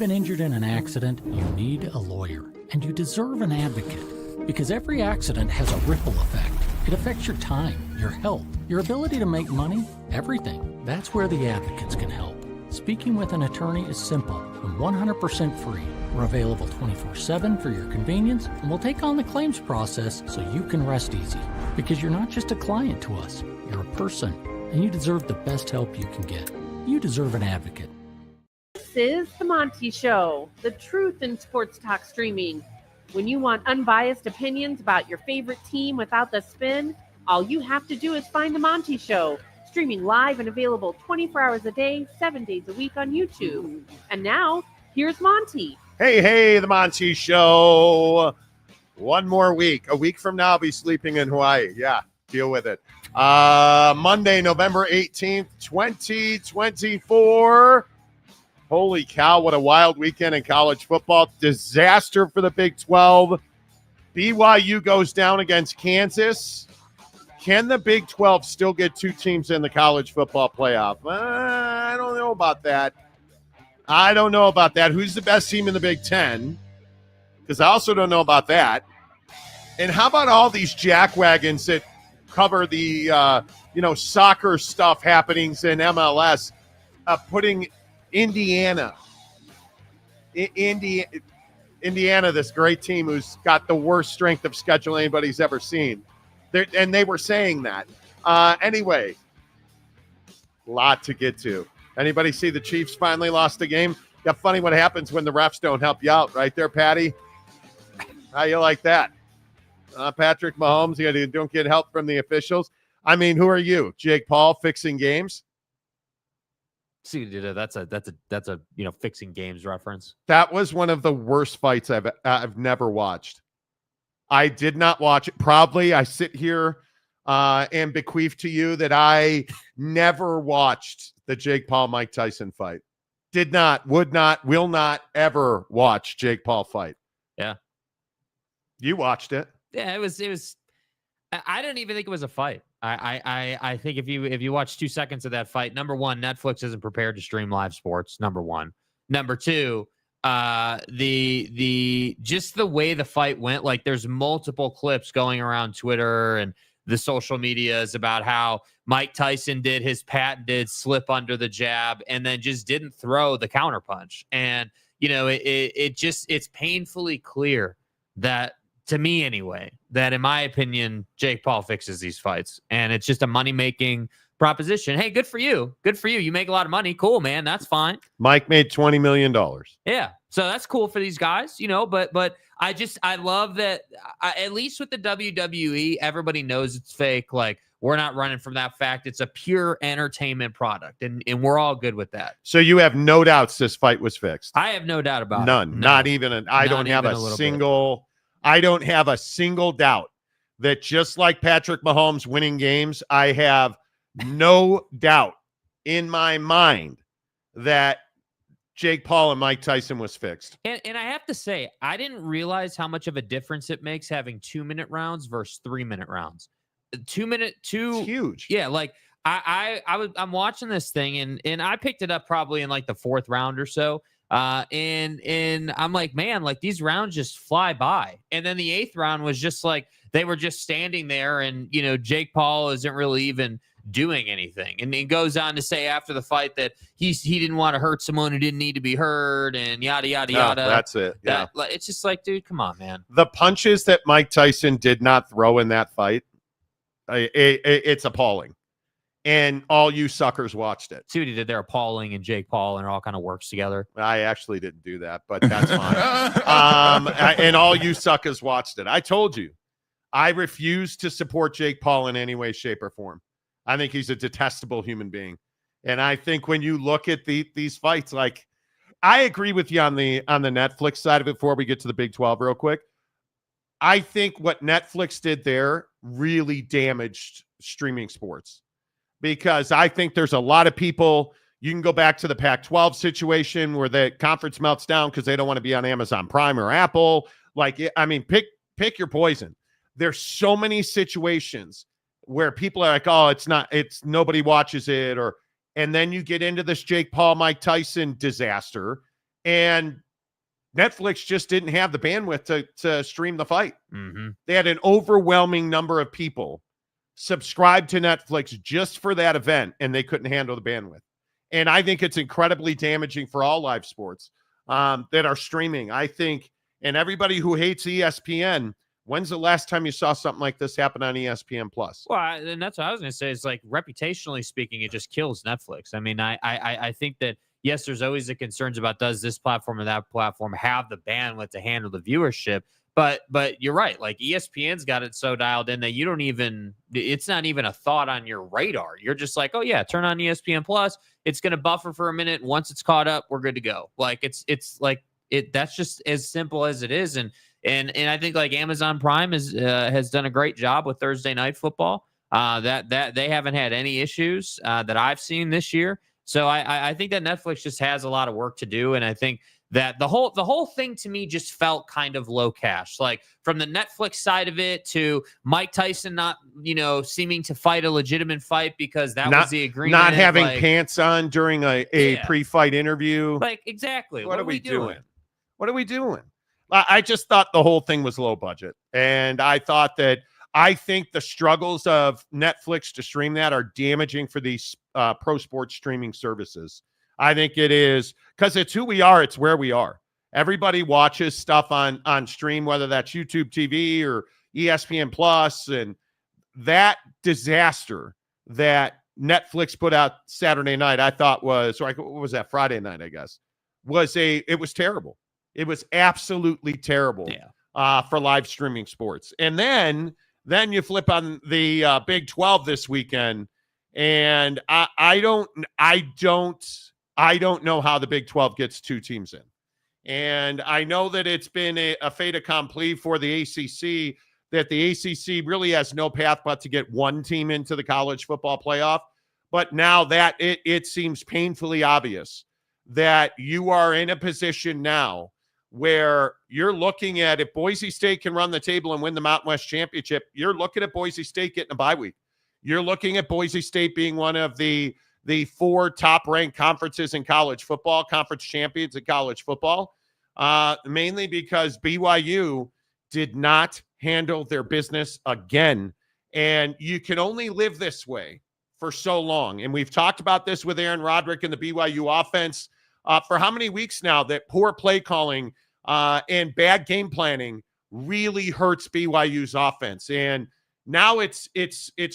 been injured in an accident, you need a lawyer, and you deserve an advocate. Because every accident has a ripple effect. It affects your time, your health, your ability to make money, everything. That's where the advocates can help. Speaking with an attorney is simple and 100% free. We're available 24/7 for your convenience, and we'll take on the claims process so you can rest easy. Because you're not just a client to us, you're a person, and you deserve the best help you can get. You deserve an advocate. This is the Monty Show, the truth in sports talk streaming. When you want unbiased opinions about your favorite team without the spin, all you have to do is find the Monty Show, streaming live and available 24 hours a day, 7 days a week on YouTube. And now, here's Monty. Hey, the Monty Show. One more week. A week from now, I'll be sleeping in Hawaii. Yeah, deal with it. Monday, November 18th, 2024. Holy cow, what a wild weekend in college football. Disaster for the Big 12. BYU goes down against Kansas. Can the Big 12 still get two teams in the college football playoff? I don't know about that. Who's the best team in the Big 10? Because I also don't know about that. And how about all these jackwagons that cover the soccer stuff happenings in MLS, putting Indiana, this great team who's got the worst strength of schedule anybody's ever seen. And they were saying that. Anyway, lot to get to. Anybody see the Chiefs finally lost the game? Yeah, funny what happens when the refs don't help you out, right there, Patty? How you like that? Patrick Mahomes, you don't get help from the officials. I mean, who are you, Jake Paul, fixing games? See, that's a fixing games reference. That was one of the worst fights I've never watched. I did not watch it. Probably I sit here and bequeath to you that I never watched the Jake Paul Mike Tyson fight. Did not, would not, will not ever watch Jake Paul fight. Yeah, you watched it. Yeah, it was. I didn't even think it was a fight. I think if you watch 2 seconds of that fight, number one, Netflix isn't prepared to stream live sports. Number one. Number two, the just the way the fight went, like there's multiple clips going around Twitter and the social medias about how Mike Tyson did his patented slip under the jab and then just didn't throw the counterpunch. And, it's painfully clear that, to me anyway, that in my opinion, Jake Paul fixes these fights. And it's just a money-making proposition. Hey, good for you. Good for you. You make a lot of money. Cool, man. That's fine. Mike made $20 million. Yeah. So that's cool for these guys, but I love that at least with the WWE, everybody knows it's fake. Like, we're not running from that fact. It's a pure entertainment product, and we're all good with that. So you have no doubts this fight was fixed? I have no doubt about None. it. Not even I don't have a single doubt that just like Patrick Mahomes winning games, I have no doubt in my mind that Jake Paul and Mike Tyson was fixed. And I have to say, I didn't realize how much of a difference it makes having 2-minute rounds versus 3-minute rounds. 2 minute, it's huge. Yeah, like I'm watching this thing and I picked it up probably in like the 4th round or so. And I'm like, man, like these rounds just fly by. And then the 8th round was just like they were just standing there, and Jake Paul isn't really even doing anything. And he goes on to say after the fight that he didn't want to hurt someone who didn't need to be hurt, and yada yada yada. That's it. Yeah, it's just like, dude, come on, man. The punches that Mike Tyson did not throw in that fight, it's appalling. And all you suckers watched it. See what he did there, appalling, and Jake Paul, and it all kind of works together. I actually didn't do that, but that's fine. And all you suckers watched it. I told you, I refuse to support Jake Paul in any way, shape, or form. I think he's a detestable human being. And I think when you look at these fights, like, I agree with you on the Netflix side of it before we get to the Big 12 real quick. I think what Netflix did there really damaged streaming sports, because I think there's a lot of people. You can go back to the Pac-12 situation where the conference melts down because they don't want to be on Amazon Prime or Apple. Like, I mean, pick your poison. There's so many situations where people are like, oh, it's nobody watches it. And then you get into this Jake Paul, Mike Tyson disaster. And Netflix just didn't have the bandwidth to stream the fight. Mm-hmm. They had an overwhelming number of people subscribe to Netflix just for that event, and they couldn't handle the bandwidth. And I think it's incredibly damaging for all live sports that are streaming. I think, and everybody who hates ESPN, when's the last time you saw something like this happen on ESPN Plus? Well, and that's what I was going to say. It's like, reputationally speaking, it just kills Netflix. I mean, I think that, yes, there's always the concerns about, does this platform or that platform have the bandwidth to handle the viewership? But you're right. Like, ESPN's got it so dialed in that it's not even a thought on your radar. You're just like, oh yeah, turn on ESPN Plus. It's going to buffer for a minute. Once it's caught up, we're good to go. Like, it's like it. That's just as simple as it is. And I think, like, Amazon Prime has done a great job with Thursday Night Football. That they haven't had any issues that I've seen this year. So I think that Netflix just has a lot of work to do, and I think that the whole thing to me just felt kind of low cash. Like, from the Netflix side of it to Mike Tyson not, seeming to fight a legitimate fight because that was the agreement. Not having pants on during a pre-fight interview. Like, exactly. What are we doing? What are we doing? I just thought the whole thing was low budget. And I think the struggles of Netflix to stream that are damaging for these pro sports streaming services. I think it is, because it's who we are. It's where we are. Everybody watches stuff on stream, whether that's YouTube TV or ESPN Plus. And that disaster that Netflix put out Saturday night, I thought what was that, Friday night, I guess, it was terrible. It was absolutely terrible for live streaming sports. And then you flip on the Big 12 this weekend, and I don't know how the Big 12 gets two teams in. And I know that it's been a fait accompli for the ACC, that the ACC really has no path but to get one team into the college football playoff. But now that it seems painfully obvious that you are in a position now where you're looking at, if Boise State can run the table and win the Mountain West Championship, you're looking at Boise State getting a bye week. You're looking at Boise State being one of the four top-ranked conferences in college football, conference champions in college football, mainly because BYU did not handle their business again. And you can only live this way for so long. And we've talked about this with Aaron Roderick and the BYU offense for how many weeks now, that poor play calling and bad game planning really hurts BYU's offense. And now it's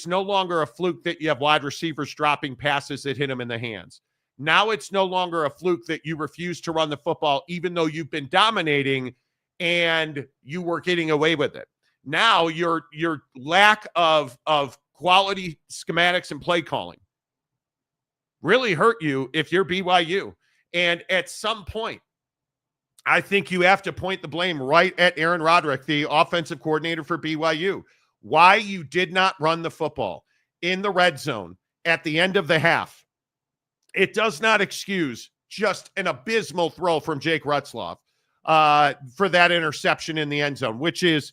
no longer a fluke that you have wide receivers dropping passes that hit them in the hands. Now it's no longer a fluke that you refuse to run the football, even though you've been dominating and you were getting away with it. Now your lack of quality schematics and play calling really hurt you if you're BYU. And at some point, I think you have to point the blame right at Aaron Roderick, the offensive coordinator for BYU. Why you did not run the football in the red zone at the end of the half. It does not excuse just an abysmal throw from Jake Retzloff for that interception in the end zone, which is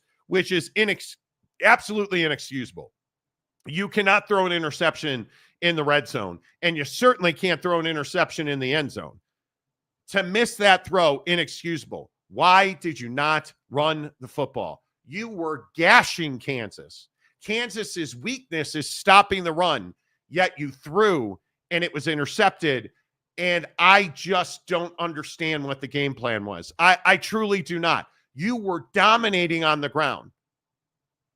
absolutely inexcusable. You cannot throw an interception in the red zone, and you certainly can't throw an interception in the end zone. To miss that throw, inexcusable. Why did you not run the football? You were gashing Kansas. Kansas's weakness is stopping the run, yet you threw and it was intercepted. And I just don't understand what the game plan was. I truly do not. You were dominating on the ground.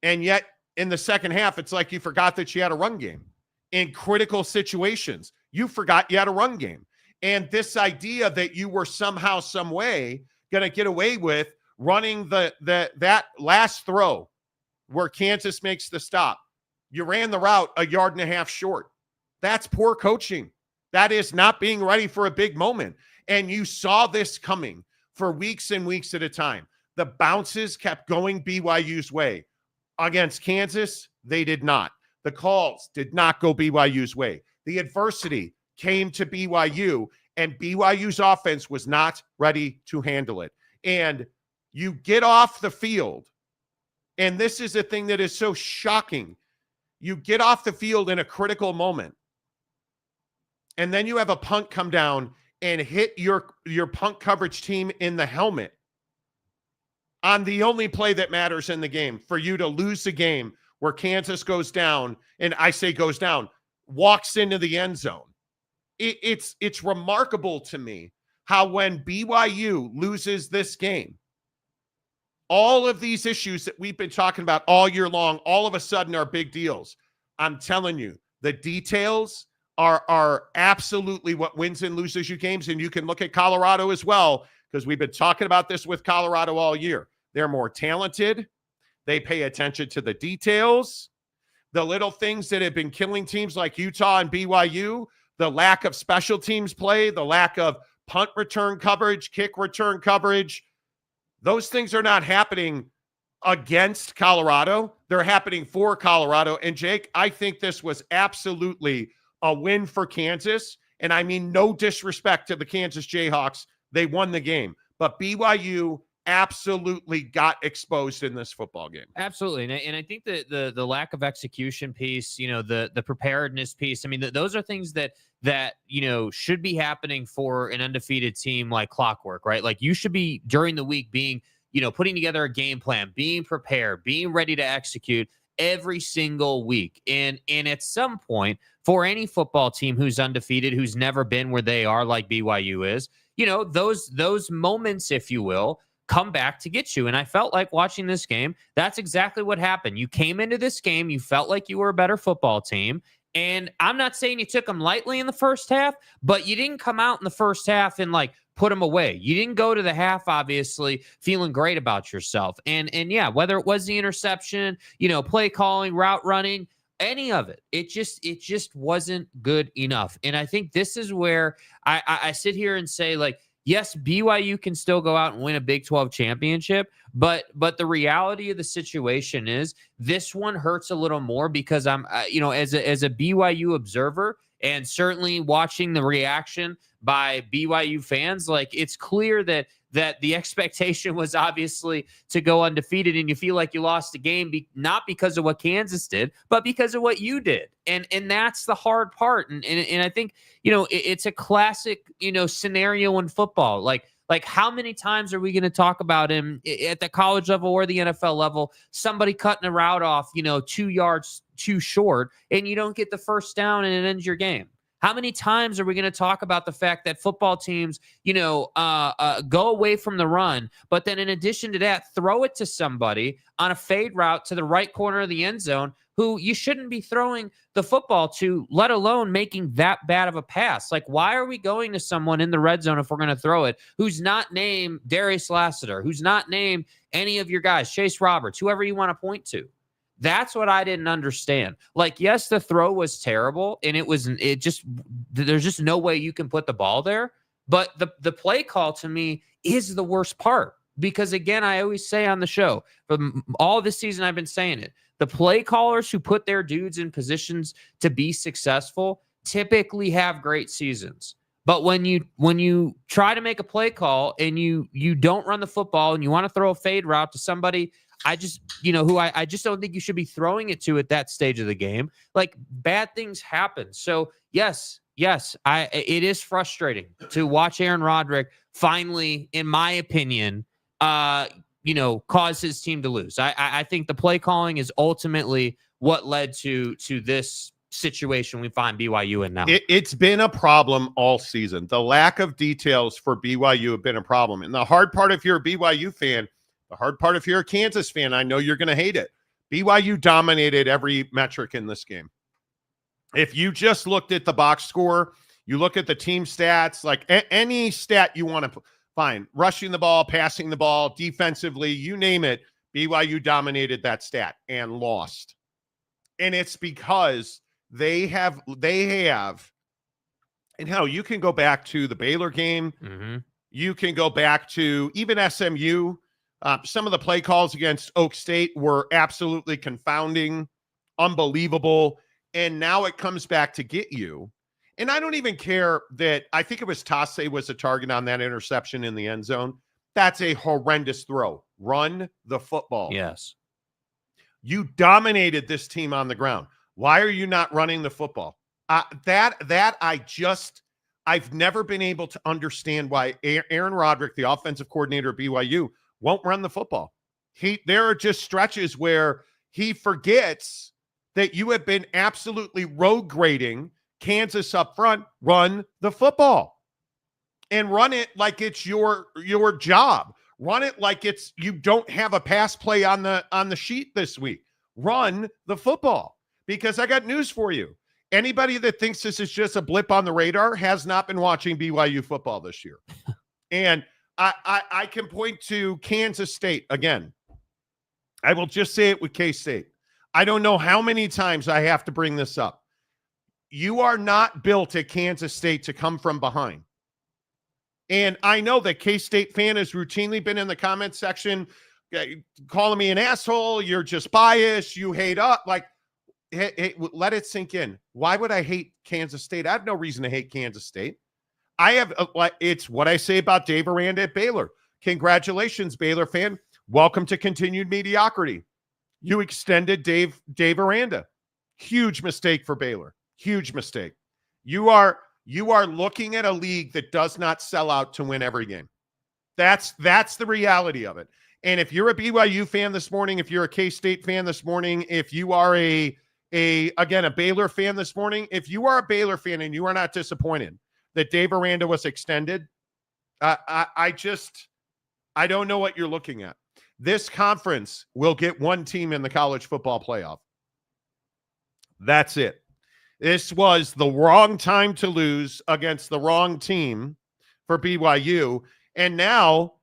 And yet in the second half, it's like you forgot that you had a run game. In critical situations, you forgot you had a run game. And this idea that you were somehow, some way going to get away with running that last throw where Kansas makes the stop. You ran the route a yard and a half short. That's poor coaching. That is not being ready for a big moment. And you saw this coming for weeks and weeks at a time. The bounces kept going BYU's way. Against Kansas, they did not. The calls did not go BYU's way. The adversity came to BYU, and BYU's offense was not ready to handle it. And you get off the field, and this is a thing that is so shocking. You get off the field in a critical moment, and then you have a punt come down and hit your punt coverage team in the helmet on the only play that matters in the game for you to lose the game, where Kansas goes down, and I say goes down, walks into the end zone. It's remarkable to me how when BYU loses this game, all of these issues that we've been talking about all year long, all of a sudden are big deals. I'm telling you, the details are absolutely what wins and loses you games. And you can look at Colorado as well, because we've been talking about this with Colorado all year. They're more talented. They pay attention to the details, the little things that have been killing teams like Utah and BYU, the lack of special teams play, the lack of punt return coverage, kick return coverage. Those things are not happening against Colorado. They're happening for Colorado. And Jake, I think this was absolutely a win for Kansas. And I mean, no disrespect to the Kansas Jayhawks. They won the game. But BYU absolutely got exposed in this football game. Absolutely. And I think that the lack of execution piece, the preparedness piece, I mean, those are things that should be happening for an undefeated team like clockwork, right? Like, you should be during the week being, putting together a game plan, being prepared, being ready to execute every single week. And at some point, for any football team who's undefeated, who's never been where they are, like BYU is, those moments, if you will, come back to get you. And I felt like watching this game, that's exactly what happened. You came into this game, you felt like you were a better football team. And I'm not saying you took them lightly in the first half, but you didn't come out in the first half and put them away. You didn't go to the half, obviously, feeling great about yourself. And yeah, whether it was the interception, play calling, route running, any of it, it just wasn't good enough. And I think this is where I sit here and say, yes, BYU can still go out and win a Big 12 championship, but the reality of the situation is this one hurts a little more because I'm, as a BYU observer, and certainly watching the reaction by BYU fans, it's clear that the expectation was obviously to go undefeated, and you feel like you lost the game not because of what Kansas did, but because of what you did. And that's the hard part. And I think, it's a classic, scenario in football. Like how many times are we going to talk about him at the college level or the NFL level, somebody cutting a route off, 2 yards too short, and you don't get the first down and it ends your game? How many times are we going to talk about the fact that football teams, go away from the run, but then in addition to that, throw it to somebody on a fade route to the right corner of the end zone who you shouldn't be throwing the football to, let alone making that bad of a pass? Why are we going to someone in the red zone if we're going to throw it who's not named Darius Lassiter, who's not named any of your guys, Chase Roberts, whoever you want to point to? That's what I didn't understand. Yes, the throw was terrible, and there's just no way you can put the ball there. But the play call to me is the worst part, because again, I always say on the show, from all this season, I've been saying it. The play callers who put their dudes in positions to be successful typically have great seasons. But when you try to make a play call and you don't run the football and you want to throw a fade route to somebody, I just don't think you should be throwing it to at that stage of the game. Bad things happen. So yes, it is frustrating to watch Aaron Roderick finally, in my opinion, cause his team to lose. I think the play calling is ultimately what led to this situation we find BYU in now. It's been a problem all season. The lack of details for BYU have been a problem. And the hard part, if you're a BYU fan, the hard part, if you're a Kansas fan, I know you're going to hate it. BYU dominated every metric in this game. If you just looked at the box score, you look at the team stats, any stat you want to find, rushing the ball, passing the ball, defensively, you name it, BYU dominated that stat and lost. And it's because they have, and hell, you can go back to the Baylor game. Mm-hmm. You can go back to even SMU. Some of the play calls against Oak State were absolutely confounding, unbelievable. And now it comes back to get you. And I don't even care that I think it was Tasse was a target on that interception in the end zone. That's a horrendous throw. Run the football. Yes. You dominated this team on the ground. Why are you not running the football? I I've never been able to understand why Aaron Roderick, the offensive coordinator at BYU, won't run the football. There are just stretches where he forgets that you have been absolutely road grading Kansas up front. Run the football and run it like it's your job. Run it like you don't have a pass play on the sheet this week. Run the football, because I got news for you. Anybody that thinks this is just a blip on the radar has not been watching BYU football this year. And I can point to Kansas State again. I will just say it with K-State. I don't know how many times I have to bring this up. You are not built at Kansas State to come from behind. And I know that K-State fan has routinely been in the comment section calling me an asshole. You're just biased. You hate us. Like, hey, let it sink in. Why would I hate Kansas State? I have no reason to hate Kansas State. It's what I say about Dave Aranda at Baylor. Congratulations, Baylor fan. Welcome to continued mediocrity. You extended Dave Aranda. Huge mistake for Baylor. Huge mistake. You are looking at a league that does not sell out to win every game. That's the reality of it. And if you're a BYU fan this morning, if you're a K-State fan this morning, if you are a Baylor fan this morning, if you are a Baylor fan and you are not disappointed that Dave Aranda was extended, I don't know what you're looking at. This conference will get one team in the college football playoff. That's it. This was the wrong time to lose against the wrong team for BYU. And now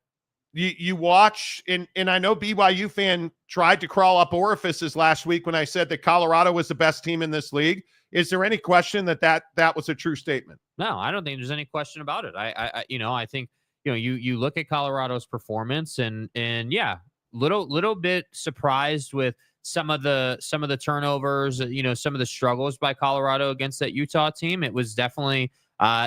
you watch, and I know BYU fan tried to crawl up orifices last week when I said that Colorado was the best team in this league. Is there any question that was a true statement? No, I don't think there's any question about it. I think, you look at Colorado's performance and yeah, little bit surprised with some of the turnovers, some of the struggles by Colorado against that Utah team. It was definitely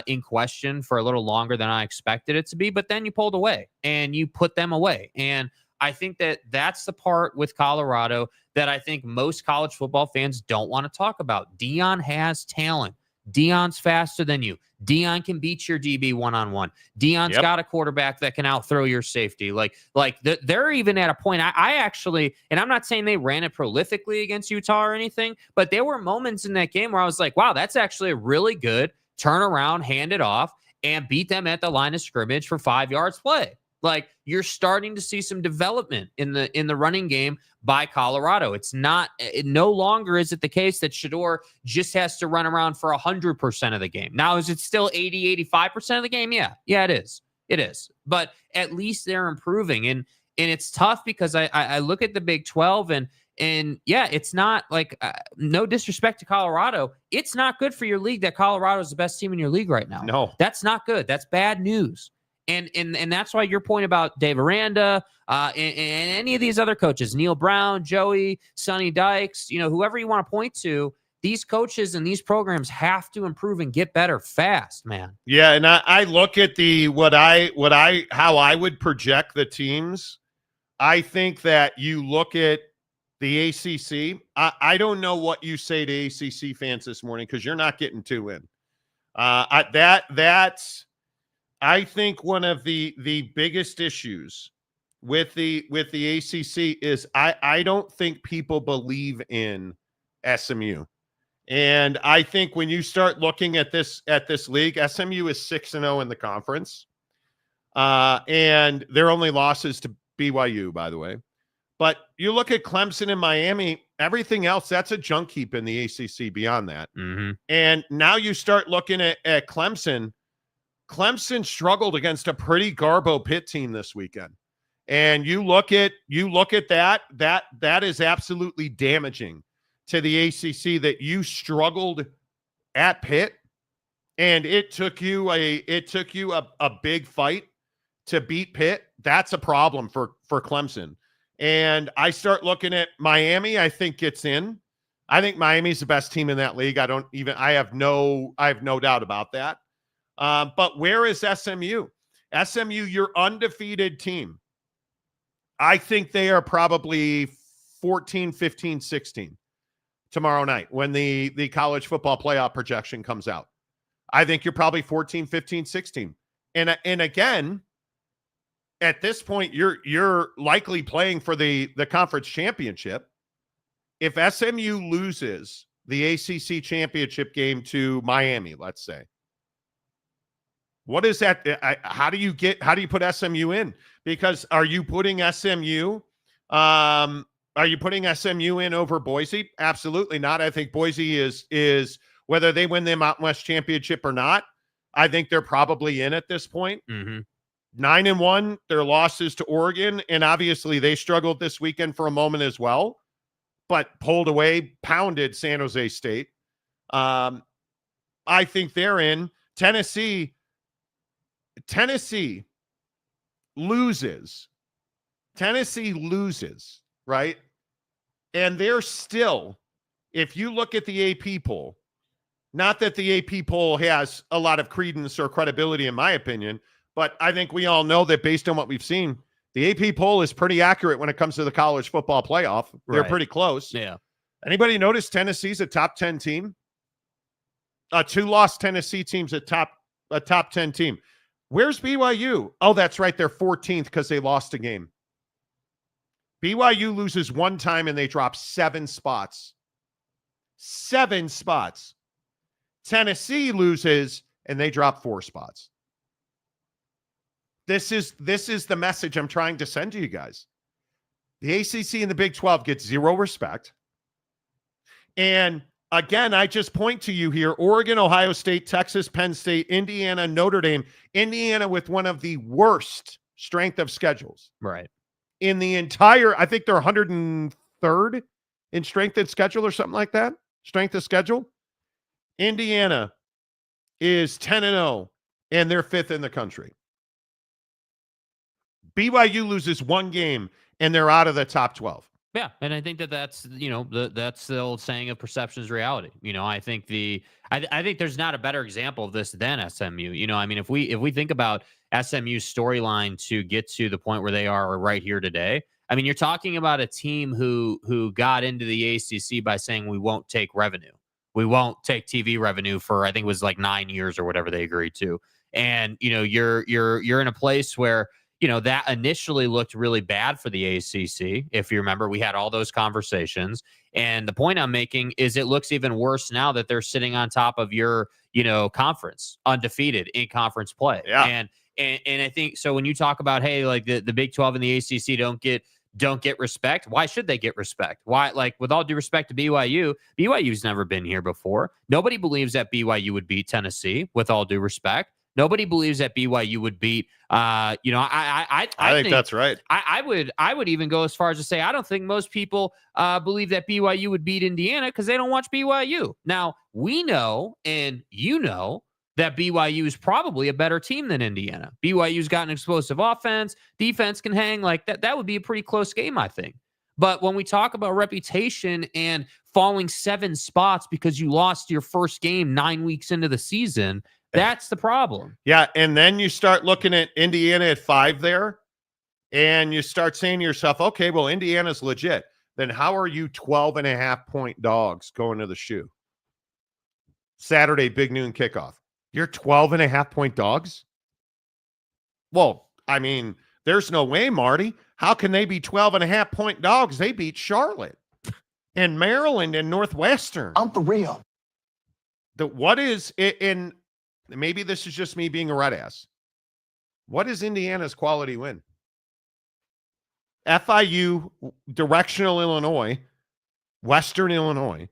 in question for a little longer than I expected it to be, but then you pulled away and you put them away. And I think that's the part with Colorado that I think most college football fans don't want to talk about. Deion has talent. Deion's faster than you. Deion can beat your DB one-on-one. Deion's got a quarterback that can outthrow your safety. They're even at a point. I actually, and I'm not saying they ran it prolifically against Utah or anything, but there were moments in that game where I was like, wow, that's actually a really good turn around, hand it off, and beat them at the line of scrimmage for 5 yards play. Like, you're starting to see some development in the running game by Colorado. It no longer is it the case that Shedeur just has to run around for 100% of the game. Now, is it still 80-85% of the game? Yeah, it is. It is. But at least they're improving. And it's tough because I look at the Big 12 and yeah, it's not like no disrespect to Colorado. It's not good for your league that Colorado is the best team in your league right now. No, that's not good. That's bad news. And that's why your point about Dave Aranda and any of these other coaches, Neil Brown, Joey, Sonny Dykes, whoever you want to point to, these coaches and these programs have to improve and get better fast, man. Yeah, and I look at how I would project the teams. I think that you look at the ACC. I don't know what you say to ACC fans this morning because you're not getting two in. That's I think one of the biggest issues with the ACC is I don't think people believe in SMU. And I think when you start looking at this league, SMU is 6-0 in the conference. And their only losses to BYU, by the way. But you look at Clemson and Miami, everything else, that's a junk heap in the ACC beyond that. Mm-hmm. And now you start looking at Clemson. Clemson struggled against a pretty Garbo Pitt team this weekend. And you look at that is absolutely damaging to the ACC that you struggled at Pitt and it took you a big fight to beat Pitt. That's a problem for Clemson. And I start looking at Miami, I think it's in. I think Miami's the best team in that league. I have no doubt about that. But where is SMU? SMU, your undefeated team. I think they are probably 14, 15, 16 tomorrow night when the college football playoff projection comes out. I think you're probably 14, 15, 16. And again, at this point, you're likely playing for the conference championship. If SMU loses the ACC championship game to Miami, let's say, what is that? How do you put SMU in? Because are you putting SMU in over Boise? Absolutely not. I think Boise is whether they win the Mountain West championship or not. I think they're probably in at this point. 9-1, their losses to Oregon, and obviously they struggled this weekend for a moment as well, but pulled away, pounded San Jose State. I think they're in. Tennessee loses. Tennessee loses, right? And they're still, if you look at the AP poll, not that the AP poll has a lot of credence or credibility, in my opinion, but I think we all know that based on what we've seen, the AP poll is pretty accurate when it comes to the college football playoff. They're pretty close. Yeah. Anybody notice Tennessee's a top 10 team? A 2-loss Tennessee team's a top 10 team. Where's BYU? Oh, that's right. They're 14th because they lost a game. BYU loses one time and they drop 7 spots. 7 spots. Tennessee loses and they drop 4 spots. This is the message I'm trying to send to you guys. The ACC and the Big 12 get 0 respect. And again, I just point to you here, Oregon, Ohio State, Texas, Penn State, Indiana, Notre Dame. Indiana with one of the worst strength of schedules. Right. In the entire, I think they're 103rd in strength of schedule or something like that. Strength of schedule. Indiana is 10-0, and they're 5th in the country. BYU loses one game, and they're out of the top 12. Yeah, and I think that's that's the old saying of perception is reality. I think I think there's not a better example of this than SMU. I mean, if we think about SMU's storyline to get to the point where they are right here today, I mean, you're talking about a team who got into the ACC by saying we won't take revenue. We won't take TV revenue for, I think it was like 9 years or whatever they agreed to. And, you're in a place where, that initially looked really bad for the ACC. If you remember, we had all those conversations. And the point I'm making is it looks even worse now that they're sitting on top of your, conference, undefeated in conference play. Yeah. And I think, so when you talk about, hey, like the Big 12 and the ACC don't get respect. Why should they get respect? Why, like, with all due respect to BYU's never been here before. Nobody believes that BYU would beat Tennessee, with all due respect. Nobody believes that BYU would beat, I think that's right. I would even go as far as to say, I don't think most people believe that BYU would beat Indiana because they don't watch BYU. Now, we know, and that BYU is probably a better team than Indiana. BYU's got an explosive offense, defense can hang, like that would be a pretty close game, I think. But when we talk about reputation and falling 7 spots because you lost your first game 9 weeks into the season, that's the problem. Yeah, and then you start looking at Indiana at 5 there, and you start saying to yourself, okay, well, Indiana's legit. Then how are you 12.5-point dogs going to the shoe? Saturday, big noon kickoff. You're 12.5-point dogs? Well, I mean, there's no way, Marty. How can they be 12.5-point dogs? They beat Charlotte and Maryland and Northwestern. I'm for real. What is it in? Maybe this is just me being a red ass. What is Indiana's quality win? FIU, directional Illinois, Western Illinois,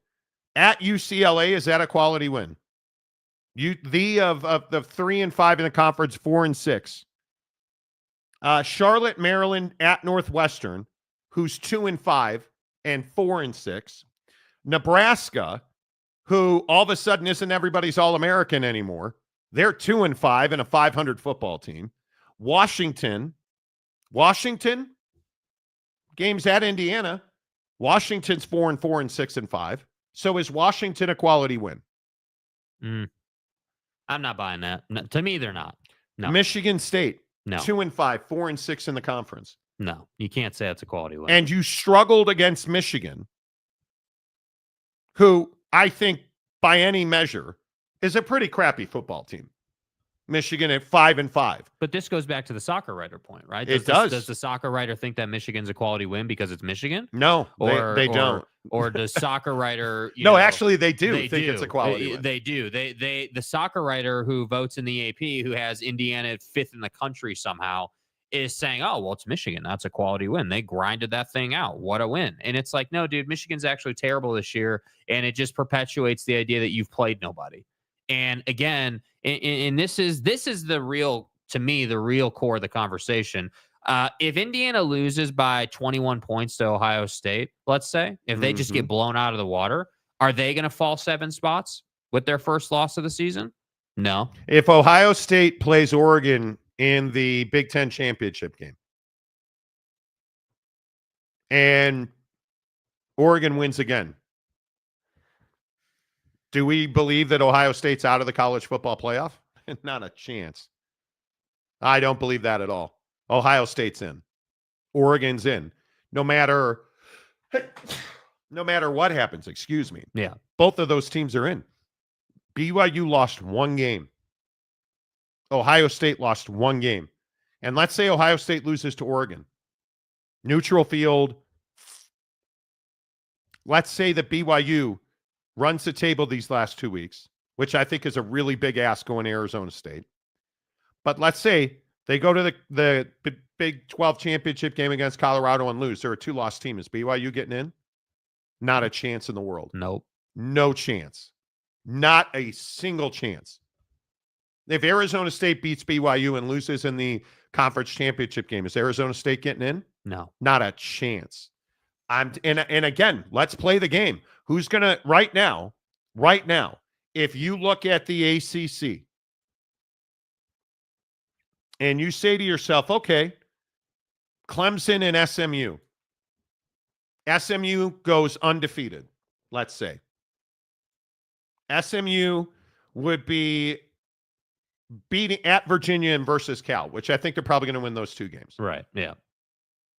at UCLA, is that a quality win? Of the 3 and 5 in the conference, 4 and 6. Charlotte, Maryland, at Northwestern, who's 2 and 5 and 4 and 6. Nebraska, who all of a sudden isn't everybody's All-American anymore. They're 2 and 5 and a 500 football team. Washington, games at Indiana. Washington's 4 and 4 and 6 and 5. So is Washington a quality win? I'm not buying that. No, to me, they're not. No. Michigan State, No. 2 and 5, 4 and 6 in the conference. No, you can't say that's a quality win. And you struggled against Michigan, who I think by any measure is a pretty crappy football team. Michigan at 5-5. But this goes back to the soccer writer point, right? It does. Does the soccer writer think that Michigan's a quality win because it's Michigan? No, they don't. Or does soccer writer? Actually, they do think it's a quality win. They do. The soccer writer who votes in the AP, who has Indiana 5th in the country somehow, is saying, "Oh, well, it's Michigan. That's a quality win. They grinded that thing out. What a win!" And it's like, no, dude, Michigan's actually terrible this year, and it just perpetuates the idea that you've played nobody. And again, and this is the real, to me, the real core of the conversation. If Indiana loses by 21 points to Ohio State, let's say, if they just get blown out of the water, are they going to fall 7 spots with their first loss of the season? No. If Ohio State plays Oregon in the Big Ten championship game and Oregon wins again, do we believe that Ohio State's out of the college football playoff? Not a chance. I don't believe that at all. Ohio State's in. Oregon's in. No matter what happens, excuse me. Yeah. Both of those teams are in. BYU lost 1 game. Ohio State lost 1 game. And let's say Ohio State loses to Oregon. Neutral field. Let's say that BYU runs the table these last 2 weeks, which I think is a really big ask going to Arizona State. But let's say they go to the Big 12 championship game against Colorado and lose. They're a 2-loss team. Is BYU getting in? Not a chance in the world. Nope. No chance. Not a single chance. If Arizona State beats BYU and loses in the conference championship game, is Arizona State getting in? No. Not a chance. And again, let's play the game. Who's going to, right now, if you look at the ACC and you say to yourself, okay, Clemson and SMU. SMU goes undefeated, let's say. SMU would be beating at Virginia and versus Cal, which I think they're probably going to win those 2 games. Right, yeah.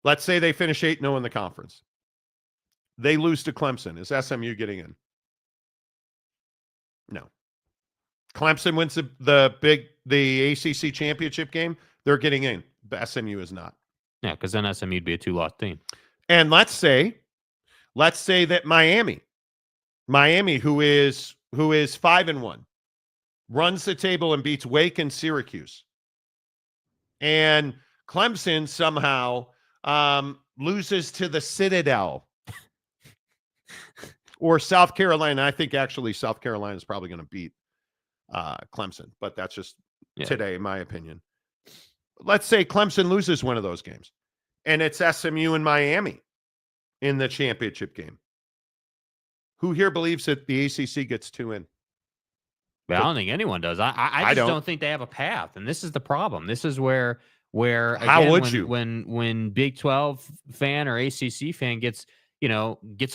Let's say they finish 8-0 in the conference. They lose to Clemson. Is SMU getting in? No. Clemson wins the ACC championship game. They're getting in. But SMU is not. Yeah, because then SMU would be a 2-loss team. And let's say that Miami, who is 5-1, runs the table and beats Wake and Syracuse. And Clemson somehow loses to the Citadel or South Carolina. I think actually South Carolina is probably going to beat Clemson, but that's just today, in my opinion. Let's say Clemson loses one of those games, and it's SMU and Miami in the championship game. Who here believes that the ACC gets 2 in? I don't think anyone does. I just don't think they have a path, and this is the problem. This is where again, how would you when Big 12 fan or ACC fan gets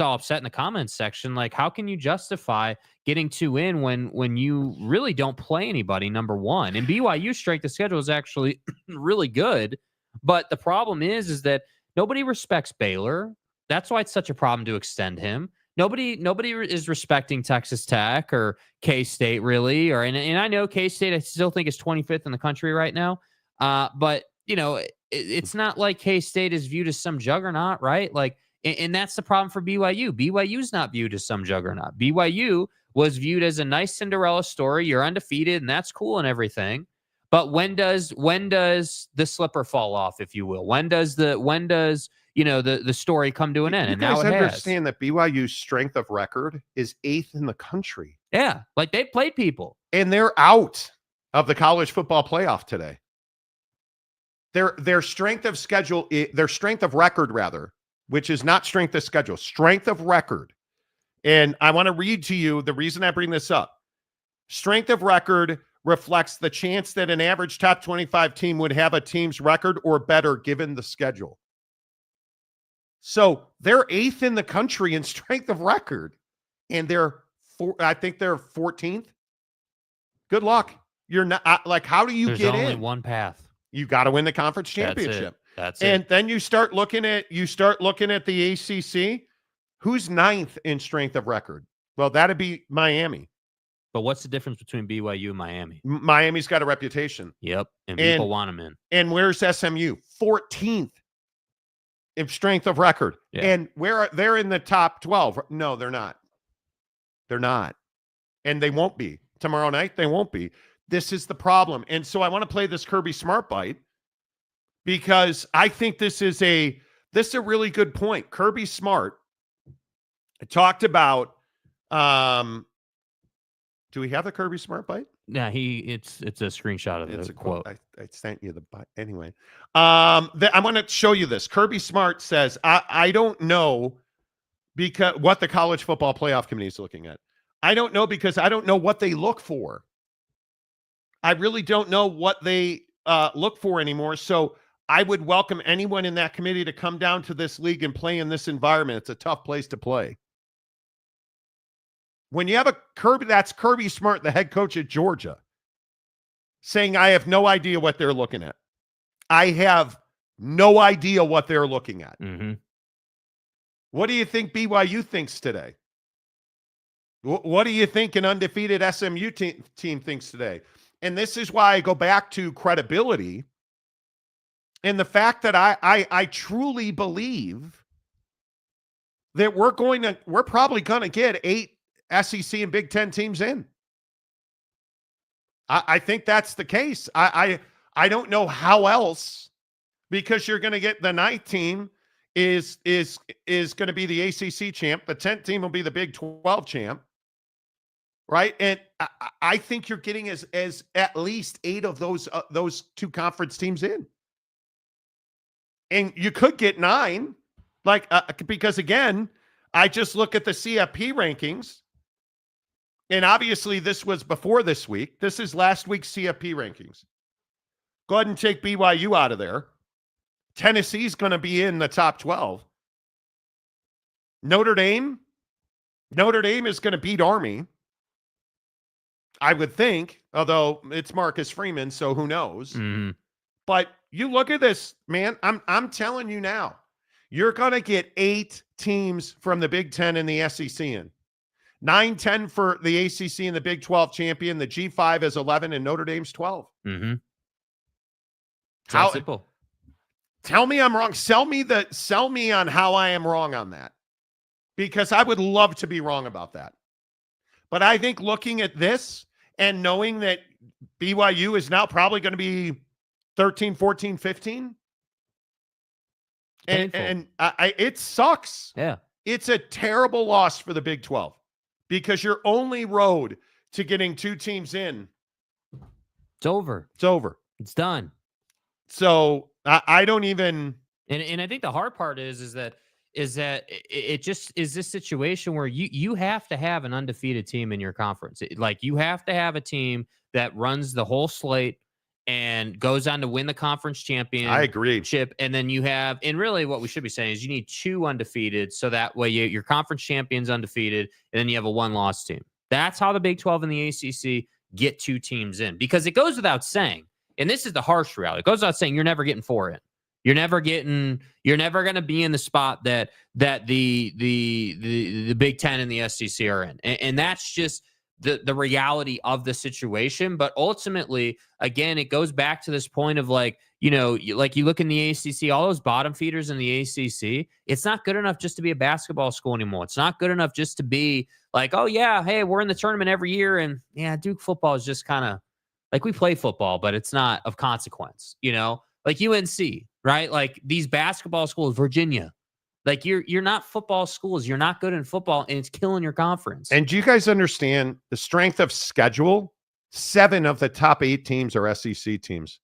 all upset in the comments section, like, how can you justify getting 2 in when you really don't play anybody, number one? And BYU's strength of schedule is actually really good, but the problem is that nobody respects Baylor. That's why it's such a problem to extend him. Nobody is respecting Texas Tech or K-State, really. And I know K-State, I still think is 25th in the country right now. But it's not like K-State is viewed as some juggernaut, right? Like, and that's the problem for BYU. BYU's not viewed as some juggernaut. BYU was viewed as a nice Cinderella story. You're undefeated, and that's cool and everything. But when does the slipper fall off, if you will? When does the story come to an end? And now it has. You understand that BYU's strength of record is 8th in the country. Yeah, like they've played people. And they're out of the college football playoff today. Their strength of schedule, their strength of record, rather, which is not strength of schedule, strength of record. And I want to read to you the reason I bring this up. Strength of record reflects the chance that an average top 25 team would have a team's record or better given the schedule. So they're 8th in the country in strength of record, and I think they're 14th. Good luck. You're not how do you There's get in? There's only one path. You got to win the conference championship. That's it. And then you start looking at the ACC. Who's 9th in strength of record? Well, that'd be Miami. But what's the difference between BYU and Miami? Miami's got a reputation. Yep, and people want them in. And where's SMU? 14th in strength of record. Yeah. And they're in the top 12. No, they're not. They're not. And they won't be. Tomorrow night, they won't be. This is the problem. And so I want to play this Kirby Smart bite because I think this is a really good point. Kirby Smart talked about do we have the Kirby Smart bite? Yeah, it's a screenshot of It's the a quote. I sent you the bite. Anyway, I'm going to show you this. Kirby Smart says, I don't know because what the college football playoff committee is looking at. I don't know because I don't know what they look for. I really don't know what they look for anymore. So I would welcome anyone in that committee to come down to this league and play in this environment. It's a tough place to play. When you have that's Kirby Smart, the head coach at Georgia, saying, I have no idea what they're looking at. I have no idea what they're looking at. Mm-hmm. What do you think BYU thinks today? What do you think an undefeated SMU team thinks today? And this is why I go back to credibility and the fact that I truly believe that we're probably going to get 8 SEC and Big Ten teams in. I think that's the case. I don't know how else, because you're going to get the 9th team is going to be the ACC champ. The 10th team will be the Big 12 champ, right? And I think you're getting as at least 8 of those 2 conference teams in, and you could get 9, because again, I just look at the CFP rankings. And obviously, this was before this week. This is last week's CFP rankings. Go ahead and take BYU out of there. Tennessee's going to be in the top 12. Notre Dame is going to beat Army, I would think, although it's Marcus Freeman, so who knows. Mm-hmm. But you look at this, man, I'm telling you now, you're going to get 8 teams from the Big Ten and the SEC in. 9, 10 for the ACC and the Big 12 champion. The G5 is 11 and Notre Dame's 12. Mm-hmm. How simple? Tell me I'm wrong. Sell me on how I am wrong on that, because I would love to be wrong about that. But I think looking at this and knowing that BYU is now probably going to be 13, 14, 15, and it sucks. Yeah. It's a terrible loss for the Big 12. Because your only road to getting 2 teams in, it's over. It's over. It's done. So I don't even. And I think the hard part is that it just is this situation where you have to have an undefeated team in your conference. You have to have a team that runs the whole slate and goes on to win the conference championship. I agree. And then you have, and really what we should be saying is you need 2 undefeated, so that way your conference champion's undefeated, and then you have a 1-loss team. That's how the Big 12 and the ACC get 2 teams in, because it goes without saying, and this is the harsh reality, it goes without saying you're never getting 4 in. You're never going to be in the spot that the Big Ten and the SEC are in. And that's just the reality of the situation. But ultimately, again, it goes back to this point of you look in the ACC, all those bottom feeders in the ACC, it's not good enough just to be a basketball school anymore. It's not good enough just to be oh yeah, hey, we're in the tournament every year. And yeah, Duke football is just kind of we play football, but it's not of consequence, UNC, right? These basketball schools, Virginia, you're not football schools. You're not good in football, and it's killing your conference. And do you guys understand the strength of schedule? 7 of the top 8 teams are SEC teams.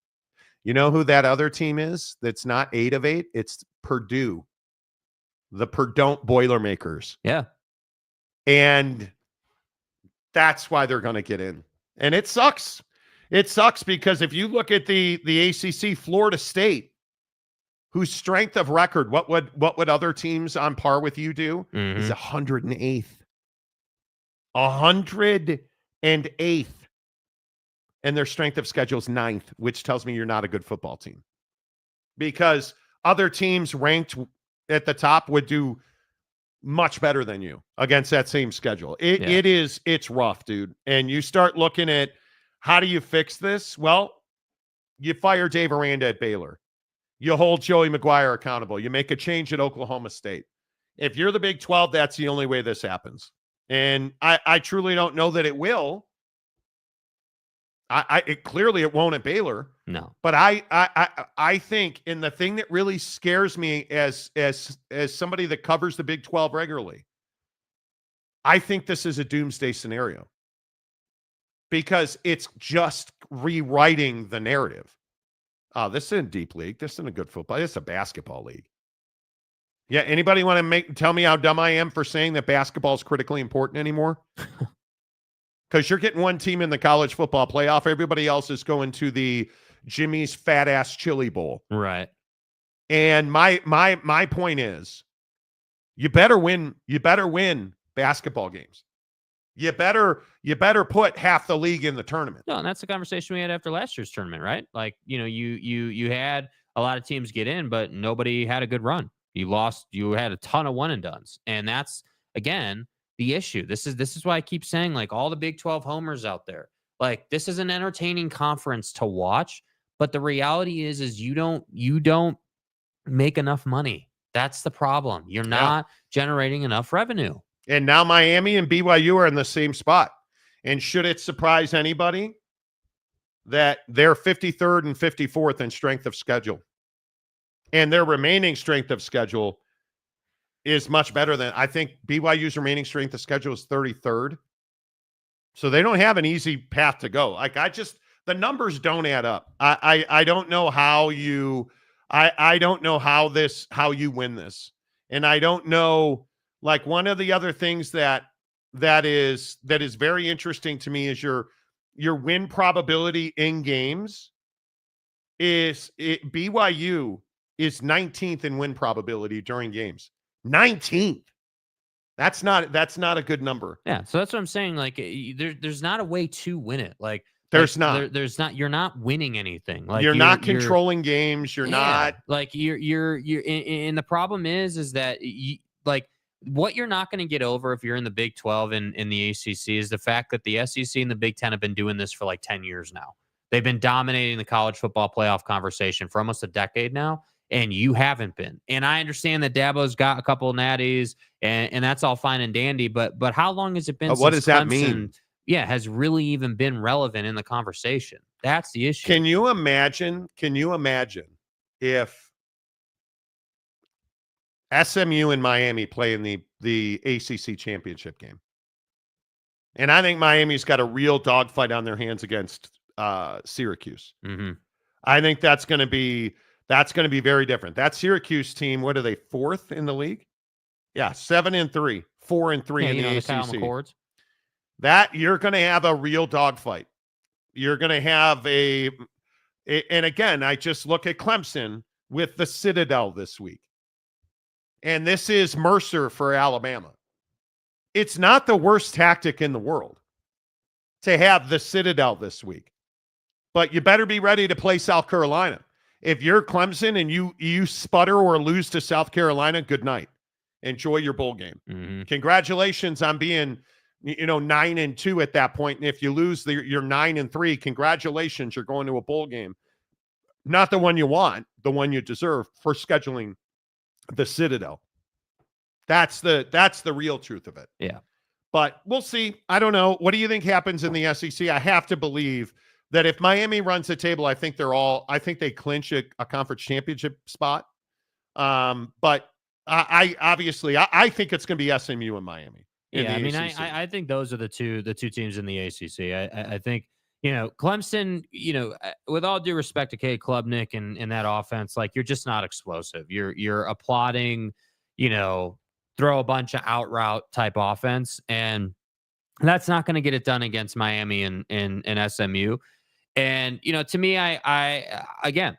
You know who that other team is that's not 8 of 8? It's Purdue, the Purdue Boilermakers. Yeah. And that's why they're going to get in. And it sucks. It sucks because if you look at the ACC, Florida State, whose strength of record, what would other teams on par with you do? Mm-hmm. Is 108th. 108th. And their strength of schedule is 9th, which tells me you're not a good football team. Because other teams ranked at the top would do much better than you against that same schedule. It's rough, dude. And you start looking at how do you fix this? Well, you fire Dave Aranda at Baylor. You hold Joey McGuire accountable. You make a change at Oklahoma State. If you're the Big 12, that's the only way this happens. And I truly don't know that it will. Clearly it won't at Baylor. No. But I think, and the thing that really scares me as somebody that covers the Big 12 regularly, I think this is a doomsday scenario because it's just rewriting the narrative. Oh, this isn't a deep league. This isn't a good football. This is a basketball league. Yeah. Anybody want to tell me how dumb I am for saying that basketball is critically important anymore? Because you're getting one team in the college football playoff. Everybody else is going to the Jimmy's Fat Ass Chili Bowl. Right. And my point is, you better win basketball games. You better put half the league in the tournament. No, and that's the conversation we had after last year's tournament, right? Like, you had a lot of teams get in, but nobody had a good run. You had a ton of one and dones. And that's, again, the issue. This is why I keep saying, like, all the Big 12 homers out there, like, this is an entertaining conference to watch, but the reality is you don't make enough money. That's the problem. You're not generating enough revenue. And now Miami and BYU are in the same spot. And should it surprise anybody that they're 53rd and 54th in strength of schedule, and their remaining strength of schedule is much better than, I think BYU's remaining strength of schedule is 33rd. So they don't have an easy path to go. Like, the numbers don't add up. I don't know how you, I don't know how you win this. And I don't know, like, one of the other things that is very interesting to me is your win probability in games BYU is 19th in win probability during games. 19th. That's not a good number. Yeah, so that's what I'm saying. Like, there's not a way to win it. Like, there's not. There's not. You're not winning anything. Like, you're not controlling games. You're not. Like, you're. And the problem is that like, what you're not going to get over if you're in the Big 12 and in the ACC is the fact that the SEC and the Big 10 have been doing this for like 10 years now. They've been dominating the college football playoff conversation for almost a decade now, and you haven't been. And I understand that Dabo's got a couple of natties, and that's all fine and dandy, but how long has it been since what does that Clemson, mean? Yeah, has really even been relevant in the conversation? That's the issue. Can you imagine if SMU and Miami play in the ACC championship game? And I think Miami's got a real dogfight on their hands against Syracuse. Mm-hmm. I think that's going to be very different. That Syracuse team, what are they, 4th in the league? Yeah, 7-3, 4-3 in the ACC. That you're going to have a real dogfight. You're going to have and again, I just look at Clemson with the Citadel this week. And this is Mercer for Alabama. It's not the worst tactic in the world to have the Citadel this week. But you better be ready to play South Carolina. If you're Clemson and you sputter or lose to South Carolina, good night. Enjoy your bowl game. Mm-hmm. Congratulations on being 9-2 at that point. And if you lose, you're 9-3. Congratulations, you're going to a bowl game. Not the one you want, the one you deserve for scheduling the Citadel. That's the real truth of it. Yeah. But we'll see. I don't know. What do you think happens in the SEC? I have to believe that if Miami runs the table, I think they clinch a conference championship spot. But I think it's going to be SMU and Miami. Yeah, I mean, I think those are the two teams in the ACC. I think, Clemson, with all due respect to Cade Klubnik and that offense, like, you're just not explosive. You're applauding, throw a bunch of out route type offense, and that's not going to get it done against Miami and SMU. And, to me, I again,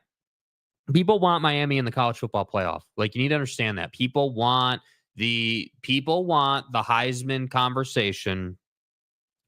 people want Miami in the college football playoff. Like, you need to understand that people want the Heisman conversation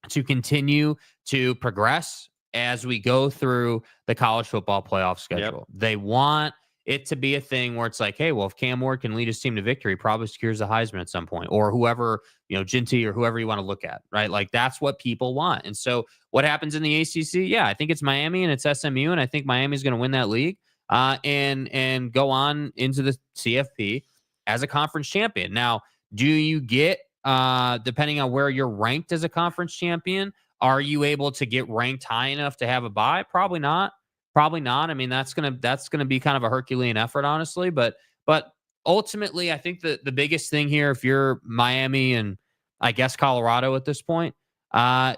to continue to progress as we go through the college football playoff schedule. Yep. They want it to be a thing where it's like, hey, well, if Cam Ward can lead his team to victory, probably secures the Heisman at some point, or whoever, Ginty or whoever you want to look at, right? Like that's what people want. And so what happens in the ACC? Yeah, I think it's Miami and it's SMU, and I think Miami's going to win that league and go on into the CFP as a conference champion. Now, do you get, depending on where you're ranked as a conference champion, are you able to get ranked high enough to have a bye? Probably not. I mean, that's gonna be kind of a Herculean effort, honestly. But ultimately, I think the biggest thing here, if you're Miami and I guess Colorado at this point,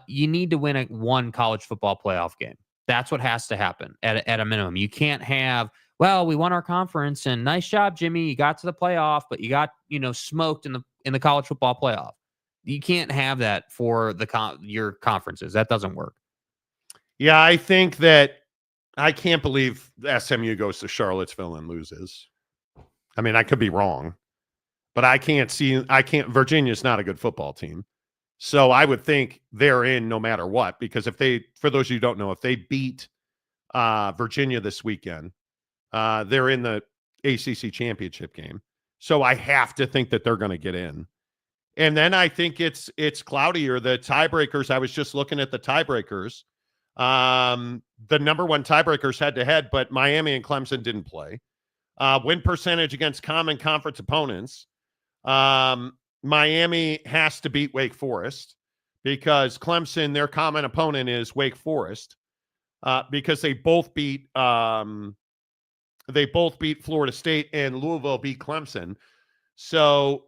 you need to win one college football playoff game. That's what has to happen at a minimum. You can't have, well, we won our conference and nice job, Jimmy. You got to the playoff, but you got smoked in the college football playoff. You can't have that for your conferences. That doesn't work. Yeah, I think that I can't believe SMU goes to Charlottesville and loses. I mean, I could be wrong, but Virginia's not a good football team. So I would think they're in no matter what, because for those of you who don't know, if they beat Virginia this weekend, they're in the ACC championship game. So I have to think that they're going to get in. And then I think it's cloudier. The tiebreakers, I was just looking at the tiebreakers. The number one tiebreakers head-to-head, but Miami and Clemson didn't play. Win percentage against common conference opponents. Miami has to beat Wake Forest because Clemson, their common opponent is Wake Forest, because they both beat Florida State and Louisville beat Clemson. So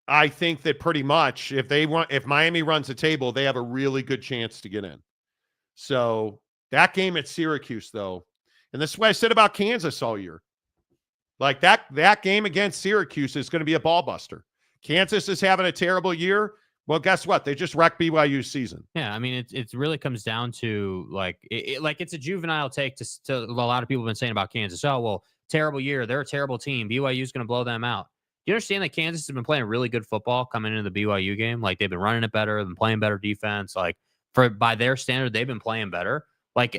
I think that pretty much if Miami runs the table, they have a really good chance to get in. So that game at Syracuse, though, and this is what I said about Kansas all year. Like that game against Syracuse is going to be a ball buster. Kansas is having a terrible year. Well, guess what? They just wrecked BYU's season. Yeah, I mean, it really comes down to it's a juvenile take to a lot of people have been saying about Kansas. Oh, well, terrible year. They're a terrible team. BYU's going to blow them out. Do you understand that Kansas has been playing really good football coming into the BYU game? Like they've been running it better, been playing better defense. Like by their standard, they've been playing better. Like,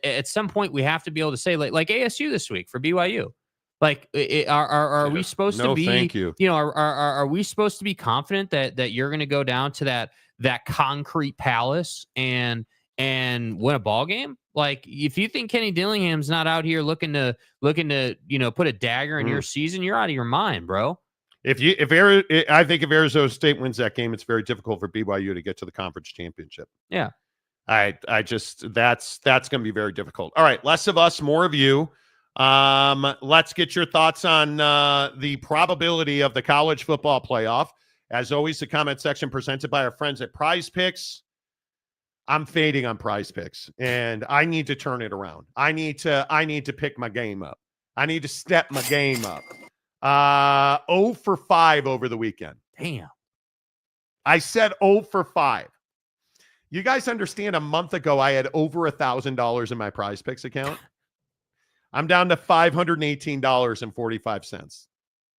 at some point we have to be able to say like ASU this week for BYU. Like, are we supposed to be? Thank you. Are we supposed to be confident that you're going to go down to that concrete palace and win a ball game? Like, if you think Kenny Dillingham's not out here looking to put a dagger in your season, you're out of your mind, bro. I think if Arizona State wins that game, it's very difficult for BYU to get to the conference championship. Yeah, that's going to be very difficult. All right, less of us, more of you. Let's get your thoughts on the probability of the college football playoff. As always, the comment section presented by our friends at Prize Picks. I'm fading on Prize Picks, and I need to turn it around. I need to pick my game up. I need to step my game up. 0 for 5 over the weekend. Damn. I said 0 for 5. You guys understand, a month ago I had over $1,000 in my Prize Picks account. I'm down to $518.45.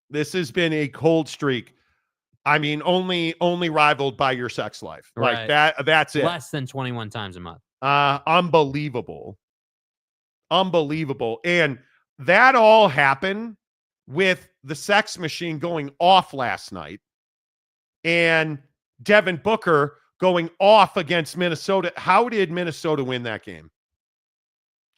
This has been a cold streak. I mean, only rivaled by your sex life. Right. Like that's it. Less than 21 times a month. Unbelievable. And that all happened with the sex machine going off last night and Devin Booker going off against Minnesota. How did Minnesota win that game?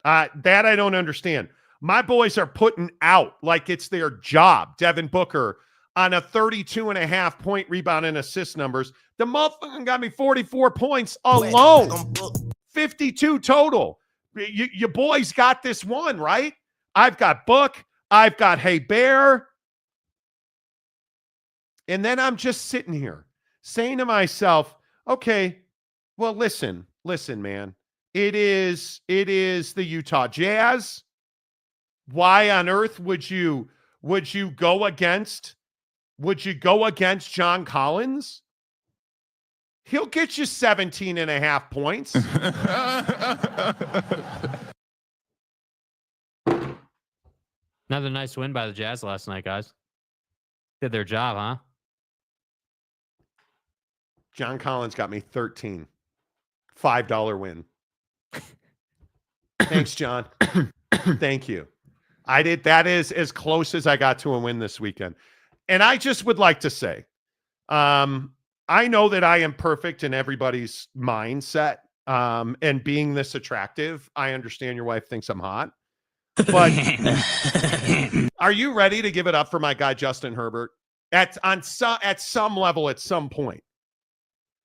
That I don't understand. My boys are putting out like it's their job. Devin Booker on a 32.5 point rebound and assist numbers. The motherfucker got me 44 points alone. 52 total. You boys got this one, right? I've got Book. I've got Hey Bear. And then I'm just sitting here saying to myself, okay, well, listen, man. It is the Utah Jazz. Why on earth would you go against John Collins? He'll get you 17.5 points. Another nice win by the Jazz last night, guys. Did their job, huh? John Collins got me 13. $5 win. Thanks, John. Thank you. I did. That is as close as I got to a win this weekend. And I just would like to say, I know that I am perfect in everybody's mindset. And being this attractive, I understand your wife thinks I'm hot. But are you ready to give it up for my guy Justin Herbert? At some level, at some point.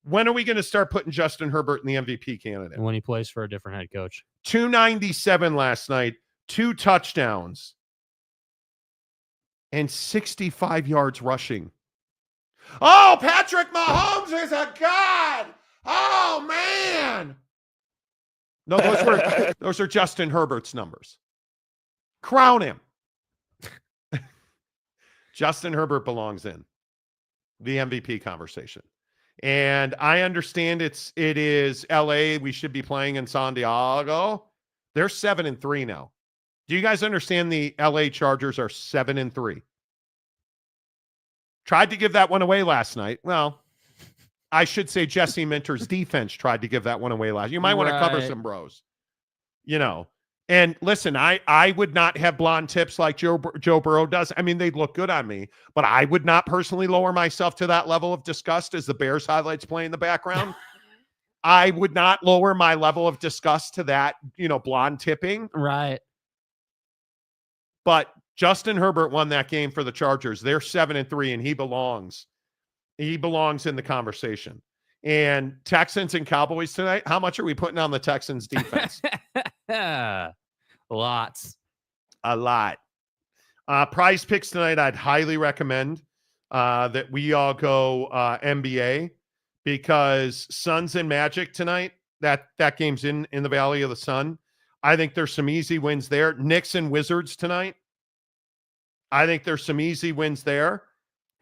When are we going to start putting Justin Herbert in the MVP candidate? When he plays for a different head coach. 297 last night, 2 touchdowns, and 65 yards rushing. Oh, Patrick Mahomes is a god. Oh, man. No, those are Justin Herbert's numbers. Crown him. Justin Herbert belongs in the MVP conversation. And I understand it is LA. We should be playing in San Diego. They're 7-3 now. Do you guys understand the LA Chargers are 7-3? Tried to give that one away last night. Well, I should say Jesse Minter's defense tried to give that one away last. You might want to cover some bros. You know. And listen, I would not have blonde tips like Joe Burrow does. I mean, they'd look good on me, but I would not personally lower myself to that level of disgust as the Bears highlights play in the background. I would not lower my level of disgust to that, blonde tipping. Right. But Justin Herbert won that game for the Chargers. They're 7-3, and he belongs. He belongs in the conversation. And Texans and Cowboys tonight, how much are we putting on the Texans defense? Lots. A lot. Prize picks tonight, I'd highly recommend that we all go NBA because Suns and Magic tonight, that game's in the Valley of the Sun. I think there's some easy wins there. Knicks and Wizards tonight. I think there's some easy wins there.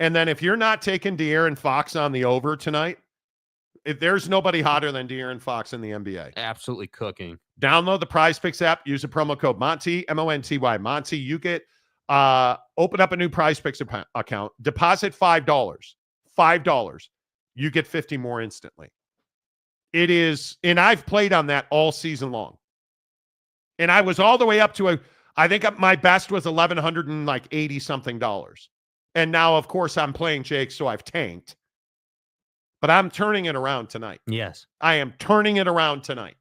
And then if you're not taking De'Aaron Fox on the over tonight, if there's nobody hotter than De'Aaron Fox in the NBA. Absolutely cooking. Download the Prize Picks app. Use the promo code Monty, M-O-N-T-Y, Monty. You get, open up a new Prize Picks account. Deposit $5. $5. You get 50 more instantly. It is, and I've played on that all season long. And I was all the way up to I think my best was $1,180 something. And now, of course, I'm playing Jake, so I've tanked. But I'm turning it around tonight. Yes. I am turning it around tonight.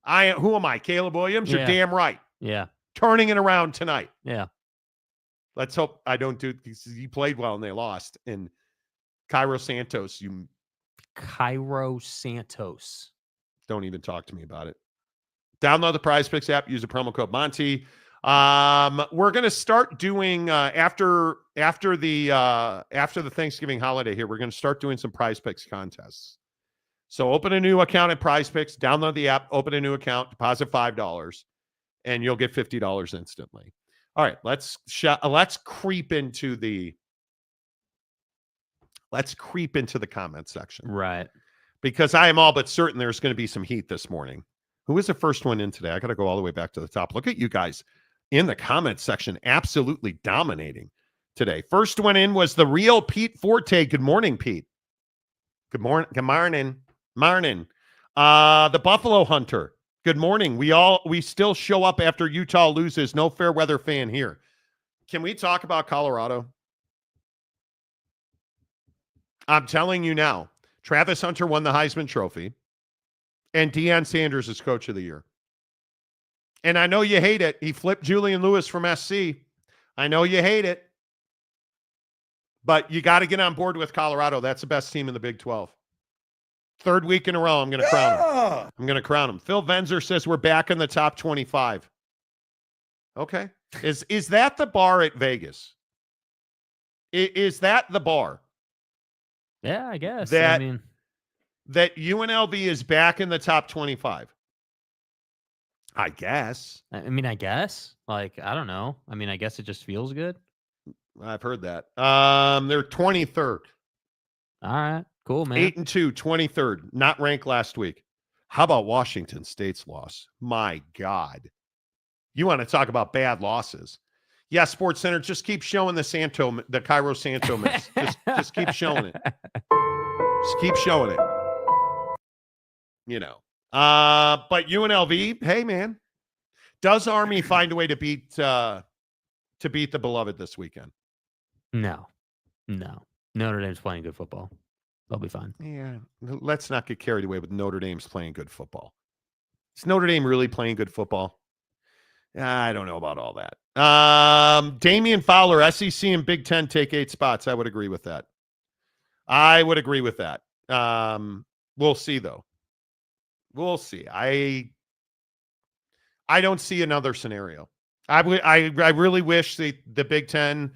Who am I? Caleb Williams? You're damn right. Yeah. Turning it around tonight. Yeah. Let's hope I don't do because he played well and they lost. And Cairo Santos, Cairo Santos. Don't even talk to me about it. Download the Prize Picks app. Use the promo code Monty. We're going to start doing after the Thanksgiving holiday here. We're going to start doing some Prize Picks contests. So open a new account at Prize Picks, download the app, open a new account, deposit $5, and you'll get $50 instantly. All right, let's creep into the comment section. Right. Because I am all but certain there's going to be some heat this morning. Who was the first one in today? I got to go all the way back to the top. Look at you guys in the comment section, absolutely dominating today. First one in was the real Pete Forte. Good morning, Pete. Good morning. Good morning. Morning. The Buffalo Hunter. Good morning. We still show up after Utah loses. No fair weather fan here. Can we talk about Colorado? I'm telling you now, Travis Hunter won the Heisman Trophy. And Deion Sanders is coach of the year. And I know you hate it. He flipped Julian Lewis from SC. I know you hate it. But you got to get on board with Colorado. That's the best team in the Big 12. Third week in a row, I'm going to crown him. I'm going to crown him. Phil Venzer says we're back in the top 25. Okay. Is that the bar at Vegas? Is that the bar? Yeah, I guess. That UNLV is back in the top 25. I guess. I guess. Like, I don't know. I guess it just feels good. I've heard that. They're 23rd. All right. Cool, man. 8-2, 23rd. Not ranked last week. How about Washington State's loss? My God. You want to talk about bad losses. Yeah, Sports Center, just keep showing the Cairo Santo miss. just keep showing it. Just keep showing it. But UNLV, hey, man. Does Army find a way to beat to beat the beloved this weekend. No. Notre Dame's playing good football. They'll be fine. Yeah, let's not get carried away with Notre Dame's playing good football. Is Notre Dame really playing good football? I don't know about all that. Damian Fowler, SEC and Big Ten take 8 spots. I would agree with that. We'll see, though. We'll see. I don't see another scenario. I really wish the Big Ten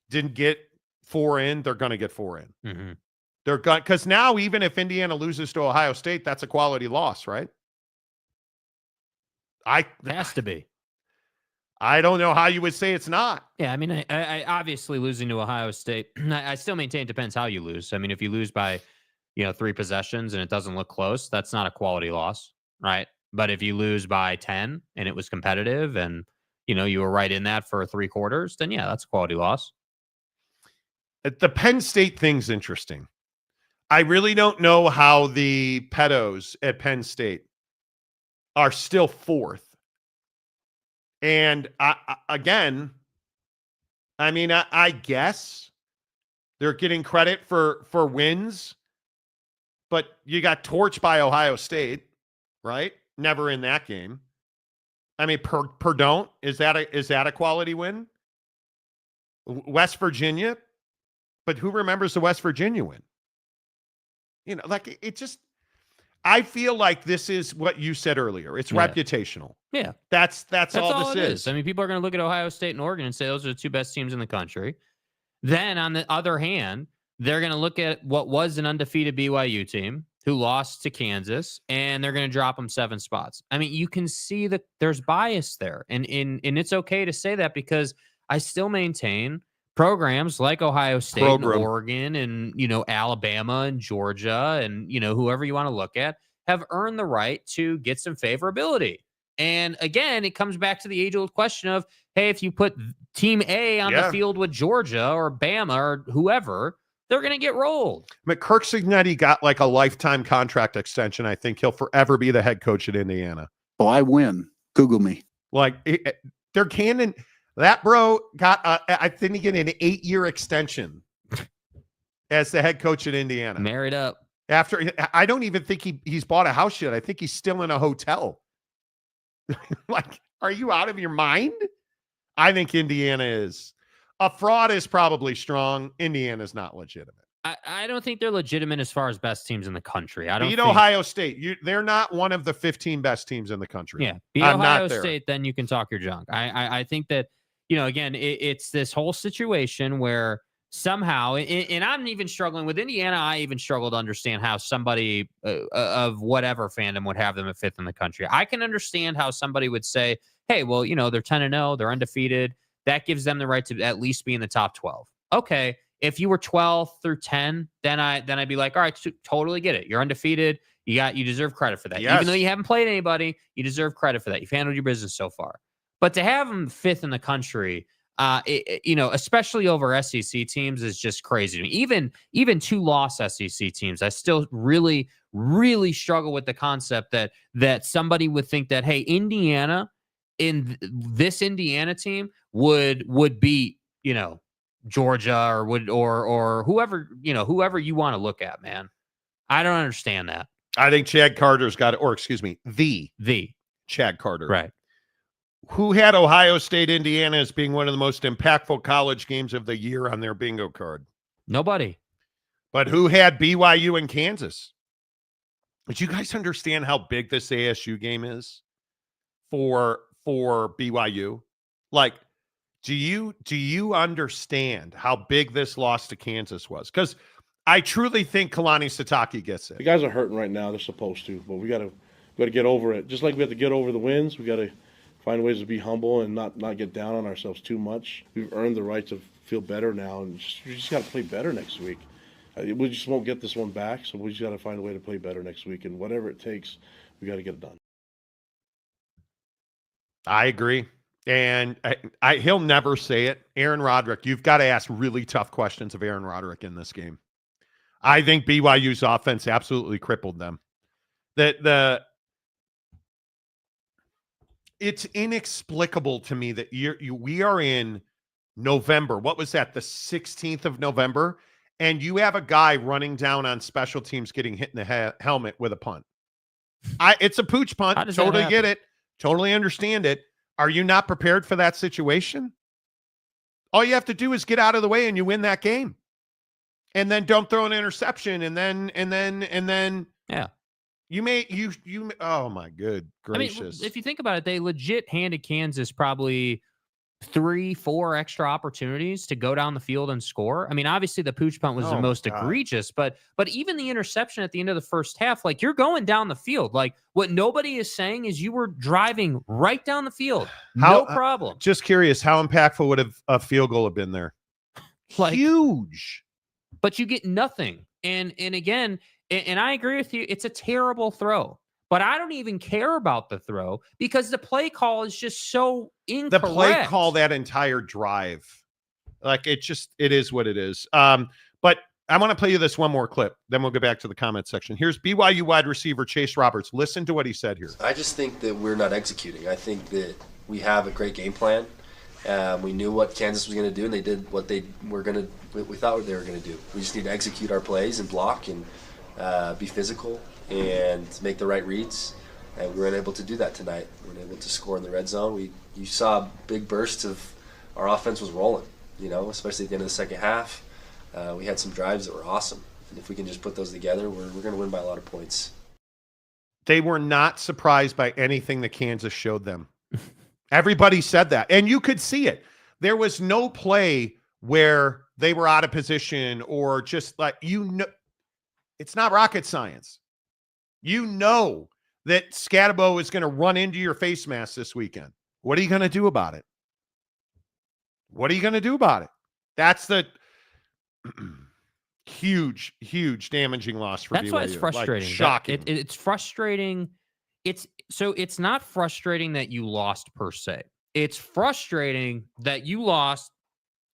didn't get 4 in. They're going to get 4 in. Mm-hmm. They're going, because now even if Indiana loses to Ohio State, that's a quality loss, right? It has to be. I don't know how you would say it's not. Yeah, I mean, I obviously losing to Ohio State, I still maintain it depends how you lose. I mean, if you lose by, 3 possessions and it doesn't look close, that's not a quality loss, right? But if you lose by 10 and it was competitive and, you were right in that for 3 quarters, then yeah, that's a quality loss. The Penn State thing's interesting. I really don't know how the pedos at Penn State are still 4th. And I guess they're getting credit for wins, but you got torched by Ohio State, right? Never in that game. I mean, Perdon't, is that a quality win? West Virginia, but who remembers the West Virginia win? It just. I feel like this is what you said earlier. It's reputational. Yeah. That's all this is. I mean, people are going to look at Ohio State and Oregon and say those are the 2 best teams in the country. Then on the other hand, they're going to look at what was an undefeated BYU team who lost to Kansas, and they're going to drop them 7 spots. I mean, you can see that there's bias there. And it's okay to say that because I still maintain programs like Ohio State and Oregon and, Alabama and Georgia and, whoever you want to look at have earned the right to get some favorability. And again, it comes back to the age-old question of, hey, if you put Team A on the field with Georgia or Bama or whoever, they're going to get rolled. But Kirk Cignetti got like a lifetime contract extension. I think he'll forever be the head coach at Indiana. Oh, I win. Google me. They're canon. That bro got, I think he get an 8-year extension as the head coach at Indiana. Married up. After, I don't even think he's bought a house yet. I think he's still in a hotel. Are you out of your mind? I think Indiana is. A fraud is probably strong. Indiana's not legitimate. I don't think they're legitimate as far as best teams in the country. Beat Ohio State. They're not one of the 15 best teams in the country. Yeah, beat Ohio State, then you can talk your junk. I think that, again, it's this whole situation where somehow, and I'm even struggling with Indiana. I even struggle to understand how somebody of whatever fandom would have them at 5th in the country. I can understand how somebody would say, hey, well, they're 10-0, they're undefeated. That gives them the right to at least be in the top 12. Okay. If you were 12 through 10, then I'd be like, all right, totally get it. You're undefeated. You deserve credit for that. Yes. Even though you haven't played anybody, you deserve credit for that. You've handled your business so far. But to have them 5th in the country, especially over SEC teams, is just crazy to me. Even 2-loss SEC teams, I still really, really struggle with the concept that somebody would think that, hey, Indiana in this Indiana team would beat, Georgia or whoever, whoever you want to look at, man. I don't understand that. I think Chad Carter's got it, or excuse me, the Chad Carter. Right. Who had Ohio State, Indiana as being one of the most impactful college games of the year on their bingo card? Nobody. But who had BYU and Kansas? Did you guys understand how big this ASU game is for BYU? Do you understand how big this loss to Kansas was? Because I truly think Kalani Sitake gets it. The guys are hurting right now. They're supposed to, but we got to get over it. Just like we have to get over the wins, we got to find ways to be humble and not get down on ourselves too much. We've earned the right to feel better now, and we just got to play better next week. We just won't get this one back, so we just got to find a way to play better next week, and whatever it takes, we got to get it done. I agree. And he'll never say it. Aaron Roderick, you've got to ask really tough questions of Aaron Roderick in this game. I think BYU's offense absolutely crippled them. It's inexplicable to me that we are in November. What was that? The 16th of November. And you have a guy running down on special teams getting hit in the helmet with a punt. It's a pooch punt. Totally get it. Totally understand it. Are you not prepared for that situation? All you have to do is get out of the way and you win that game. And then don't throw an interception. And then yeah. Oh my good gracious. I mean, if you think about it, they legit handed Kansas probably 3-4 extra opportunities to go down the field and score. I mean, obviously the pooch punt was the most egregious, but even the interception at the end of the first half, like, you're going down the field. Like, what nobody is saying is you were driving right down the field. No problem. Just curious, how impactful would a field goal have been there? Like, huge. But you get nothing. And again, and I agree with you, it's a terrible throw. But I don't even care about the throw because the play call is just so incorrect. The play call, that entire drive, like, it is what it is. But I want to play you this one more clip. Then we'll go back to the comment section. Here's BYU wide receiver Chase Roberts. Listen to what he said here. I just think that we're not executing. I think that we have a great game plan. We knew what Kansas was going to do, and they did what we thought they were going to do. We just need to execute our plays and block and be physical and make the right reads, and we weren't able to do that tonight. We weren't able to score in the red zone. You saw big bursts of our offense was rolling, especially at the end of the second half. We had some drives that were awesome, and if we can just put those together, we're going to win by a lot of points. They were not surprised by anything that Kansas showed them. Everybody said that, and you could see it. There was no play where they were out of position or just like, it's not rocket science. You know that Scatabo is going to run into your face mask this weekend. What are you going to do about it? What are you going to do about it? That's the huge, huge damaging loss for BYU. That's why it's frustrating. Like, shocking. It's frustrating. It's not frustrating that you lost per se. It's frustrating that you lost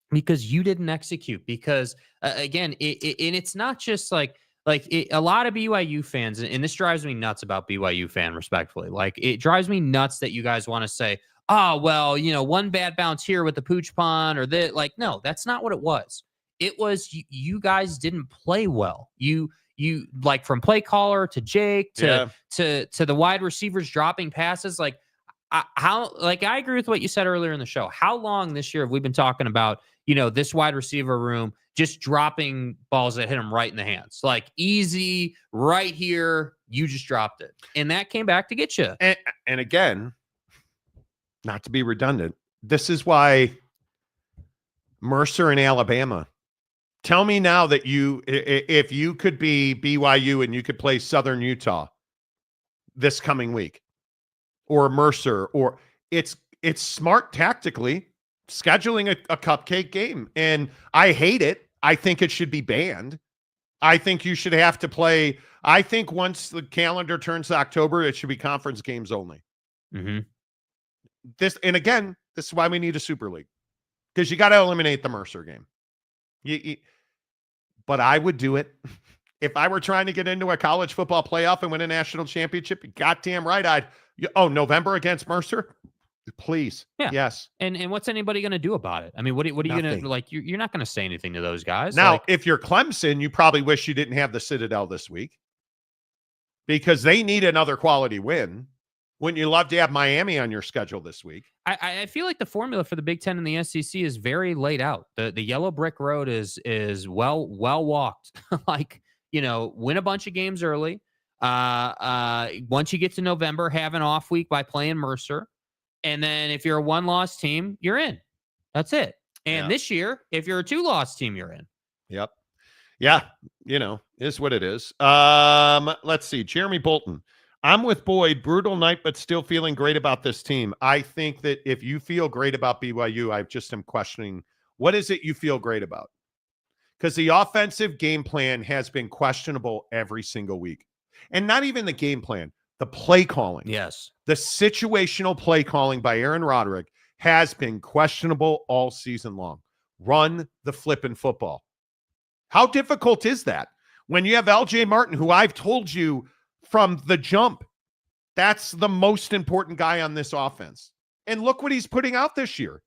because you didn't execute. Because again, it's not just like a lot of BYU fans, and this drives me nuts about BYU fan, respectfully. Like, it drives me nuts that you guys want to say, oh, well, one bad bounce here with the pooch punt or that. Like, no, that's not what it was. It was you guys didn't play well. You like, from play caller to Jake to the wide receivers dropping passes. Like, I agree with what you said earlier in the show. How long this year have we been talking about, this wide receiver room just dropping balls that hit them right in the hands? Like, easy, right here, you just dropped it. And that came back to get you. And again, not to be redundant, this is why Mercer in Alabama. Tell me now that if you could be BYU and you could play Southern Utah this coming week, or Mercer, or it's smart tactically scheduling a cupcake game. And I hate it. I think it should be banned. I think you should have to play. I think once the calendar turns to October, it should be conference games only. Mm-hmm. This is why we need a Super League, because you got to eliminate the Mercer game. But I would do it if I were trying to get into a college football playoff and win a national championship. Goddamn right, November against Mercer, please. Yeah. Yes. And what's anybody going to do about it? I mean, what are you going to, like? You're not going to say anything to those guys. Now, if you're Clemson, you probably wish you didn't have the Citadel this week, because they need another quality win. Wouldn't you love to have Miami on your schedule this week? I feel like the formula for the Big Ten and the SEC is very laid out. The yellow brick road is well walked. Like, win a bunch of games early. Once you get to November, have an off week by playing Mercer. And then if you're a 1-loss team, you're in. That's it. And this year, if you're a 2-loss team, you're in. Yep. Yeah. Is what it is. Let's see. Jeremy Bolton. I'm with Boyd. Brutal night, but still feeling great about this team. I think that if you feel great about BYU, I just am questioning, what is it you feel great about? Because the offensive game plan has been questionable every single week. And not even the game plan, the play calling. Yes. The situational play calling by Aaron Roderick has been questionable all season long. Run the flipping football. How difficult is that when you have LJ Martin, who I've told you from the jump, that's the most important guy on this offense. And look what he's putting out this year.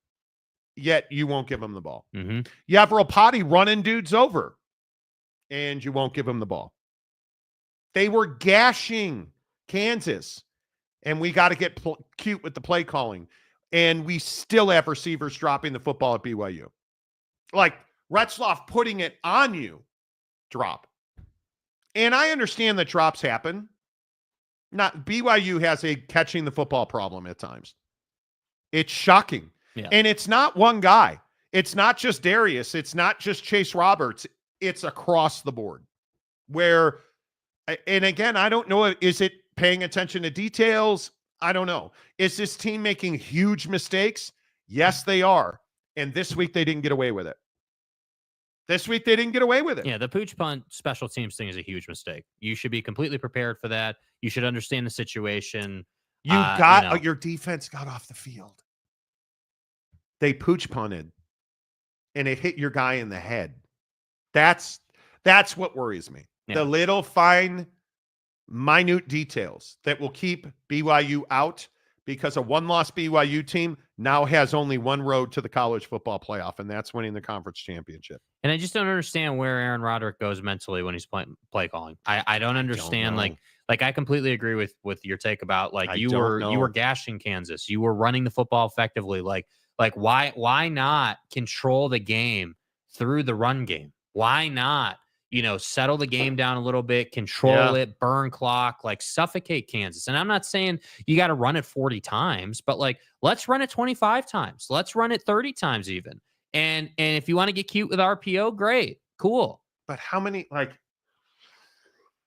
yet you won't give them the ball. Mm-hmm. You have Ropati running dudes over, and you won't give them the ball. They were gashing Kansas, and we got to get cute with the play calling. And we still have receivers dropping the football at BYU. Like Retzloff putting it on you, drop. And I understand that drops happen. Not BYU has a catching the football problem at times. It's shocking. Yeah. And it's not one guy. It's not just Darius. It's not just Chase Roberts. It's across the board. Where, and again, I don't know, is it paying attention to details? I don't know. Is this team making huge mistakes? Yes, they are. And this week they didn't get away with it. Yeah, the pooch punt special teams thing is a huge mistake. You should be completely prepared for that. You should understand the situation. Your defense got off the field. They pooch punted, and it hit your guy in the head. That's what worries me. Yeah. The little fine, minute details that will keep BYU out, because a one-loss BYU team now has only one road to the college football playoff, and that's winning the conference championship. And I just don't understand where Aaron Roderick goes mentally when he's play calling. I don't understand. Like I completely agree with your take about you were gashing Kansas. You were running the football effectively. Like why not control the game through the run game? Why not, settle the game down a little bit, control it, burn clock, suffocate Kansas. And I'm not saying you got to run it 40 times, but let's run it 25 times. Let's run it 30 times even. And if you want to get cute with RPO, great, cool. But how many,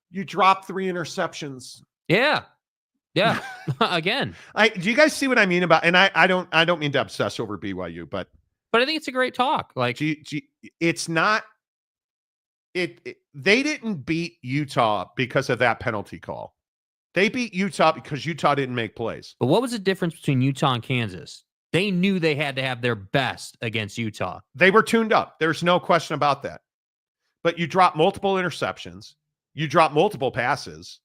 you dropped 3 interceptions. Yeah. Again. Do you guys see what I mean about, and I don't mean to obsess over BYU, but I think it's a great talk. It's not, they didn't beat Utah because of that penalty call. They beat Utah because Utah didn't make plays. But what was the difference between Utah and Kansas? They knew they had to have their best against Utah. They were tuned up. There's no question about that. But you drop multiple interceptions. You drop multiple passes.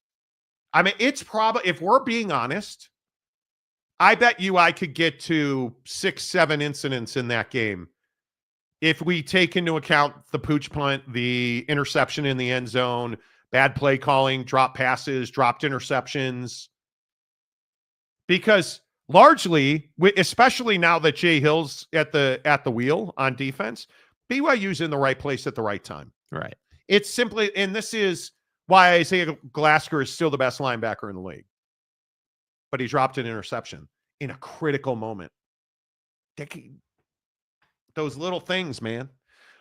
I mean, it's probably, if we're being honest, I bet you I could get to 6-7 incidents in that game if we take into account the pooch punt, the interception in the end zone, bad play calling, drop passes, dropped interceptions. Because largely, especially now that Jay Hill's at the wheel on defense, BYU's in the right place at the right time. Right. It's simply, and this is why Isaiah Glasgow is still the best linebacker in the league. But he dropped an interception in a critical moment. Those little things, man.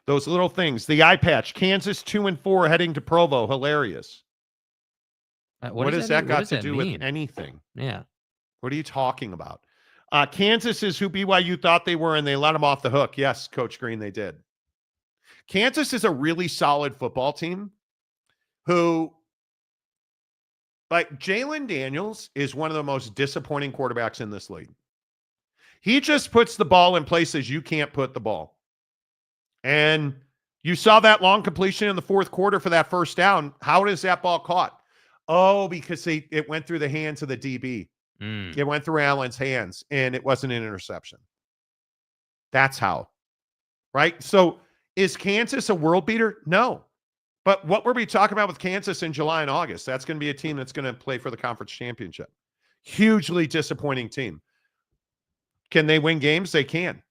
Those little things. The eye patch. Kansas 2-4 heading to Provo. Hilarious. What does that got to do with anything? Yeah. What are you talking about? Kansas is who BYU thought they were, and they let them off the hook. Yes, Coach Green, they did. Kansas is a really solid football team who, Jalen Daniels is one of the most disappointing quarterbacks in this league. He just puts the ball in places you can't put the ball. And you saw that long completion in the fourth quarter for that first down. How is that ball caught? Oh, because it went through the hands of the DB. It went through Allen's hands, and it wasn't an interception. That's how. Right? So is Kansas a world beater? No. But what were we talking about with Kansas in July and August? That's going to be a team that's going to play for the conference championship. Hugely disappointing team. Can they win games? They can.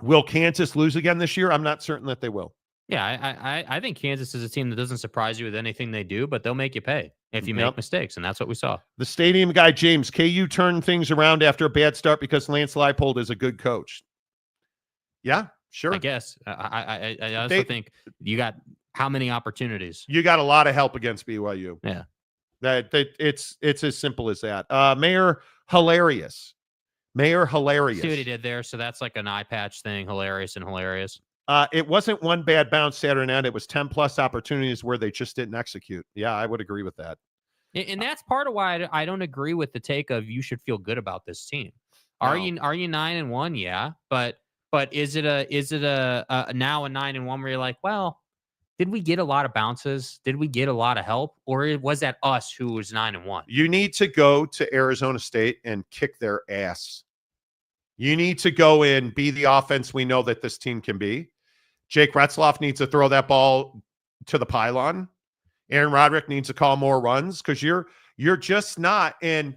Will Kansas lose again this year? I'm not certain that they will. Yeah, I think Kansas is a team that doesn't surprise you with anything they do, but they'll make you pay if you make mistakes, and that's what we saw. The stadium guy, James, KU turned things around after a bad start because Lance Leipold is a good coach. Yeah, sure. I guess. I also think you got how many opportunities? You got a lot of help against BYU. Yeah. It's as simple as that. Mayor Hilarious. See what he did there. So that's like an eye patch thing. Hilarious. It wasn't one bad bounce Saturday night. It was 10 plus opportunities where they just didn't execute. Yeah, I would agree with that. And that's part of why I don't agree with the take of you should feel good about this team. Are you 9-1? Yeah, but is it a now a 9-1 where you're like, well, did we get a lot of bounces? Did we get a lot of help, or was that us who was 9-1? You need to go to Arizona State and kick their ass. You need to go in, be the offense we know that this team can be. Jake Retzloff needs to throw that ball to the pylon. Aaron Roderick needs to call more runs because you're just not in.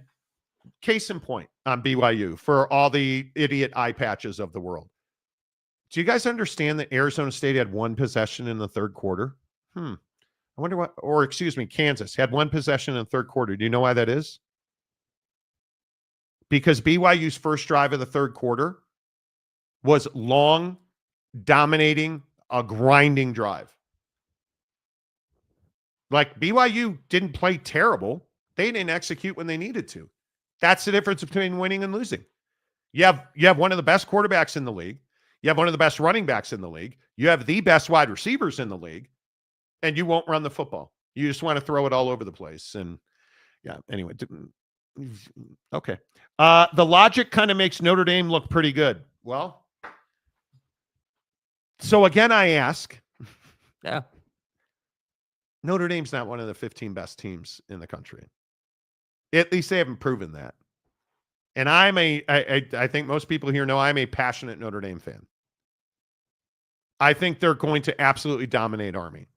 Case in point on BYU for all the idiot eye patches of the world. Do you guys understand that Arizona State had one possession in the third quarter? I wonder what, or excuse me, Kansas had one possession in the third quarter. Do you know why that is? Because BYU's first drive of the third quarter was long, dominating, a grinding drive. Like BYU didn't play terrible. They didn't execute when they needed to. That's the difference between winning and losing. You have one of the best quarterbacks in the league. You have one of the best running backs in the league. You have the best wide receivers in the league, and you won't run the football. You just want to throw it all over the place. And yeah, anyway. Okay. The logic kind of makes Notre Dame look pretty good. Well, so again, I ask. Yeah. Notre Dame's not one of the 15 best teams in the country. At least they haven't proven that. And I think most people here know I'm a passionate Notre Dame fan. I think they're going to absolutely dominate Army.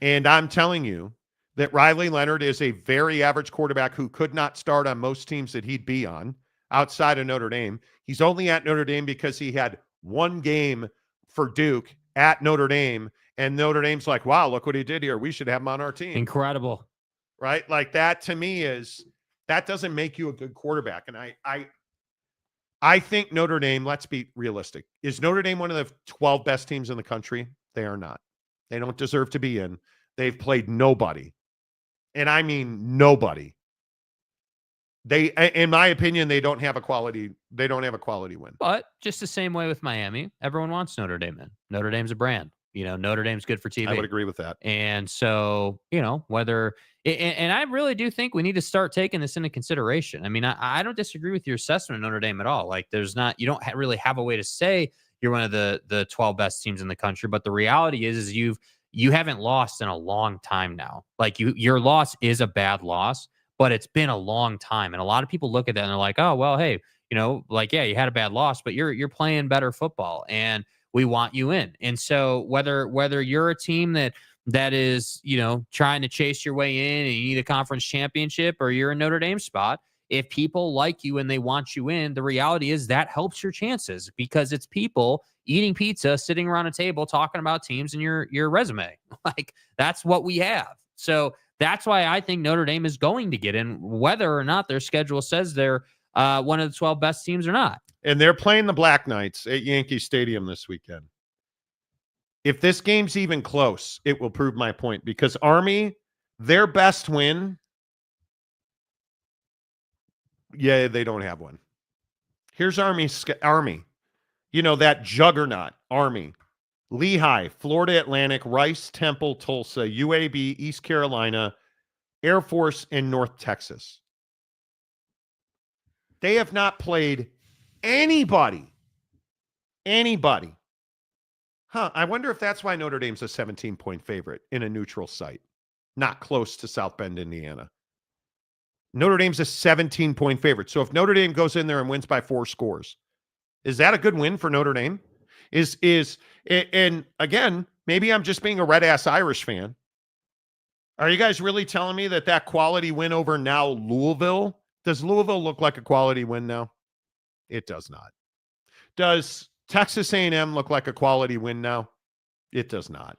And I'm telling you that Riley Leonard is a very average quarterback who could not start on most teams that he'd be on outside of Notre Dame. He's only at Notre Dame because he had one game for Duke at Notre Dame. And Notre Dame's like, wow, look what he did here. We should have him on our team. Incredible. Right? Like that to me that doesn't make you a good quarterback. And I think Notre Dame, let's be realistic. Is Notre Dame one of the 12 best teams in the country? They are not. They don't deserve to be in. They've played nobody. And I mean nobody. They, in my opinion, they don't have a quality win. But just the same way with Miami, everyone wants Notre Dame in. Notre Dame's a brand. Notre Dame's good for TV. I would agree with that. And so, whether and I really do think we need to start taking this into consideration. I mean, I don't disagree with your assessment of Notre Dame at all. Like, you don't really have a way to say you're one of the 12 best teams in the country. But the reality is you haven't lost in a long time now. Like your loss is a bad loss, but it's been a long time. And a lot of people look at that and they're like, oh, well, hey, you had a bad loss, but you're playing better football and we want you in. And so whether you're a team that is, trying to chase your way in and you need a conference championship, or you're a Notre Dame spot, if people like you and they want you in, the reality is that helps your chances, because it's people eating pizza, sitting around a table, talking about teams in your resume. Like, that's what we have. So that's why I think Notre Dame is going to get in, whether or not their schedule says they're one of the 12 best teams or not. And they're playing the Black Knights at Yankee Stadium this weekend. If this game's even close, it will prove my point, because Army, their best win, yeah, they don't have one. Here's Army. That juggernaut, Army. Lehigh, Florida Atlantic, Rice, Temple, Tulsa, UAB, East Carolina, Air Force, and North Texas. They have not played anybody. I wonder if that's why Notre Dame's a 17-point favorite in a neutral site, not close to South Bend, Indiana. Notre Dame's a 17-point favorite. So if Notre Dame goes in there and wins by 4 scores, is that a good win for Notre Dame? And again, maybe I'm just being a red-ass Irish fan. Are you guys really telling me that quality win over now Louisville? Does Louisville look like a quality win now? It does not. Does Texas A&M look like a quality win now? It does not.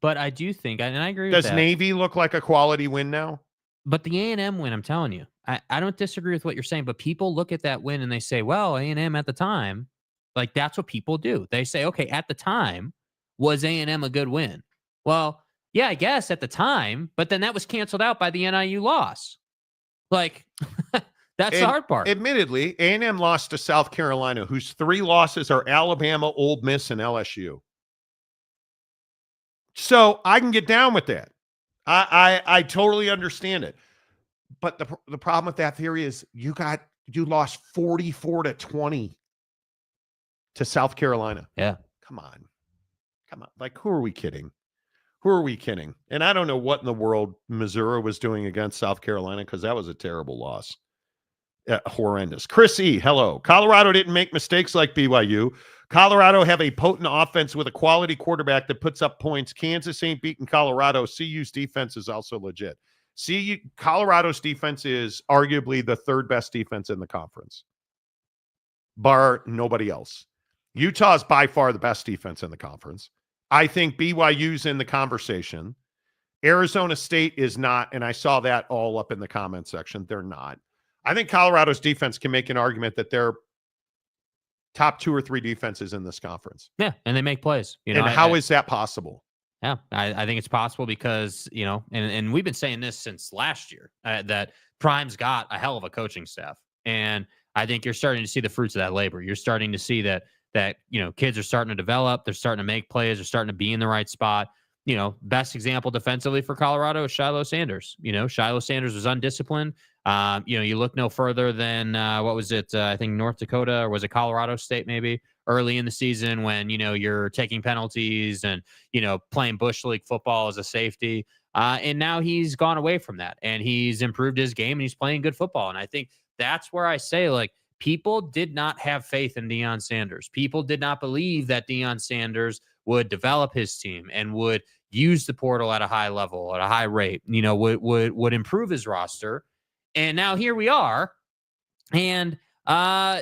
But I do think, and I agree with that. Does Navy look like a quality win now? But the A&M win, I'm telling you, I don't disagree with what you're saying, but people look at that win and they say, well, A&M at the time, like, that's what people do. They say, okay, at the time, was A&M a good win? Well, yeah, I guess at the time, but then that was canceled out by the NIU loss. Like, that's the hard part. Admittedly, A&M lost to South Carolina, whose 3 losses are Alabama, Ole Miss, and LSU. So I can get down with that. I totally understand it. But the problem with that theory is you lost 44-20 to South Carolina. Yeah. Come on. Like, who are we kidding? And I don't know what in the world Missouri was doing against South Carolina, because that was a terrible loss. horrendous. Chris E, hello. Colorado didn't make mistakes like BYU. Colorado have a potent offense with a quality quarterback that puts up points. Kansas ain't beating Colorado. CU's defense is also legit. Colorado's defense is arguably the third best defense in the conference, bar nobody else. Utah's by far the best defense in the conference. I think BYU's in the conversation. Arizona State is not, and I saw that all up in the comment section. They're not. I think Colorado's defense can make an argument that they're top 2 or 3 defenses in this conference. Yeah, and they make plays. And how is that possible? Yeah, I think it's possible because, and we've been saying this since last year, that Prime's got a hell of a coaching staff. And I think you're starting to see the fruits of that labor. You're starting to see that kids are starting to develop. They're starting to make plays. They're starting to be in the right spot. Best example defensively for Colorado is Shiloh Sanders. Shiloh Sanders was undisciplined. You look no further than what was it? I think North Dakota, or was it Colorado State maybe early in the season when, you're taking penalties and, playing Bush League football as a safety. And now he's gone away from that and he's improved his game and he's playing good football. And I think that's where I say, like, people did not have faith in Deion Sanders. People did not believe that Deion Sanders would develop his team and would use the portal at a high level, at a high rate, would improve his roster. And now here we are. And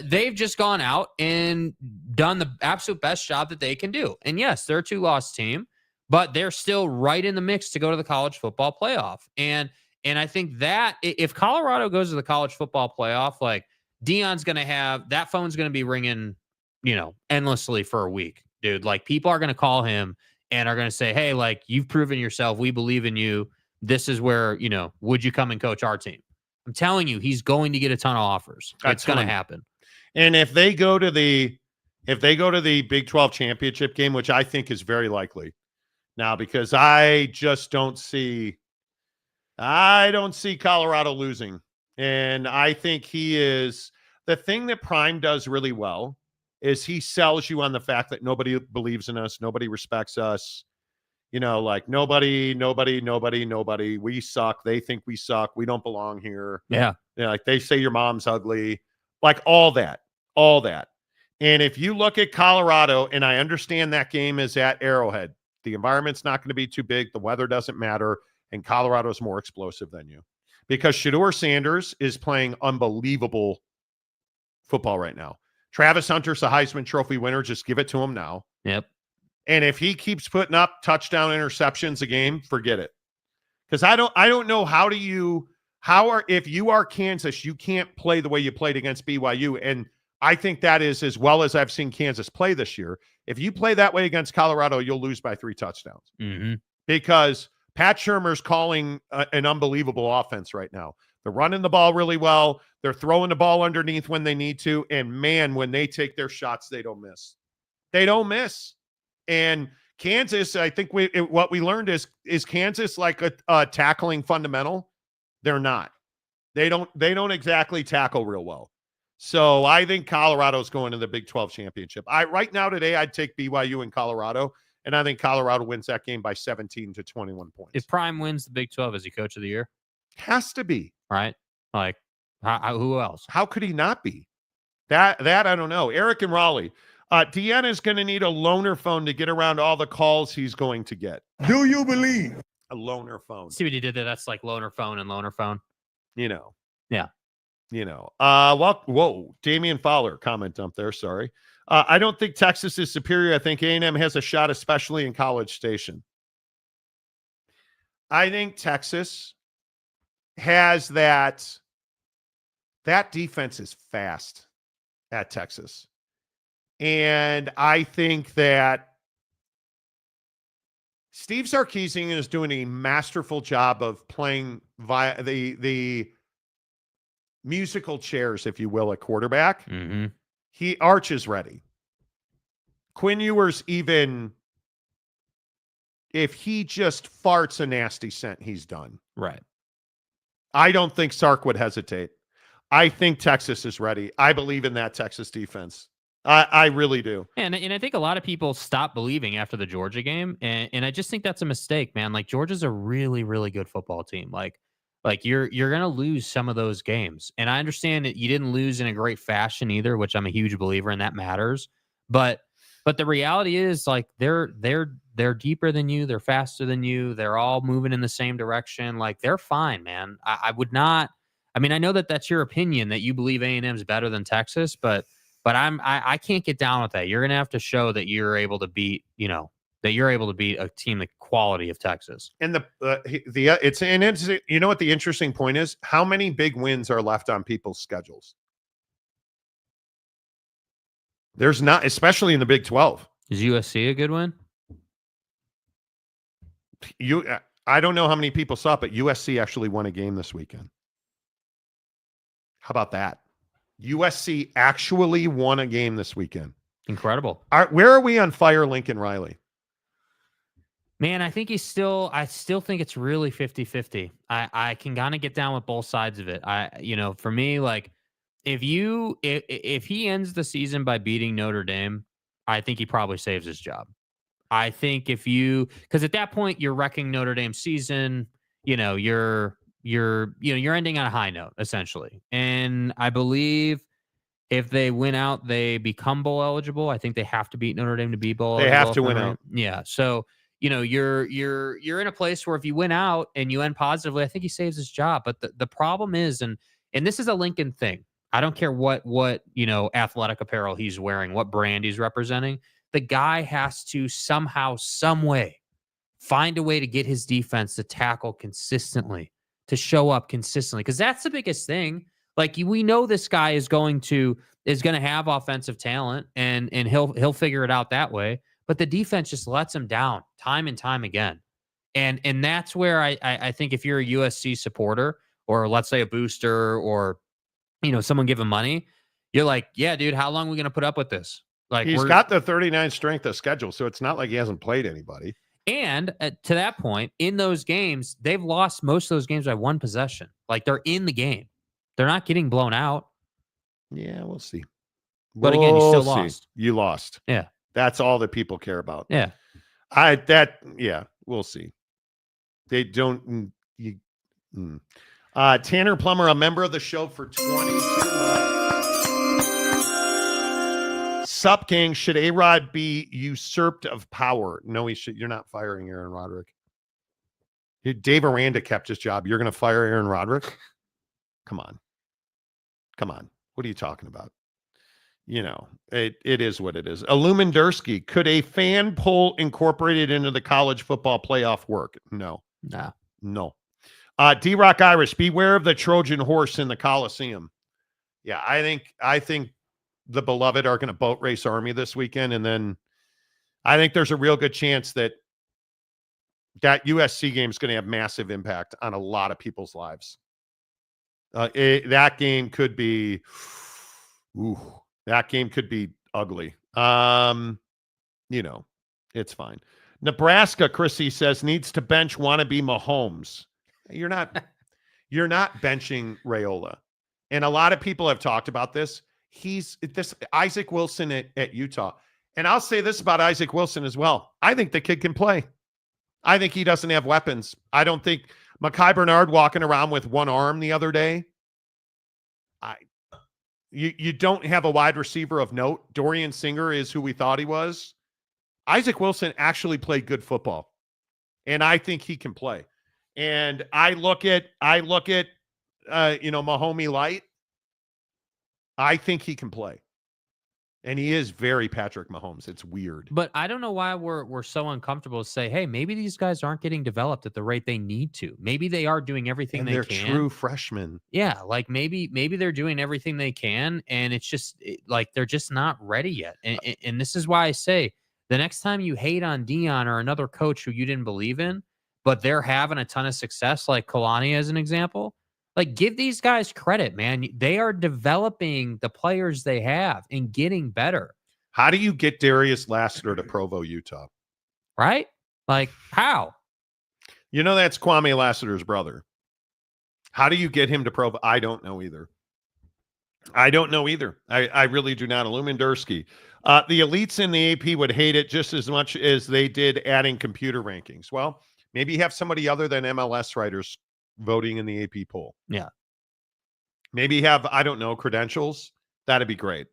they've just gone out and done the absolute best job that they can do. And yes, they're a 2-loss team, but they're still right in the mix to go to the college football playoff. And I think that if Colorado goes to the college football playoff, like, Deion's going to have that phone's going to be ringing, endlessly for a week, dude. Like, people are going to call him and are going to say, hey, like, you've proven yourself. We believe in you. This is where, would you come and coach our team? I'm telling you, he's going to get a ton of offers. It's going to happen. And if they go to the Big 12 championship game, which I think is very likely now, because I don't see Colorado losing. And I think the thing that Prime does really well is he sells you on the fact that nobody believes in us. Nobody respects us. Like nobody, we suck. They think we suck. We don't belong here. Yeah. Like they say your mom's ugly, like all that. And if you look at Colorado, and I understand that game is at Arrowhead, the environment's not going to be too big. The weather doesn't matter. And Colorado's more explosive than you. Because Shedeur Sanders is playing unbelievable football right now. Travis Hunter's the Heisman Trophy winner. Just give it to him now. Yep. And if he keeps putting up touchdown interceptions a game, forget it. Because I don't know if you are Kansas, you can't play the way you played against BYU. And I think that is as well as I've seen Kansas play this year. If you play that way against Colorado, you'll lose by 3 touchdowns. Mm-hmm. Because Pat Shurmur's calling an unbelievable offense right now. They're running the ball really well. They're throwing the ball underneath when they need to. And, man, when they take their shots, they don't miss. They don't miss. And Kansas, I think what we learned is Kansas like a tackling fundamental? They're not. They don't exactly tackle real well. So I think Colorado's going to the Big 12 championship. Right now today, I'd take BYU and Colorado. And I think Colorado wins that game by 17 to 21 points. If Prime wins the Big 12, is he coach of the year? Has to be. Right? Like, who else? How could he not be? That I don't know. Eric and Raleigh. Deanna is going to need a loaner phone to get around all the calls he's going to get. Do you believe? A loaner phone. See what he did there? That's like loaner phone and loaner phone. Yeah. Whoa. Damian Fowler comment up there. Sorry. I don't think Texas is superior. I think A&M has a shot, especially in College Station. I think Texas has that defense is fast at Texas. And I think that Steve Sarkisian is doing a masterful job of playing via the musical chairs, if you will, at quarterback. Mm-hmm. Arch is ready. Quinn Ewers, even if he just farts a nasty scent, he's done. Right. I don't think Sark would hesitate. I think Texas is ready. I believe in that Texas defense. I really do. And I think a lot of people stopped believing after the Georgia game. And I just think that's a mistake, man. Like, Georgia's a really, really good football team. Like, Like you're going to lose some of those games. And I understand that you didn't lose in a great fashion either, which I'm a huge believer in. That matters. But the reality is, like, they're deeper than you, they're faster than you, they're all moving in the same direction. Like, they're fine, man. I would not. I mean, I know that that's your opinion, that you believe A&M is better than Texas, but I can't get down with that. You're going to have to show that you're able to beat, that you're able to beat a team the quality of Texas. And it's you know what the interesting point is? How many big wins are left on people's schedules? There's not, especially in the Big 12. Is USC a good one? I don't know how many people saw it, but USC actually won a game this weekend. How about that? USC actually won a game this weekend. Incredible. Where are we on Fire Lincoln Riley? Man, I still think it's really 50-50. I can kind of get down with both sides of it. For me, like, if he ends the season by beating Notre Dame, I think he probably saves his job. I think because at that point you're wrecking Notre Dame's season, you're ending on a high note essentially. And I believe if they win out, they become bowl eligible. I think they have to beat Notre Dame to be bowl eligible. They have to win out. Yeah. So, you're in a place where if you win out and you end positively, I think he saves his job. But the problem is, and this is a Lincoln thing. I don't care what athletic apparel he's wearing, what brand he's representing. The guy has to somehow, some way, find a way to get his defense to tackle consistently, to show up consistently, because that's the biggest thing. Like, we know this guy is going to have offensive talent, and he'll figure it out that way. But the defense just lets him down time and time again, and that's where I think if you're a USC supporter, or let's say a booster, or someone giving money, you're like, yeah, dude, how long are we going to put up with this? Like, he's got the 39 strength of schedule, so it's not like he hasn't played anybody. And to that point, in those games, they've lost most of those games by one possession. Like, they're in the game. They're not getting blown out. Yeah, we'll see. But again, you still lost. You lost. Yeah. That's all that people care about. Yeah. We'll see. They don't. Tanner Plummer, a member of the show for 22 months. Sup, gang. Should A-Rod be usurped of power? No, he should. You're not firing Aaron Roderick. Dave Aranda kept his job. You're going to fire Aaron Roderick? Come on. What are you talking about? It is what it is. Illumindursky, could a fan poll incorporated into the college football playoff work? No. D-Rock Irish, beware of the Trojan horse in the Coliseum. Yeah, I think the beloved are going to boat race Army this weekend, and then I think there's a real good chance that USC game is going to have massive impact on a lot of people's lives. That game could be ugly. It's fine. Nebraska, Chrissy says, needs to bench wannabe Mahomes. You're not benching Raiola. And a lot of people have talked about this. Isaac Wilson at Utah. And I'll say this about Isaac Wilson as well. I think the kid can play. I think he doesn't have weapons. I don't think Mekhi Bernard walking around with one arm the other day. You don't have a wide receiver of note. Dorian Singer is who we thought he was. Isaac Wilson actually played good football, and I think he can play. And I look at Mahomie Light. I think he can play. And he is very Patrick Mahomes. It's weird. But I don't know why we're so uncomfortable to say, hey, maybe these guys aren't getting developed at the rate they need to. Maybe they are doing everything they can. They're true freshmen. Yeah, like maybe they're doing everything they can, and it's just like they're just not ready yet. And this is why I say, the next time you hate on Deion or another coach who you didn't believe in, but they're having a ton of success, like Kalani as an example, like, give these guys credit, man. They are developing the players they have and getting better. How do you get Darius Lassiter to Provo, Utah? Right? Like, how? That's Kwame Lassiter's brother. How do you get him to Provo? I don't know either. I really do not. Illumindursky. The elites in the AP would hate it just as much as they did adding computer rankings. Well, maybe you have somebody other than MLS writers voting in the AP poll. Yeah. Maybe have, I don't know, credentials. That'd be great.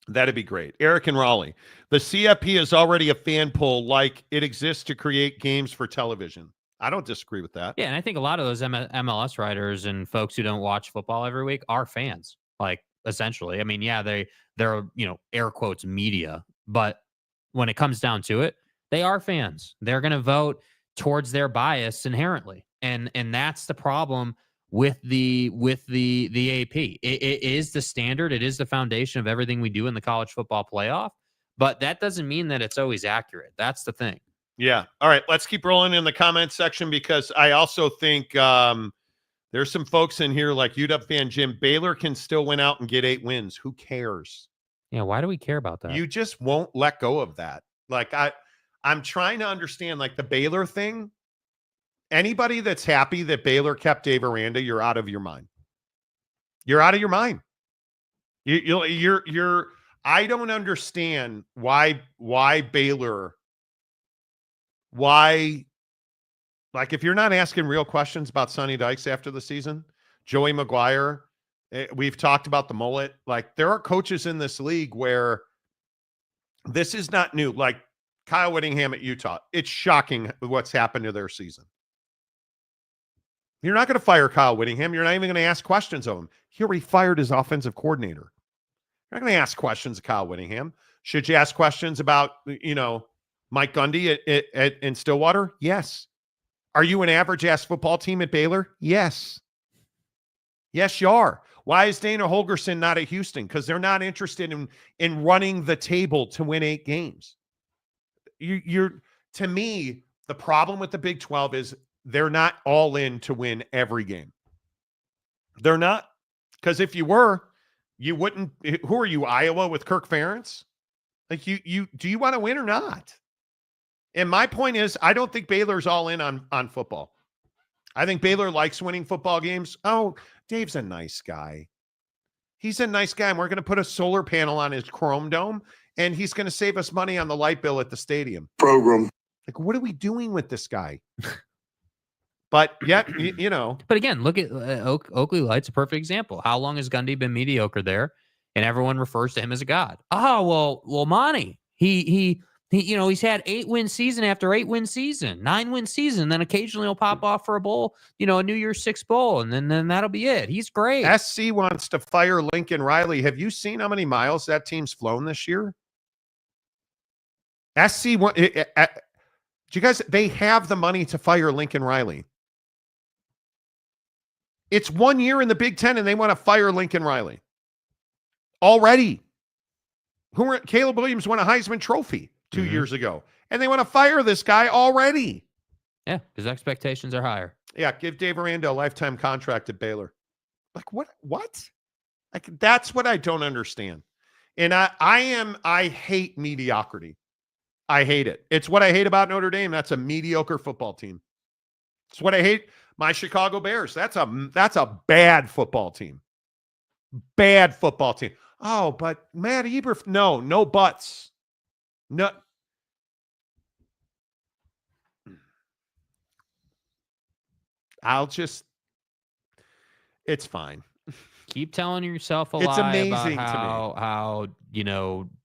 That'd be great. Eric and Raleigh. The CFP is already a fan poll, like it exists to create games for television. I don't disagree with that. Yeah, and I think a lot of those MLS writers and folks who don't watch football every week are fans. Like, essentially. I mean, yeah, they're air quotes media, but when it comes down to it, they are fans. They're going to vote towards their bias inherently. And that's the problem with the AP. It is the standard. It is the foundation of everything we do in the college football playoff, but that doesn't mean that it's always accurate. That's the thing. Yeah. All right. Let's keep rolling in the comment section, because I also think there's some folks in here like UW fan Jim. Baylor can still win out and get 8 wins. Who cares? Yeah. Why do we care about that? You just won't let go of that. Like I'm trying to understand, like, the Baylor thing. Anybody that's happy that Baylor kept Dave Aranda, you're out of your mind. You're out of your mind. You're I don't understand why Baylor, like, if you're not asking real questions about Sonny Dykes after the season, Joey McGuire, we've talked about the mullet. Like, there are coaches in this league where this is not new. Like Kyle Whittingham at Utah. It's shocking what's happened to their season. You're not going to fire Kyle Whittingham. You're not even going to ask questions of him. He already fired his offensive coordinator. You're not going to ask questions of Kyle Whittingham. Should you ask questions about, Mike Gundy in Stillwater? Yes. Are you an average-ass football team at Baylor? Yes. Yes, you are. Why is Dana Holgerson not at Houston? Because they're not interested in running the table to win 8 games. To me, the problem with the Big 12 is they're not all in to win every game. They're not. Because if you were, you wouldn't. Who are you, Iowa with Kirk Ferentz? Like, do you want to win or not? And my point is, I don't think Baylor's all in on football. I think Baylor likes winning football games. Oh, Dave's a nice guy. He's a nice guy, and we're going to put a solar panel on his Chrome Dome, and he's going to save us money on the light bill at the stadium. Program. Like, what are we doing with this guy? But yet, But again, look at Oakley Light's a perfect example. How long has Gundy been mediocre there? And everyone refers to him as a god. Oh, well, Monty, he's had 8-win season after 8-win season, 9-win season. Then occasionally he'll pop off for a bowl, a New Year's Six bowl, and then that'll be it. He's great. SC wants to fire Lincoln Riley. Have you seen how many miles that team's flown this year? SC, they have the money to fire Lincoln Riley. It's 1 year in the Big Ten, and they want to fire Lincoln Riley already. Caleb Williams won a Heisman Trophy 2 years ago, and they want to fire this guy already. Yeah, because expectations are higher. Yeah, give Dave Aranda a lifetime contract at Baylor. Like, what? Like, that's what I don't understand. And I hate mediocrity. I hate it. It's what I hate about Notre Dame. That's a mediocre football team. It's what I hate. My Chicago Bears. That's a bad football team. Bad football team. Oh, but Matt Eberflus. No buts. No. It's fine. Keep telling yourself a lie about how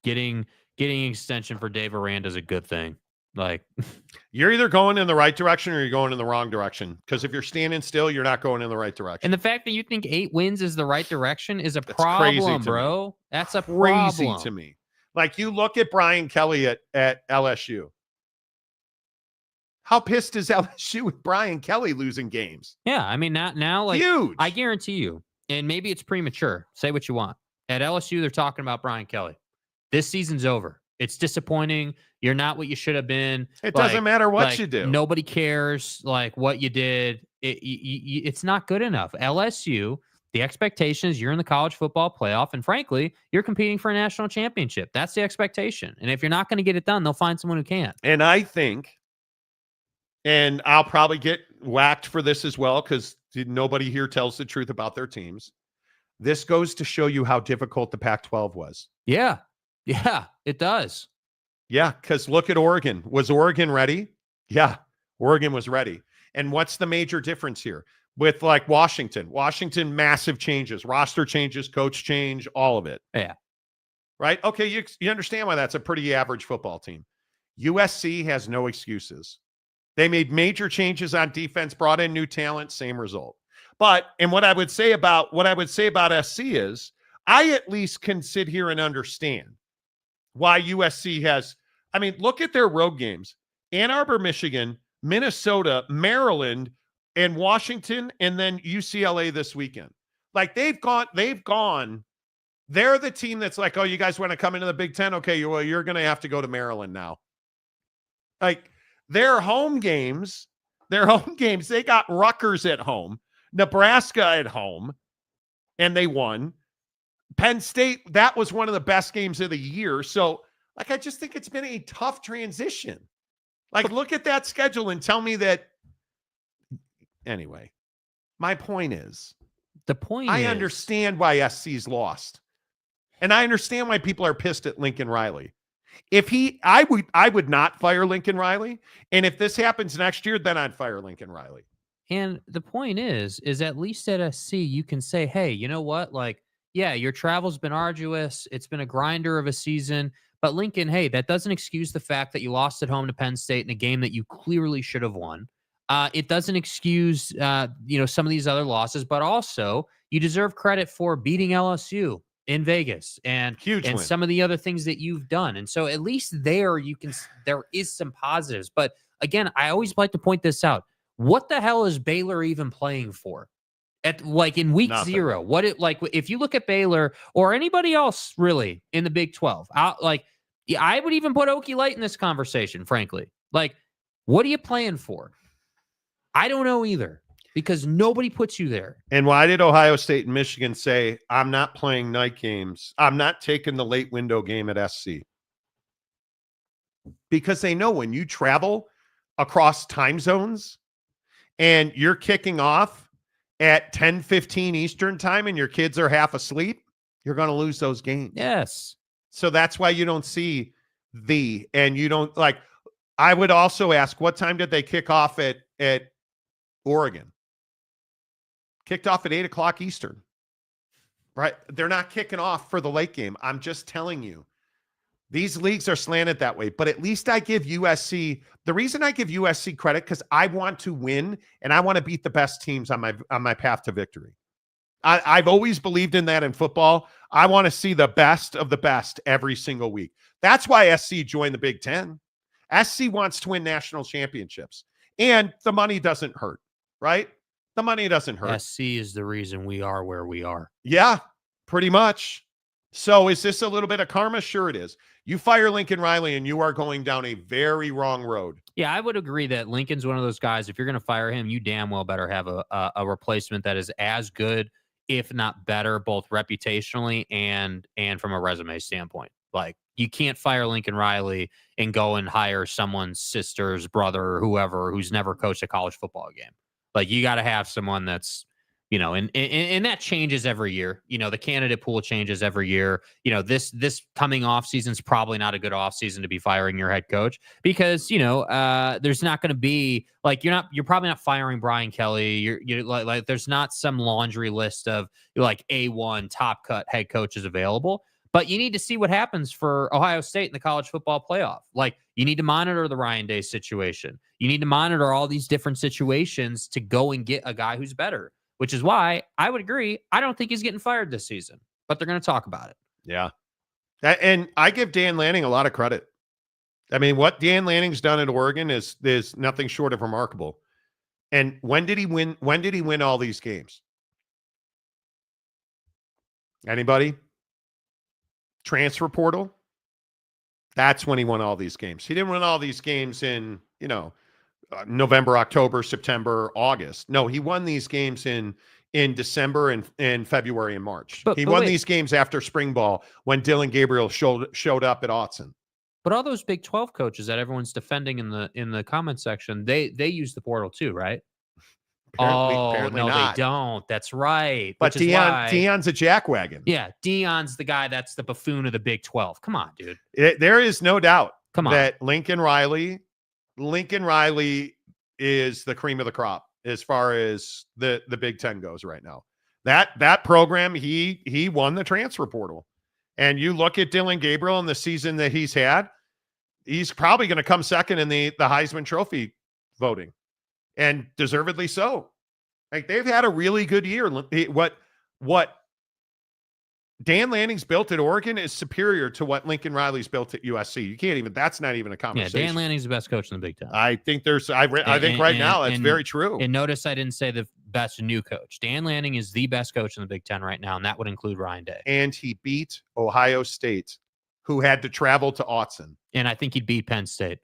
getting extension for Dave Aranda is a good thing. Like, you're either going in the right direction or you're going in the wrong direction. Because if you're standing still, you're not going in the right direction. And the fact that you think 8 wins is the right direction is a problem, bro. That's a crazy to me. Like, you look at Brian Kelly at LSU. How pissed is LSU with Brian Kelly losing games? Yeah, I mean, now like, huge. I guarantee you, and maybe it's premature. Say what you want. At LSU, they're talking about Brian Kelly. This season's over. It's disappointing. You're not what you should have been. It doesn't matter what you do. Nobody cares like what you did. It's not good enough. LSU, the expectation is you're in the college football playoff, and frankly, you're competing for a national championship. That's the expectation. And if you're not going to get it done, they'll find someone who can. And I think, and I'll probably get whacked for this as well because nobody here tells the truth about their teams. This goes to show you how difficult the Pac-12 was. Yeah, it does. Yeah, because look at Oregon. Was Oregon ready? Yeah, Oregon was ready. And what's the major difference here with like Washington? Washington, massive changes, roster changes, coach change, all of it. Yeah. Right? Okay, you understand why that's a pretty average football team. USC has no excuses. They made major changes on defense, brought in new talent, same result. But, and what I would say about SC is, I at least can sit here and understand why USC has, I mean, look at their road games. Ann Arbor, Michigan, Minnesota, Maryland, and Washington, and then UCLA this weekend. Like they're the team that's like, oh, you guys want to come into the Big Ten? Okay, you're going to have to go to Maryland now. Like their home games, they got Rutgers at home, Nebraska at home, and they won. Penn State, that was one of the best games of the year. So, like, I just think it's been a tough transition. Like, look at that schedule and tell me that. Anyway, my point is, I understand why SC's lost. And I understand why people are pissed at Lincoln Riley. I would not fire Lincoln Riley. And if this happens next year, then I'd fire Lincoln Riley. And the point is at least at SC, you can say, hey, you know what? Like, yeah, your travel's been arduous. It's been a grinder of a season. But Lincoln, hey, that doesn't excuse the fact that you lost at home to Penn State in a game that you clearly should have won. It doesn't excuse, some of these other losses, but also you deserve credit for beating LSU in Vegas and some of the other things that you've done. And so at least there is some positives. But again, I always like to point this out. What the hell is Baylor even playing for? In week Nothing. 0, if you look at Baylor or anybody else really in the Big 12, I would even put Okie Light in this conversation, frankly. Like, what are you playing for? I don't know either, because nobody puts you there. And why did Ohio State and Michigan say, I'm not playing night games? I'm not taking the late window game at SC. Because they know when you travel across time zones and you're kicking off at 10:15 Eastern time and your kids are half asleep, you're going to lose those games. Yes. So that's why you don't see and you don't like. I would also ask, what time did they kick off at Oregon? Kicked off at 8:00 Eastern, right? They're not kicking off for the late game. I'm just telling you, these leagues are slanted that way. But at least I give USC, the reason I give USC credit, because I want to win and I want to beat the best teams on my path to victory. I've always believed in that in football. I want to see the best of the best every single week. That's why SC joined the Big Ten. SC wants to win national championships. And the money doesn't hurt, right? The money doesn't hurt. SC is the reason we are where we are. Yeah, pretty much. So is this a little bit of karma? Sure it is. You fire Lincoln Riley and you are going down a very wrong road. Yeah, I would agree that Lincoln's one of those guys. If you're going to fire him, you damn well better have a replacement that is as good, if not better, both reputationally and from a resume standpoint. Like, you can't fire Lincoln Riley and go and hire someone's sister's brother or whoever who's never coached a college football game. Like, you got to have someone that's, and that changes every year. The candidate pool changes every year. This coming off season is probably not a good off season to be firing your head coach, because there's not going to be you're probably not firing Brian Kelly. You're like there's not some laundry list of A1 top cut head coaches available. But you need to see what happens for Ohio State in the college football playoff. Like, you need to monitor the Ryan Day situation. You need to monitor all these different situations to go and get a guy who's better. Which is why I would agree. I don't think he's getting fired this season, but they're going to talk about it. Yeah. And I give Dan Lanning a lot of credit. I mean, what Dan Lanning's done at Oregon is nothing short of remarkable. And when did he win? When did he win all these games? Anybody? Transfer portal? That's when he won all these games. He didn't win all these games in, November, October, September, August. No, he won these games in December and February and March. He won these games after spring ball when Dylan Gabriel showed up at Autzen. But all those Big 12 coaches that everyone's defending in the comment section, they use the portal too, right? Apparently no, not. They don't. That's right. But Deion's a jackwagon. Yeah, Deion's the guy that's the buffoon of the Big 12. Come on, dude. There is no doubt that Lincoln Riley is the cream of the crop as far as the Big Ten goes right now. That program, he won the transfer portal. And you look at Dylan Gabriel and the season that he's had, he's probably going to come second in the Heisman Trophy voting, and deservedly so. Like, they've had a really good year. What Dan Lanning's built at Oregon is superior to what Lincoln Riley's built at USC. You can't even, that's not even a conversation. Yeah, Dan Lanning's the best coach in the Big Ten. I think now that's very true. And notice I didn't say the best new coach. Dan Lanning is the best coach in the Big Ten right now, and that would include Ryan Day. And he beat Ohio State, who had to travel to Autzen. And I think he'd beat Penn State.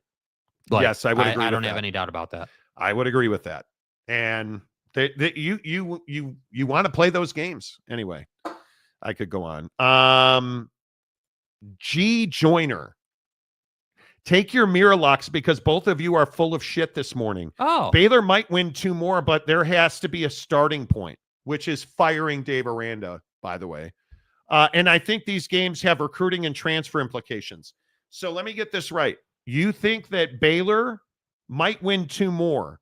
Yes, I would agree. I don't have any doubt about that. I would agree with that. And you want to play those games anyway. I could go on. G Joyner, take your mirror locks because both of you are full of shit this morning. Oh, Baylor might win 2 more, but there has to be a starting point, which is firing Dave Aranda, by the way. And I think these games have recruiting and transfer implications. So let me get this right. You think that Baylor might win 2 more,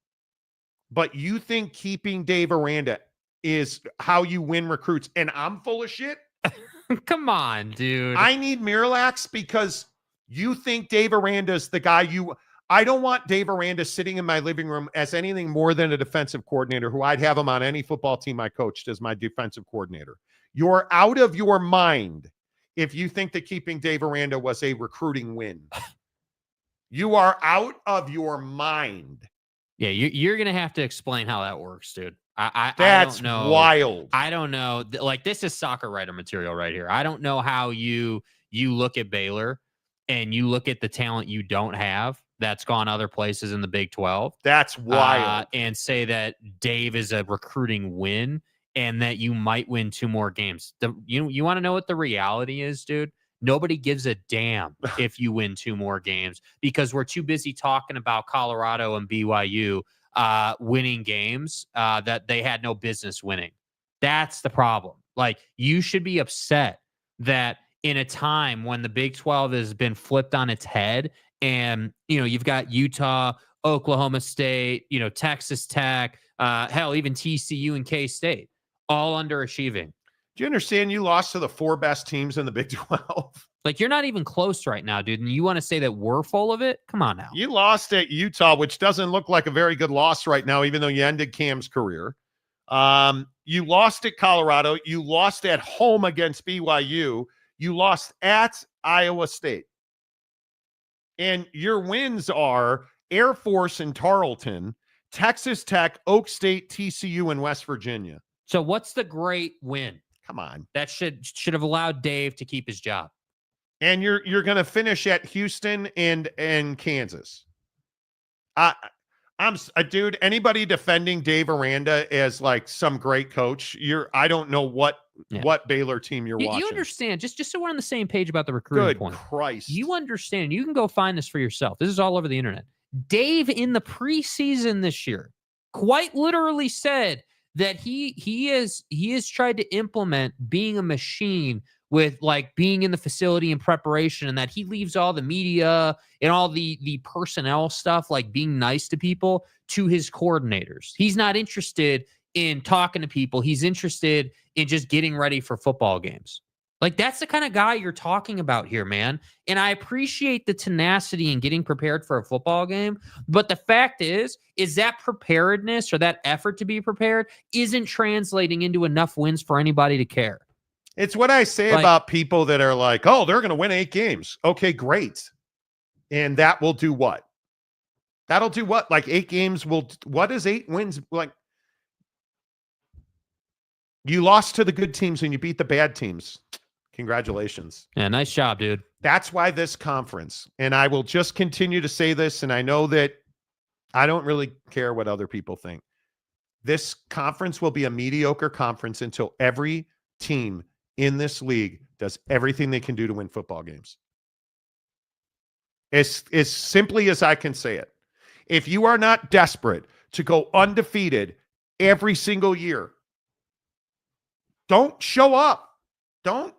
but you think keeping Dave Aranda is how you win recruits, and I'm full of shit? come on, dude. I need Miralax because you think Dave Aranda is the guy I don't want Dave Aranda sitting in my living room as anything more than a defensive coordinator who I'd have him on any football team I coached as my defensive coordinator. You're out of your mind if you think that keeping Dave Aranda was a recruiting win. You are out of your mind. Yeah, you're going to have to explain how that works, dude. That's I don't know. wild. I don't know. Like, this is soccer writer material right here. I don't know how you look at Baylor and you look at the talent you don't have that's gone other places in the Big 12. That's wild. And say that Dave is a recruiting win and that you might win 2 more games. You want to know what the reality is, dude? Nobody gives a damn if you win 2 more games because we're too busy talking about Colorado and BYU winning games that they had no business winning. That's the problem. Like, you should be upset that in a time when the Big 12 has been flipped on its head and, you've got Utah, Oklahoma State, Texas Tech, hell, even TCU and K-State, all underachieving. Do you understand you lost to the 4 best teams in the Big 12? Like, you're not even close right now, dude. And you want to say that we're full of it? Come on now. You lost at Utah, which doesn't look like a very good loss right now, even though you ended Cam's career. You lost at Colorado. You lost at home against BYU. You lost at Iowa State. And your wins are Air Force and Tarleton, Texas Tech, Oak State, TCU, and West Virginia. So what's the great win? Come on. That should have allowed Dave to keep his job. And you're going to finish at Houston and Kansas. Dude, anybody defending Dave Aranda as like some great coach, I don't know what Baylor team you're watching. You understand, just so we're on the same page about the recruiting point. Good Christ. You understand, you can go find this for yourself. This is all over the internet. Dave in the preseason this year quite literally said that he has tried to implement being a machine with like being in the facility and preparation, and that he leaves all the media and all the personnel stuff, like being nice to people, to his coordinators. He's not interested in talking to people. He's interested in just getting ready for football games. Like, that's the kind of guy you're talking about here, man. And I appreciate the tenacity in getting prepared for a football game. But the fact is that preparedness or that effort to be prepared isn't translating into enough wins for anybody to care. It's what I say about people that are like, oh, they're going to win 8 games. Okay, great. And that will do what? That'll do what? Like 8 games what is 8 wins? Like, you lost to the good teams and you beat the bad teams. Congratulations. Yeah, nice job, dude. That's why this conference, and I will just continue to say this, and I know that I don't really care what other people think. This conference will be a mediocre conference until every team in this league does everything they can do to win football games. As simply as I can say it. If you are not desperate to go undefeated every single year, don't show up. Don't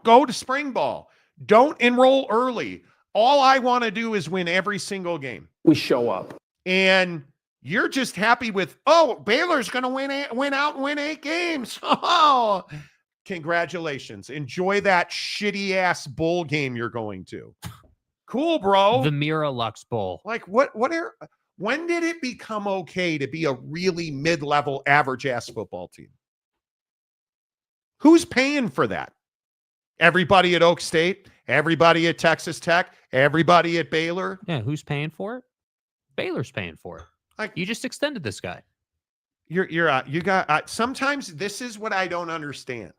go to spring ball. Don't enroll early. All I want to do is win every single game. We show up. And You're just happy with, oh, Baylor's going to win out and win 8 games. Oh, congratulations. Enjoy that shitty ass bowl game you're going to. Cool, bro. The Miralux Bowl. Like when did it become okay to be a really mid-level average ass football team? Who's paying for that? Everybody at Oak State, everybody at Texas Tech, everybody at Baylor. Yeah, who's paying for it? Baylor's paying for it. Like, you just extended this guy. Sometimes this is what I don't understand.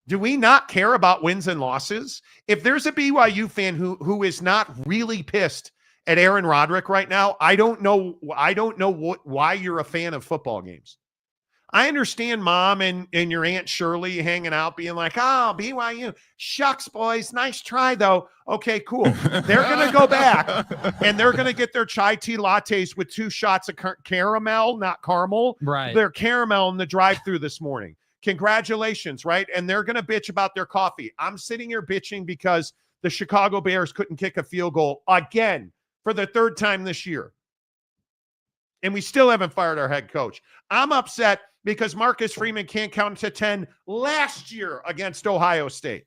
Do we not care about wins and losses? If there's a BYU fan who is not really pissed at Aaron Roderick right now, I don't know why you're a fan of football games. I understand Mom and your Aunt Shirley hanging out being like, oh, BYU, shucks, boys, nice try, though. Okay, cool. They're going to go back, and they're going to get their chai tea lattes with 2 shots of caramel, not caramel. Right. Their caramel in the drive-thru this morning. Congratulations, right? And they're going to bitch about their coffee. I'm sitting here bitching because the Chicago Bears couldn't kick a field goal again for the 3rd time this year. And we still haven't fired our head coach. I'm upset because Marcus Freeman can't count to 10 last year against Ohio State.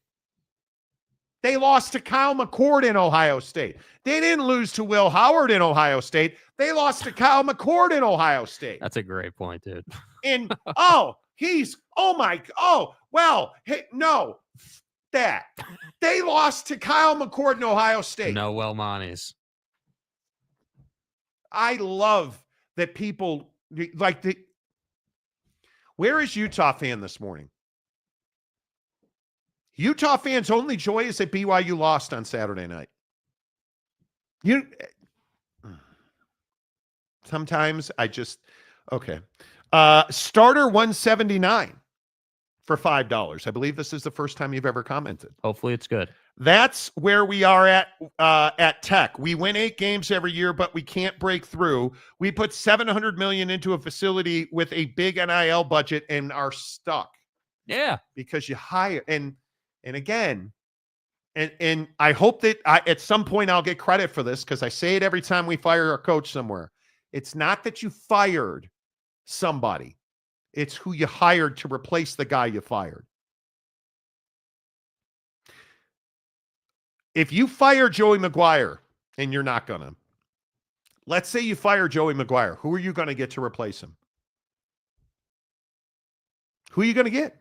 They lost to Kyle McCord in Ohio State. They didn't lose to Will Howard in Ohio State. They lost to Kyle McCord in Ohio State. That's a great point, dude. And, that. They lost to Kyle McCord in Ohio State. No Monties. I love that people like the. Where is Utah fan this morning? Utah fans' only joy is that BYU lost on Saturday night. Sometimes I just okay. Starter 179 for $5. I believe this is the first time you've ever commented. Hopefully it's good. That's where we are at Tech. We win 8 games every year, but we can't break through. We put $700 million into a facility with a big NIL budget and are stuck. Yeah, because you hire and again, and I hope that at some point I'll get credit for this because I say it every time we fire a coach somewhere. It's not that you fired somebody; it's who you hired to replace the guy you fired. If you fire Joey McGuire, and you're not going to, let's say you fire Joey McGuire, who are you going to get to replace him? Who are you going to get?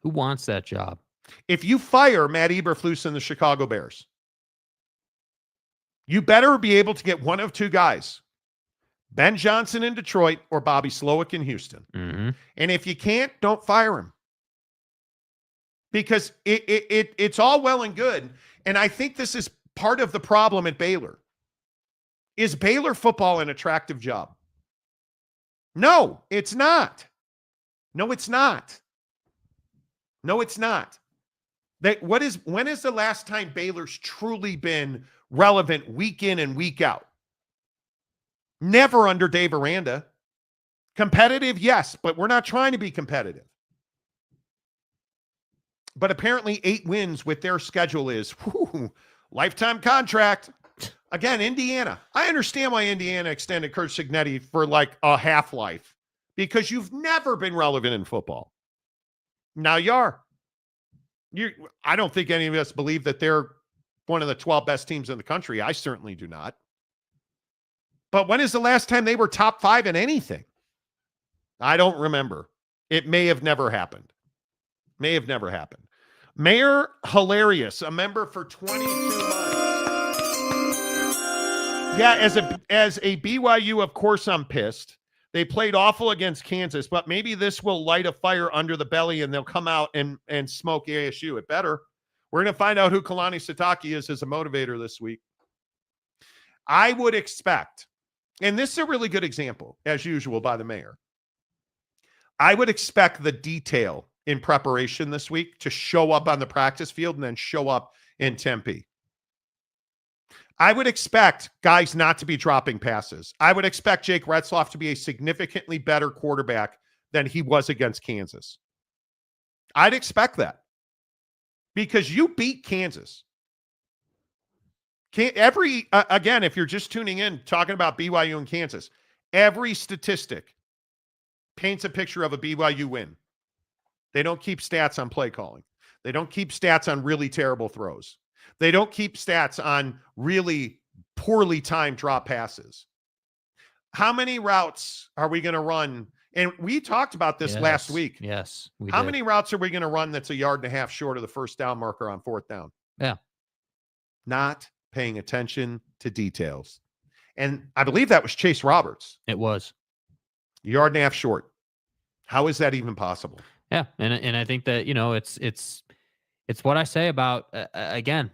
Who wants that job? If you fire Matt Eberflus and the Chicago Bears, you better be able to get one of 2 guys, Ben Johnson in Detroit or Bobby Slowick in Houston. Mm-hmm. And if you can't, don't fire him. Because it's all well and good. And I think this is part of the problem at Baylor. Is Baylor football an attractive job? No, it's not. No, it's not. No, it's not. When is the last time Baylor's truly been relevant week in and week out? Never under Dave Aranda. Competitive, yes, but we're not trying to be competitive. But apparently 8 wins with their schedule is lifetime contract. Again, Indiana. I understand why Indiana extended Kurt Cignetti for like a half-life because you've never been relevant in football. Now you are. I don't think any of us believe that they're one of the 12 best teams in the country. I certainly do not. But when is the last time they were top 5 in anything? I don't remember. It may have never happened. May have never happened. Mayor Hilarious, a member for 22 months. Yeah, as a BYU, of course I'm pissed. They played awful against Kansas, but maybe this will light a fire under the belly and they'll come out and smoke ASU. It better. We're going to find out who Kalani Sitake is as a motivator this week. I would expect, and this is a really good example, as usual, by the mayor. I would expect the detail in preparation this week to show up on the practice field and then show up in Tempe. I would expect guys not to be dropping passes. I would expect Jake Retzloff to be a significantly better quarterback than he was against Kansas. I'd expect that because you beat Kansas. Again, if you're just tuning in, talking about BYU and Kansas, every statistic paints a picture of a BYU win. They don't keep stats on play calling. They don't keep stats on really terrible throws. They don't keep stats on really poorly timed drop passes. How many routes are we going to run? And we talked about this last week. Yes. How many routes are we going to run that's a yard and a half short of the first down marker on fourth down? Yeah. Not paying attention to details. And I believe that was Chase Roberts. It was. Yard and a half short. How is that even possible? Yeah. And I think that, it's what I say about, again,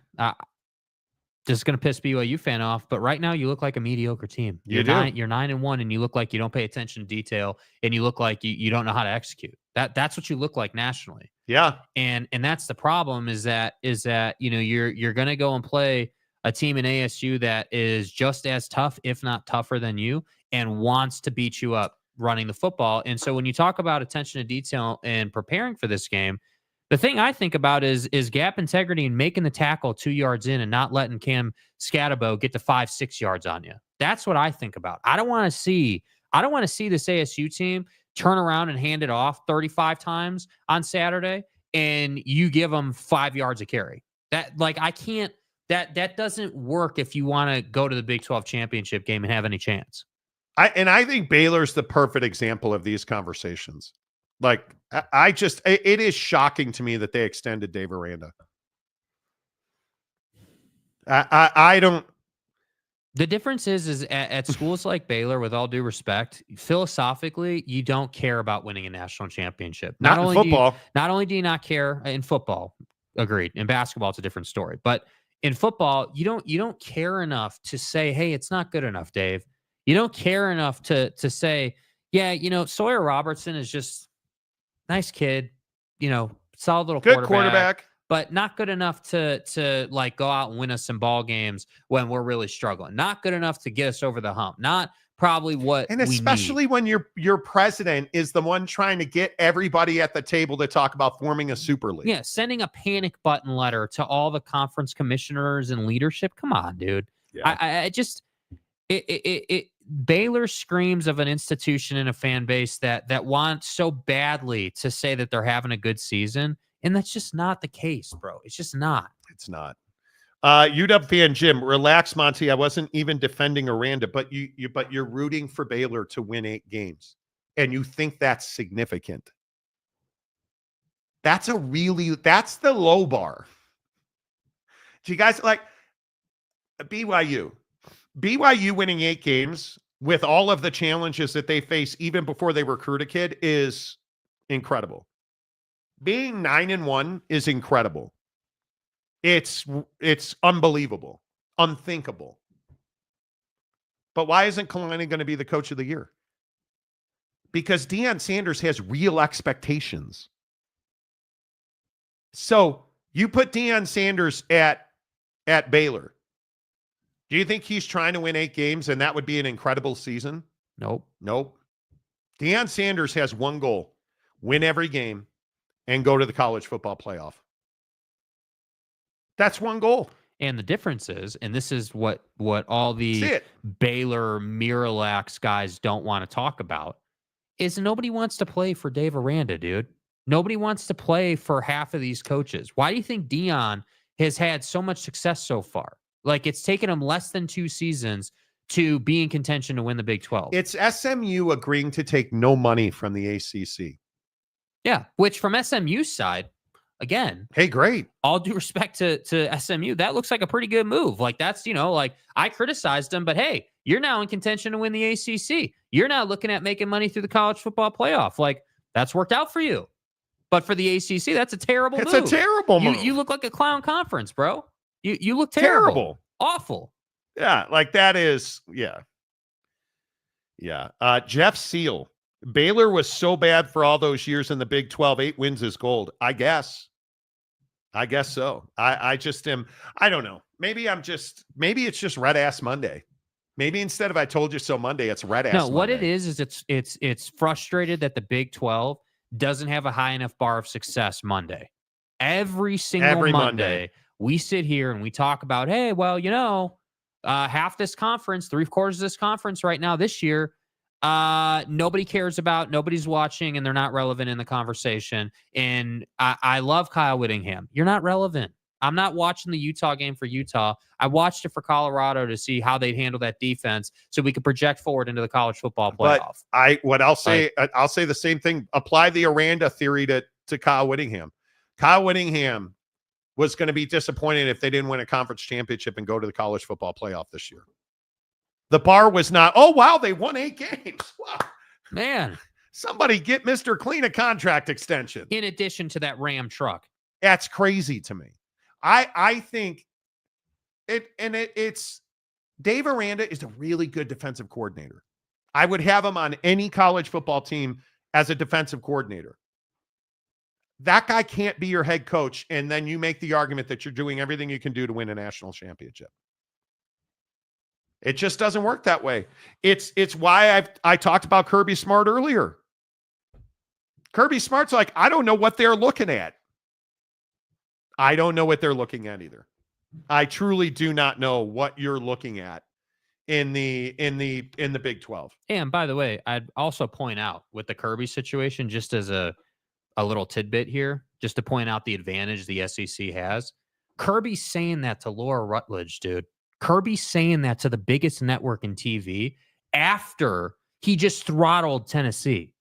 this is going to piss BYU fan off, but right now you look like a mediocre team. You're 9-1, and you look like you don't pay attention to detail, and you look like you don't know how to execute. That's what you look like nationally. Yeah. And that's the problem is that you're going to go and play a team in ASU that is just as tough, if not tougher than you, and wants to beat you up running the football. And so when you talk about attention to detail and preparing for this game, the thing I think about is gap integrity and making the tackle 2 yards in and not letting Cam Scatterbo get to 5-6 yards on you. That's what I think about. I don't want to see this ASU team turn around and hand it off 35 times on Saturday and you give them 5 yards a carry. That doesn't work if you want to go to the Big 12 championship game and have any chance. I think Baylor's the perfect example of these conversations. Like, it is shocking to me that they extended Dave Aranda. I don't. The difference is at schools like Baylor, with all due respect, philosophically, you don't care about winning a national championship. Not in football. Not only do you not care in football, agreed. In basketball, it's a different story. But in football, you don't care enough to say, hey, it's not good enough, Dave. You don't care enough to say, yeah, Sawyer Robertson is just nice kid, solid little good quarterback, but not good enough to like go out and win us some ball games when we're really struggling. Not good enough to get us over the hump. Not probably what and especially when your president is the one trying to get everybody at the table to talk about forming a super league. Yeah, sending a panic button letter to all the conference commissioners and leadership. Come on, dude. Yeah. Baylor screams of an institution and a fan base that wants so badly to say that they're having a good season, and that's just not the case, bro. It's just not. It's not. UW fan Jim, relax, Monty. I wasn't even defending Aranda, but you're rooting for Baylor to win 8 games, and you think that's significant. That's the low bar. Do you guys like BYU? BYU winning 8 games with all of the challenges that they face even before they recruit a kid is incredible. Being 9-1 is incredible. It's unbelievable, unthinkable. But why isn't Kalani going to be the coach of the year? Because Deion Sanders has real expectations. So you put Deion Sanders at Baylor. Do you think he's trying to win 8 games and that would be an incredible season? Nope. Deion Sanders has one goal: win every game and go to the college football playoff. That's one goal. And the difference is, and this is what all the Baylor Miralax guys don't want to talk about, is nobody wants to play for Dave Aranda, dude. Nobody wants to play for half of these coaches. Why do you think Deion has had so much success so far? Like, it's taken him less than 2 seasons to be in contention to win the Big 12. It's SMU agreeing to take no money from the ACC. Yeah, which from SMU's side, again, hey, great. All due respect to SMU, that looks like a pretty good move. Like, that's, like, I criticized him, but hey, you're now in contention to win the ACC. You're now looking at making money through the college football playoff. Like, that's worked out for you. But for the ACC, that's a terrible move. It's a terrible move. You look like a clown conference, bro. You look terrible. Awful. Yeah, like that is, yeah. Jeff Seal. Baylor was so bad for all those years in the Big 12. 8 wins is gold. I guess so. I just am, I don't know. Maybe it's just Red Ass Monday. Maybe instead of I told you so Monday, it's Red Ass Monday. What it is it's frustrated that the Big 12 doesn't have a high enough bar of success Monday. Every single Monday we sit here and we talk about, hey, well, half this conference, 3/4 of this conference right now this year, nobody cares about, nobody's watching, and they're not relevant in the conversation. And I love Kyle Whittingham. You're not relevant. I'm not watching the Utah game for Utah. I watched it for Colorado to see how they'd handle that defense so we could project forward into the college football playoff. But I'll say the same thing. Apply the Aranda theory to Kyle Whittingham. Kyle Whittingham was going to be disappointed if they didn't win a conference championship and go to the college football playoff this year. The bar was not, oh, wow, they won 8 games. Wow. Man. Somebody get Mr. Clean a contract extension. In addition to that Ram truck. That's crazy to me. I think it's Dave Aranda is a really good defensive coordinator. I would have him on any college football team as a defensive coordinator. That guy can't be your head coach, and then you make the argument that you're doing everything you can do to win a national championship. It just doesn't work that way. It's why I talked about Kirby Smart earlier. Kirby Smart's like, I don't know what they're looking at. I don't know what they're looking at either. I truly do not know what you're looking at in the Big 12. And by the way, I'd also point out with the Kirby situation, just as a little tidbit here, just to point out the advantage the SEC has. Kirby's saying that to Laura Rutledge, dude. Kirby's saying that to the biggest network in TV after he just throttled Tennessee.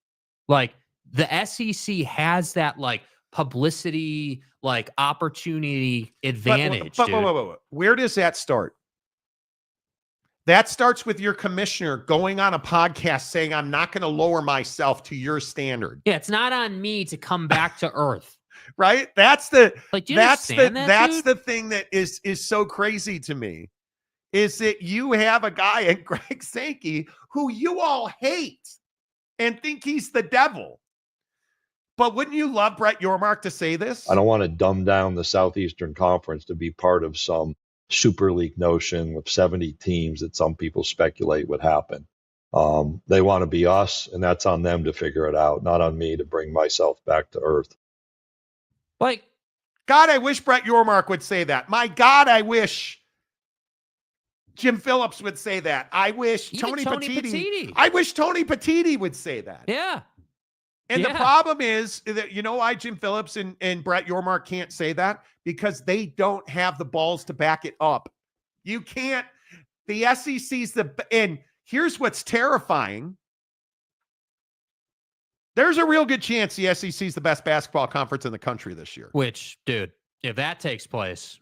Like, the SEC has that, like, publicity, like, opportunity advantage. But wait. Where does that start? That starts with your commissioner going on a podcast saying, I'm not going to lower myself to your standard. Yeah, it's not on me to come back to earth. Right? That's the thing that is so crazy to me, is that you have a guy in Greg Sankey who you all hate and think he's the devil. But wouldn't you love Brett Yormark to say this? I don't want to dumb down the Southeastern Conference to be part of some Super League notion with 70 teams that some people speculate would happen. They want to be us, and that's on them to figure it out, not on me to bring myself back to earth. Like, God, I wish Brett Yormark would say that. My God, I wish Jim Phillips would say that. I wish Tony Petitti. I wish Tony Petitti would say that. Yeah. And the problem is that, you know why Jim Phillips and Brett Yormark can't say that? Because they don't have the balls to back it up. You can't. The SEC's and here's what's terrifying. There's a real good chance the SEC's the best basketball conference in the country this year. Which, dude, if that takes place,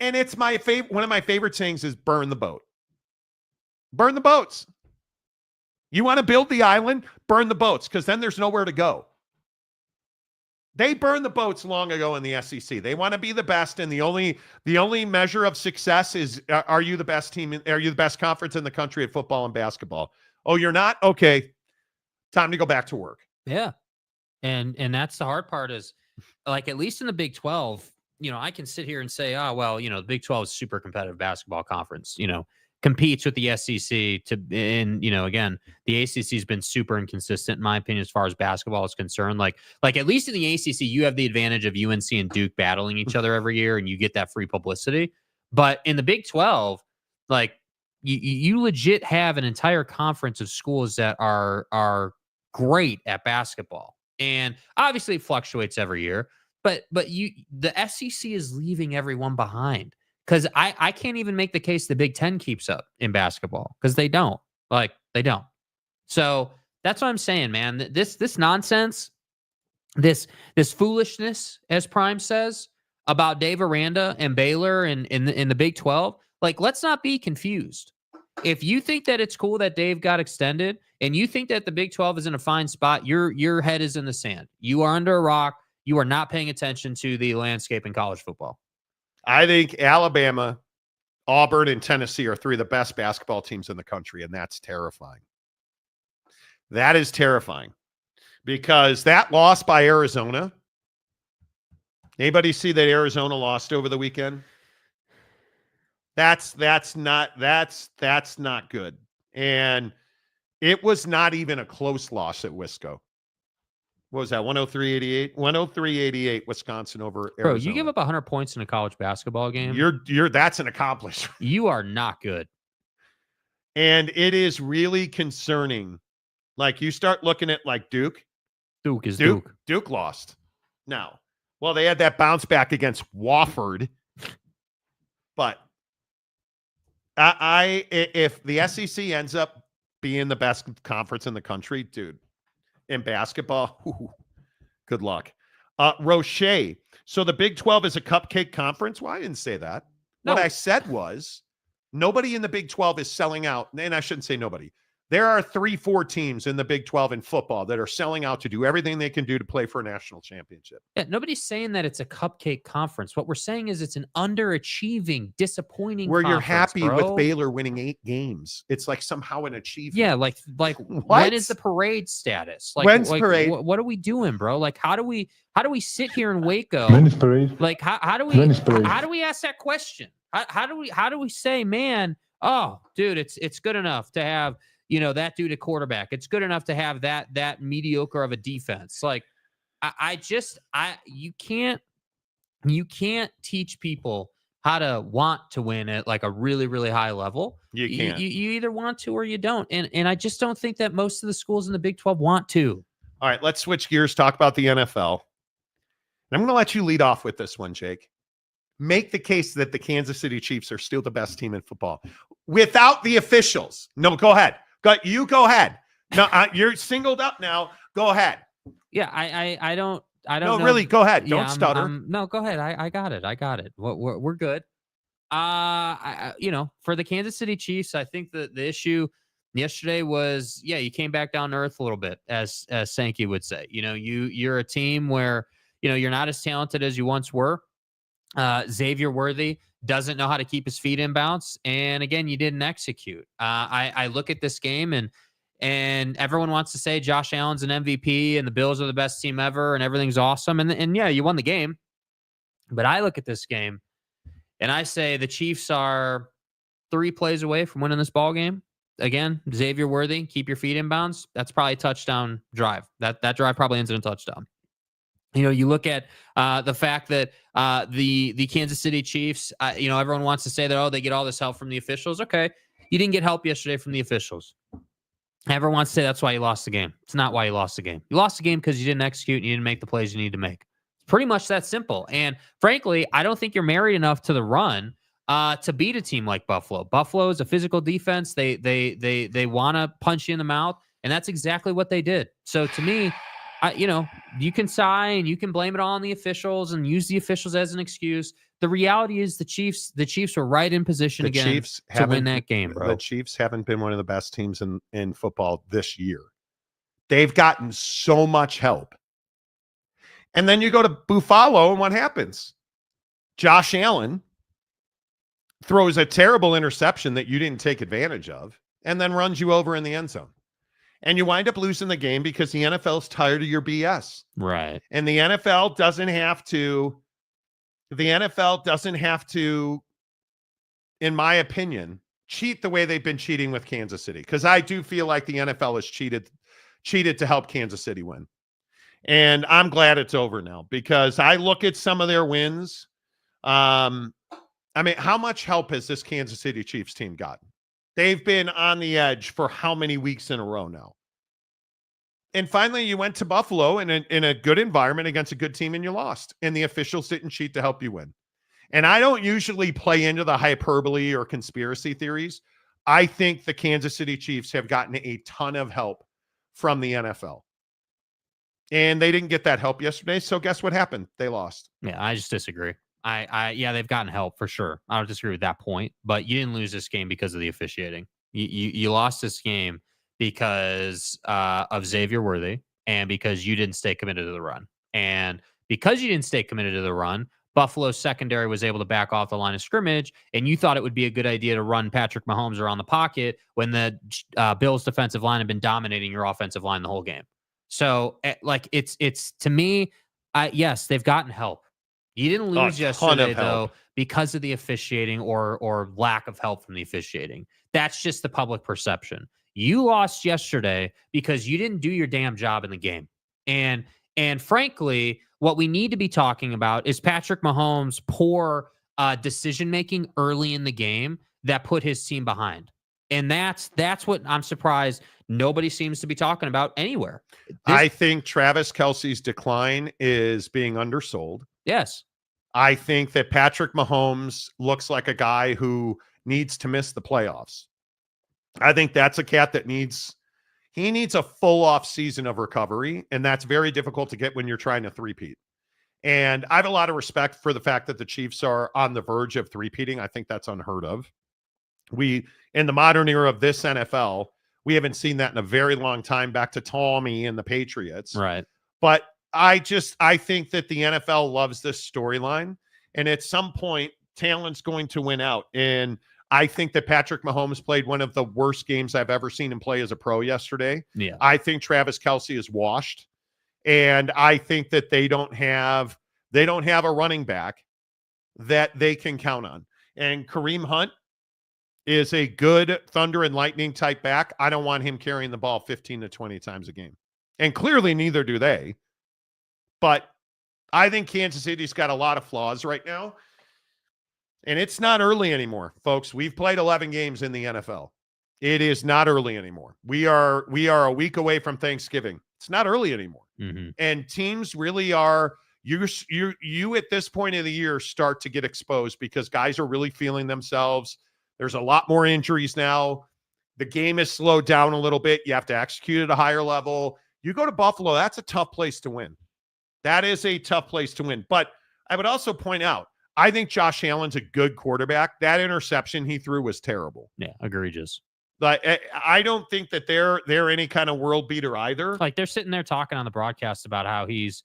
and it's my favorite. One of my favorite things is burn the boat. Burn the boats. You want to build the island? Burn the boats, because then there's nowhere to go. They burned the boats long ago in the SEC. They want to be the best, and the only measure of success is, are you the best team? Are you the best conference in the country at football and basketball? Oh, you're not? Okay, time to go back to work. Yeah, and that's the hard part is, like, at least in the Big 12, I can sit here and say, oh, well, the Big 12 is a super competitive basketball conference. Competes with the SEC again, the ACC has been super inconsistent in my opinion as far as basketball is concerned. Like at least in the ACC, you have the advantage of UNC and Duke battling each other every year, and you get that free publicity. But in the Big 12, like you legit have an entire conference of schools that are great at basketball, and obviously it fluctuates every year. But the SEC is leaving everyone behind. Because I can't even make the case the Big Ten keeps up in basketball, because they don't. They don't. So that's what I'm saying, man. This nonsense, this foolishness, as Prime says, about Dave Aranda and Baylor and in the Big 12, like, let's not be confused. If you think that it's cool that Dave got extended and you think that the Big 12 is in a fine spot, your head is in the sand. You are under a rock. You are not paying attention to the landscape in college football. I think Alabama, Auburn, and Tennessee are 3 of the best basketball teams in the country, and that's terrifying. That is terrifying, because that loss by Arizona, anybody see that Arizona lost over the weekend? That's not good. And it was not even a close loss at Wisco. What was that? 103-88? 103-88, Wisconsin over Arizona. Bro, you give up 100 points in a college basketball game. That's an accomplishment. You are not good. And it is really concerning. Like, you start looking at, like, Duke. Duke is Duke. Duke lost. Now, well, they had that bounce back against Wofford. But if the SEC ends up being the best conference in the country, dude, in basketball, good luck. Roche. So the Big 12 is a cupcake conference? Well, I didn't say that. No. What I said was nobody in the Big 12 is selling out. And I shouldn't say nobody. There are 3-4 teams in the Big 12 in football that are selling out to do everything they can do to play for a national championship. Yeah, nobody's saying that it's a cupcake conference. What we're saying is it's an underachieving, disappointing where you're conference, happy with Baylor winning 8 games. It's like somehow an achievement. Yeah, like when is the parade status? Like, When's parade? What are we doing, bro? Like, how do we sit here in Waco? When is parade? Like, how do we ask that question? How do we say, man, oh, dude, it's good enough to have, you know, that dude at quarterback. It's good enough to have that mediocre of a defense. Like, you can't teach people how to want to win at like a really, really high level. You can't. You either want to or you don't. And I just don't think that most of the schools in the Big 12 want to. All right, let's switch gears, talk about the NFL. And I'm going to let you lead off with this one, Jake. Make the case that the Kansas City Chiefs are still the best team in football without the officials. No, go ahead. Go ahead. No, you're singled up now. Go ahead. Yeah, I don't No, know. really, go ahead. Yeah, Don't stutter. No, go ahead. I got it. We're good. For the Kansas City Chiefs, I think the issue yesterday was, you came back down to earth a little bit, as Sankey would say. You know, you're a team where, you know, you're not as talented as you once were. Xavier Worthy doesn't know how to keep his feet in bounds. And again, you didn't execute. I look at this game and everyone wants to say Josh Allen's an MVP and the Bills are the best team ever and everything's awesome. And yeah, you won the game. But I look at this game and I say the Chiefs are 3 plays away from winning this ball game. Again, Xavier Worthy, keep your feet in bounds. That's probably a touchdown drive. That drive probably ends in a touchdown. You know, you look at the fact that the Kansas City Chiefs, everyone wants to say that, they get all this help from the officials. Okay, you didn't get help yesterday from the officials. Everyone wants to say that's why you lost the game. It's not why you lost the game. You lost the game because you didn't execute and you didn't make the plays you need to make. It's pretty much that simple. And frankly, I don't think you're married enough to the run to beat a team like Buffalo. Buffalo is a physical defense. They want to punch you in the mouth, and that's exactly what they did. So to me, you can sigh and you can blame it all on the officials and use the officials as an excuse. The reality is the Chiefs were right in position again to win that game, bro. The Chiefs haven't been one of the best teams in football this year. They've gotten so much help. And then you go to Buffalo, and what happens? Josh Allen throws a terrible interception that you didn't take advantage of and then runs you over in the end zone. And you wind up losing the game because the NFL's tired of your BS. Right. And the NFL doesn't have to, in my opinion, cheat the way they've been cheating with Kansas City. Because I do feel like the NFL has cheated to help Kansas City win. And I'm glad it's over now because I look at some of their wins. How much help has this Kansas City Chiefs team gotten? They've been on the edge for how many weeks in a row now? And finally, you went to Buffalo in a good environment against a good team, and you lost. And the officials didn't cheat to help you win. And I don't usually play into the hyperbole or conspiracy theories. I think the Kansas City Chiefs have gotten a ton of help from the NFL. And they didn't get that help yesterday. So guess what happened? They lost. Yeah, I just disagree. They've gotten help for sure. I don't disagree with that point, but you didn't lose this game because of the officiating. You lost this game because of Xavier Worthy and because you didn't stay committed to the run. And because you didn't stay committed to the run, Buffalo's secondary was able to back off the line of scrimmage, and you thought it would be a good idea to run Patrick Mahomes around the pocket when the Bills' defensive line had been dominating your offensive line the whole game. So, it's to me, yes, they've gotten help. You didn't lose yesterday, though, because of the officiating or lack of help from the officiating. That's just the public perception. You lost yesterday because you didn't do your damn job in the game. And And frankly, what we need to be talking about is Patrick Mahomes' poor decision-making early in the game that put his team behind. And that's what I'm surprised nobody seems to be talking about anywhere. I think Travis Kelce's decline is being undersold. Yes. I think that Patrick Mahomes looks like a guy who needs to miss the playoffs. I think that's a cat that needs a full off season of recovery, and that's very difficult to get when you're trying to three-peat. And I have a lot of respect for the fact that the Chiefs are on the verge of three-peating. I think that's unheard of. In the modern era of this NFL, we haven't seen that in a very long time, back to Tommy and the Patriots. Right. But I think that the NFL loves this storyline, and at some point, talent's going to win out. And I think that Patrick Mahomes played one of the worst games I've ever seen him play as a pro yesterday. Yeah. I think Travis Kelce is washed, and I think that they don't have a running back that they can count on. And Kareem Hunt is a good thunder and lightning type back. I don't want him carrying the ball 15 to 20 times a game. And clearly neither do they. But I think Kansas City's got a lot of flaws right now. And it's not early anymore, folks. We've played 11 games in the NFL. It is not early anymore. We are a week away from Thanksgiving. It's not early anymore. Mm-hmm. And teams really are, you at this point of the year start to get exposed because guys are really feeling themselves. There's a lot more injuries now. The game is slowed down a little bit. You have to execute at a higher level. You go to Buffalo, that's a tough place to win. That is a tough place to win. But I would also point out, I think Josh Allen's a good quarterback. That interception he threw was terrible. Yeah, egregious. But I don't think that they're any kind of world beater either. Like they're sitting there talking on the broadcast about how he's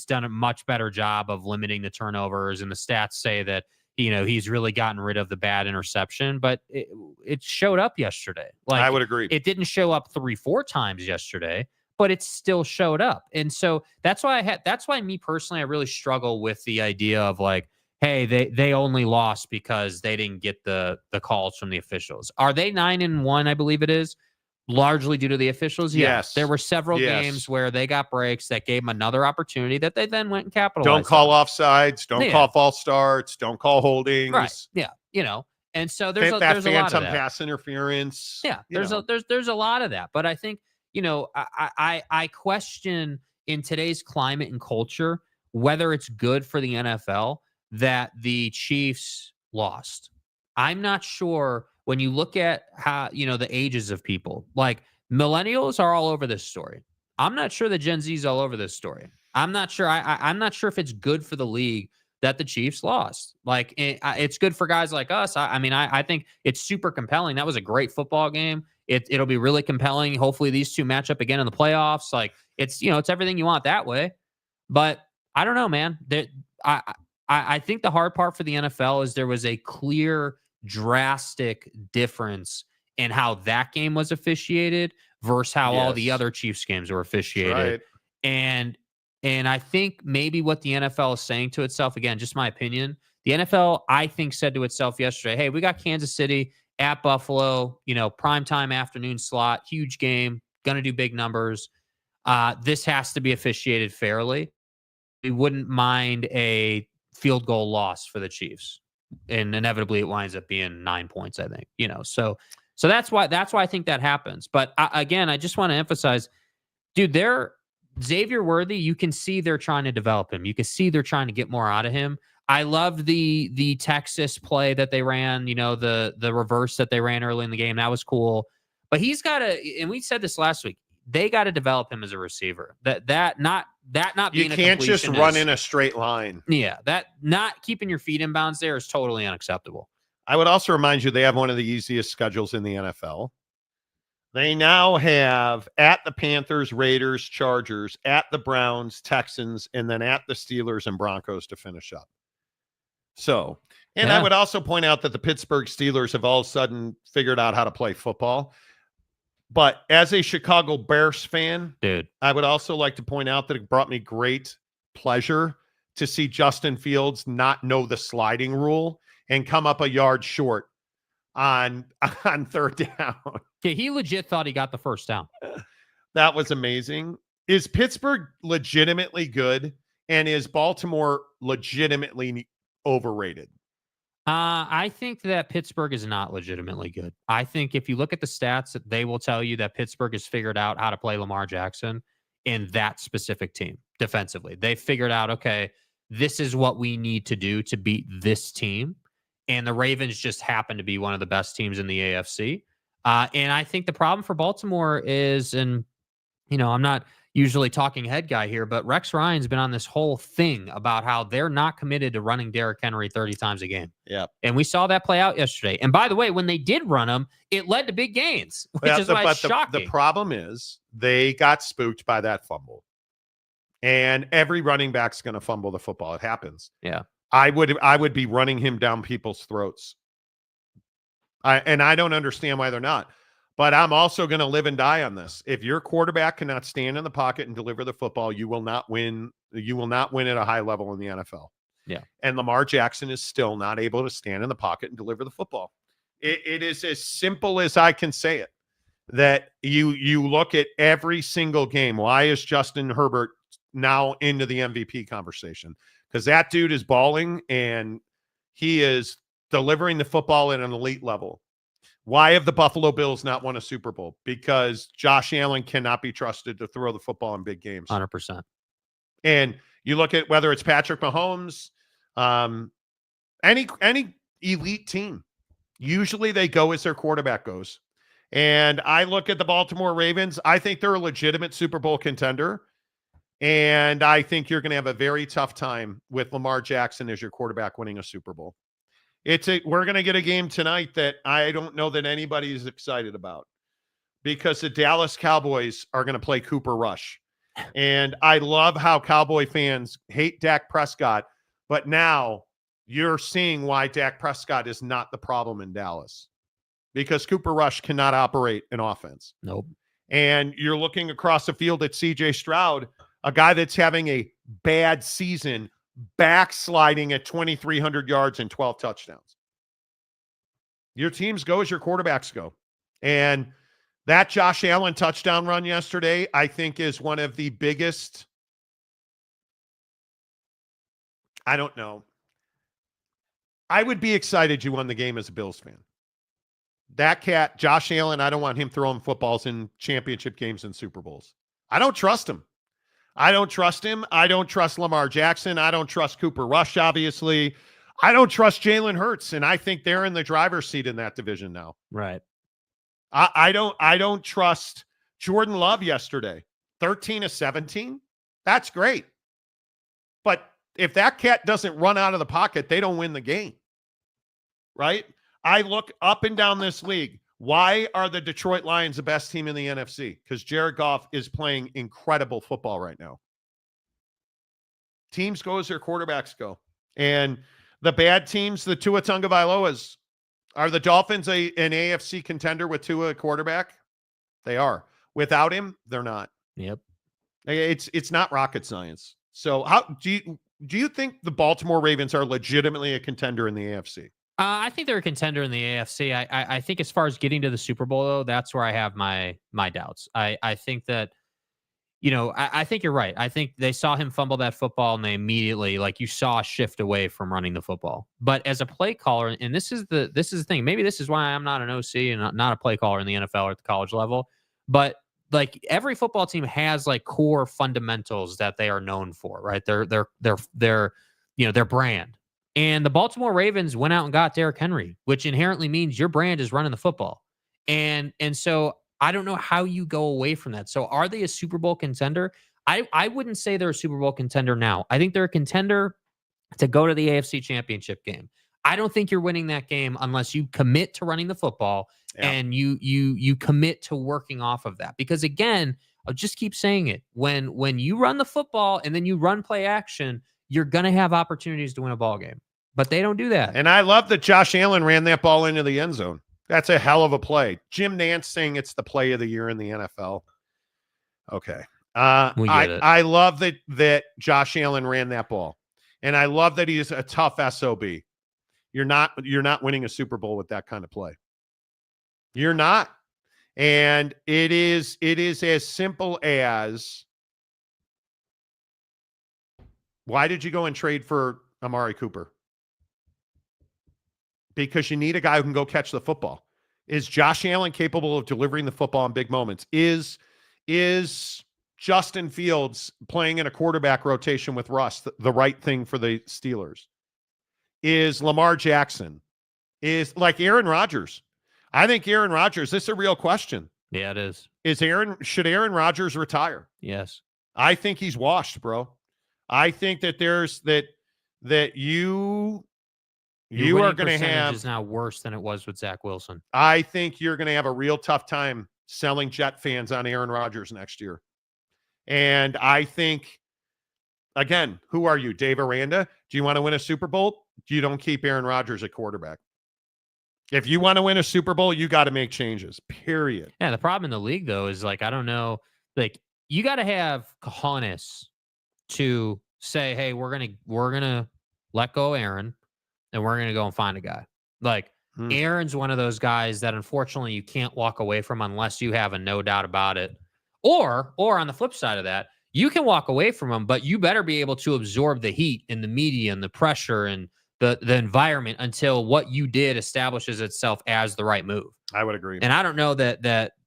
done a much better job of limiting the turnovers, and the stats say that he's really gotten rid of the bad interception, but it showed up yesterday. Like I would agree. It didn't show up 3-4 times yesterday, but it still showed up. And so that's why me personally, I really struggle with the idea of like, hey, they only lost because they didn't get the calls from the officials. Are they 9-1? I believe it is. Largely due to the officials? Yes. There were several games where they got breaks that gave them another opportunity that they then went and capitalized Don't call on. offsides. Don't call false starts. Don't call holdings. Right. Yeah. And so there's a lot of that. Pass interference. Yeah. There's a lot of that. But I think, I question in today's climate and culture whether it's good for the NFL that the Chiefs lost. I'm not sure. When you look at how, the ages of people, like millennials are all over this story. I'm not sure that Gen Z is all over this story. I'm not sure. I'm not sure if it's good for the league that the Chiefs lost. Like it's good for guys like us. I think it's super compelling. That was a great football game. It'll be really compelling. Hopefully these two match up again in the playoffs. Like it's everything you want that way. But I don't know, man. I think the hard part for the NFL is there was a clear, drastic difference in how that game was officiated versus how all the other Chiefs games were officiated. Right. And I think maybe what the NFL is saying to itself, again, just my opinion, the NFL, I think, said to itself yesterday, hey, we got Kansas City at Buffalo, primetime afternoon slot, huge game, going to do big numbers. This has to be officiated fairly. We wouldn't mind a field goal loss for the Chiefs. And inevitably it winds up being 9 points, I think, so that's why I think that happens. But again, I just want to emphasize, dude, Xavier Worthy, you can see they're trying to develop him. You can see they're trying to get more out of him. I loved the Texas play that they ran, the reverse that they ran early in the game. That was cool. But he's got to, and we said this last week, they got to develop him as a receiver. That not being you can't just run in a straight line. Yeah, that not keeping your feet in bounds there is totally unacceptable. I would also remind you they have one of the easiest schedules in the NFL. They now have at the Panthers, Raiders, Chargers, at the Browns, Texans, and then at the Steelers and Broncos to finish up. So, and I would also point out that the Pittsburgh Steelers have all of a sudden figured out how to play football. But as a Chicago Bears fan, dude, I would also like to point out that it brought me great pleasure to see Justin Fields not know the sliding rule and come up a yard short on third down. Yeah, he legit thought he got the first down. That was amazing. Is Pittsburgh legitimately good, and is Baltimore legitimately overrated? I think that Pittsburgh is not legitimately good. I think if you look at the stats, they will tell you that Pittsburgh has figured out how to play Lamar Jackson in that specific team defensively. They figured out, okay, this is what we need to do to beat this team. And the Ravens just happen to be one of the best teams in the AFC. And I think the problem for Baltimore is, and, I'm not usually talking head guy here, but Rex Ryan's been on this whole thing about how they're not committed to running Derrick Henry 30 times a game. Yeah. And we saw that play out yesterday. And by the way, when they did run him, it led to big gains, which is why it's shocking. The problem is they got spooked by that fumble. And every running back's going to fumble the football. It happens. Yeah. I would be running him down people's throats. I don't understand why they're not. But I'm also going to live and die on this. If your quarterback cannot stand in the pocket and deliver the football, you will not win. You will not win at a high level in the NFL. Yeah. And Lamar Jackson is still not able to stand in the pocket and deliver the football. It is as simple as I can say it. That you look at every single game. Why is Justin Herbert now into the MVP conversation? Because that dude is balling and he is delivering the football at an elite level. Why have the Buffalo Bills not won a Super Bowl? Because Josh Allen cannot be trusted to throw the football in big games. 100%. And you look at whether it's Patrick Mahomes, any elite team, usually they go as their quarterback goes. And I look at the Baltimore Ravens. I think they're a legitimate Super Bowl contender. And I think you're going to have a very tough time with Lamar Jackson as your quarterback winning a Super Bowl. We're going to get a game tonight that I don't know that anybody is excited about because the Dallas Cowboys are going to play Cooper Rush. And I love how Cowboy fans hate Dak Prescott, but now you're seeing why Dak Prescott is not the problem in Dallas because Cooper Rush cannot operate an offense. Nope. And you're looking across the field at CJ Stroud, a guy that's having a bad season, backsliding at 2,300 yards and 12 touchdowns. Your teams go as your quarterbacks go. And that Josh Allen touchdown run yesterday, I think is one of the biggest, I don't know. I would be excited you won the game as a Bills fan. That cat, Josh Allen, I don't want him throwing footballs in championship games and Super Bowls. I don't trust him. I don't trust him. I don't trust Lamar Jackson. I don't trust Cooper Rush, obviously. I don't trust Jalen Hurts, and I think they're in the driver's seat in that division now. Right. I don't trust Jordan Love yesterday. 13 of 17. That's great. But if that cat doesn't run out of the pocket, they don't win the game. Right? I look up and down this league. Why are the Detroit Lions the best team in the NFC? Because Jared Goff is playing incredible football right now. Teams go as their quarterbacks go. And the bad teams, the Tua Tagovailoas, are the Dolphins an AFC contender with Tua quarterback? They are. Without him, they're not. Yep. It's not rocket science. So how do you think the Baltimore Ravens are legitimately a contender in the AFC? I think they're a contender in the AFC. I think as far as getting to the Super Bowl, though, that's where I have my doubts. I think that, I think you're right. I think they saw him fumble that football and they immediately, like you saw a shift away from running the football. But as a play caller, and this is the thing, maybe this is why I'm not an OC and not a play caller in the NFL or at the college level, but like every football team has like core fundamentals that they are known for, right? Their brand. And the Baltimore Ravens went out and got Derrick Henry, which inherently means your brand is running the football. And so I don't know how you go away from that. So are they a Super Bowl contender? I wouldn't say they're a Super Bowl contender now. I think they're a contender to go to the AFC Championship game. I don't think you're winning that game unless you commit to running the football and you commit to working off of that. Because again, I'll just keep saying it. When you run the football and then you run play action, you're going to have opportunities to win a ball game. But they don't do that. And I love that Josh Allen ran that ball into the end zone. That's a hell of a play. Jim Nantz saying it's the play of the year in the NFL. Okay. I love that Josh Allen ran that ball. And I love that he is a tough SOB. You're not winning a Super Bowl with that kind of play. You're not. And it is as simple as Why did you go and trade for Amari Cooper? Because you need a guy who can go catch the football. Is Josh Allen capable of delivering the football in big moments? Is Justin Fields playing in a quarterback rotation with Russ the right thing for the Steelers? Is Lamar Jackson? Is like Aaron Rodgers? I think Aaron Rodgers, this is a real question. Yeah, it is. Should Aaron Rodgers retire? Yes. I think he's washed, bro. I think that you are going to have is now worse than it was with Zach Wilson. I think you're going to have a real tough time selling Jet fans on Aaron Rodgers next year. And I think, again, who are you, Dave Aranda? Do you want to win a Super Bowl? You don't keep Aaron Rodgers at quarterback. If you want to win a Super Bowl, you got to make changes, period. Yeah, the problem in the league, though, is like, I don't know, like, you got to have cojones to say, hey, we're gonna let go Aaron, and we're gonna go and find a guy. Like, Aaron's one of those guys that unfortunately you can't walk away from unless you have a no doubt about it. Or on the flip side of that, you can walk away from him, but you better be able to absorb the heat and the media and the pressure and the environment until what you did establishes itself as the right move. I would agree. And I don't know that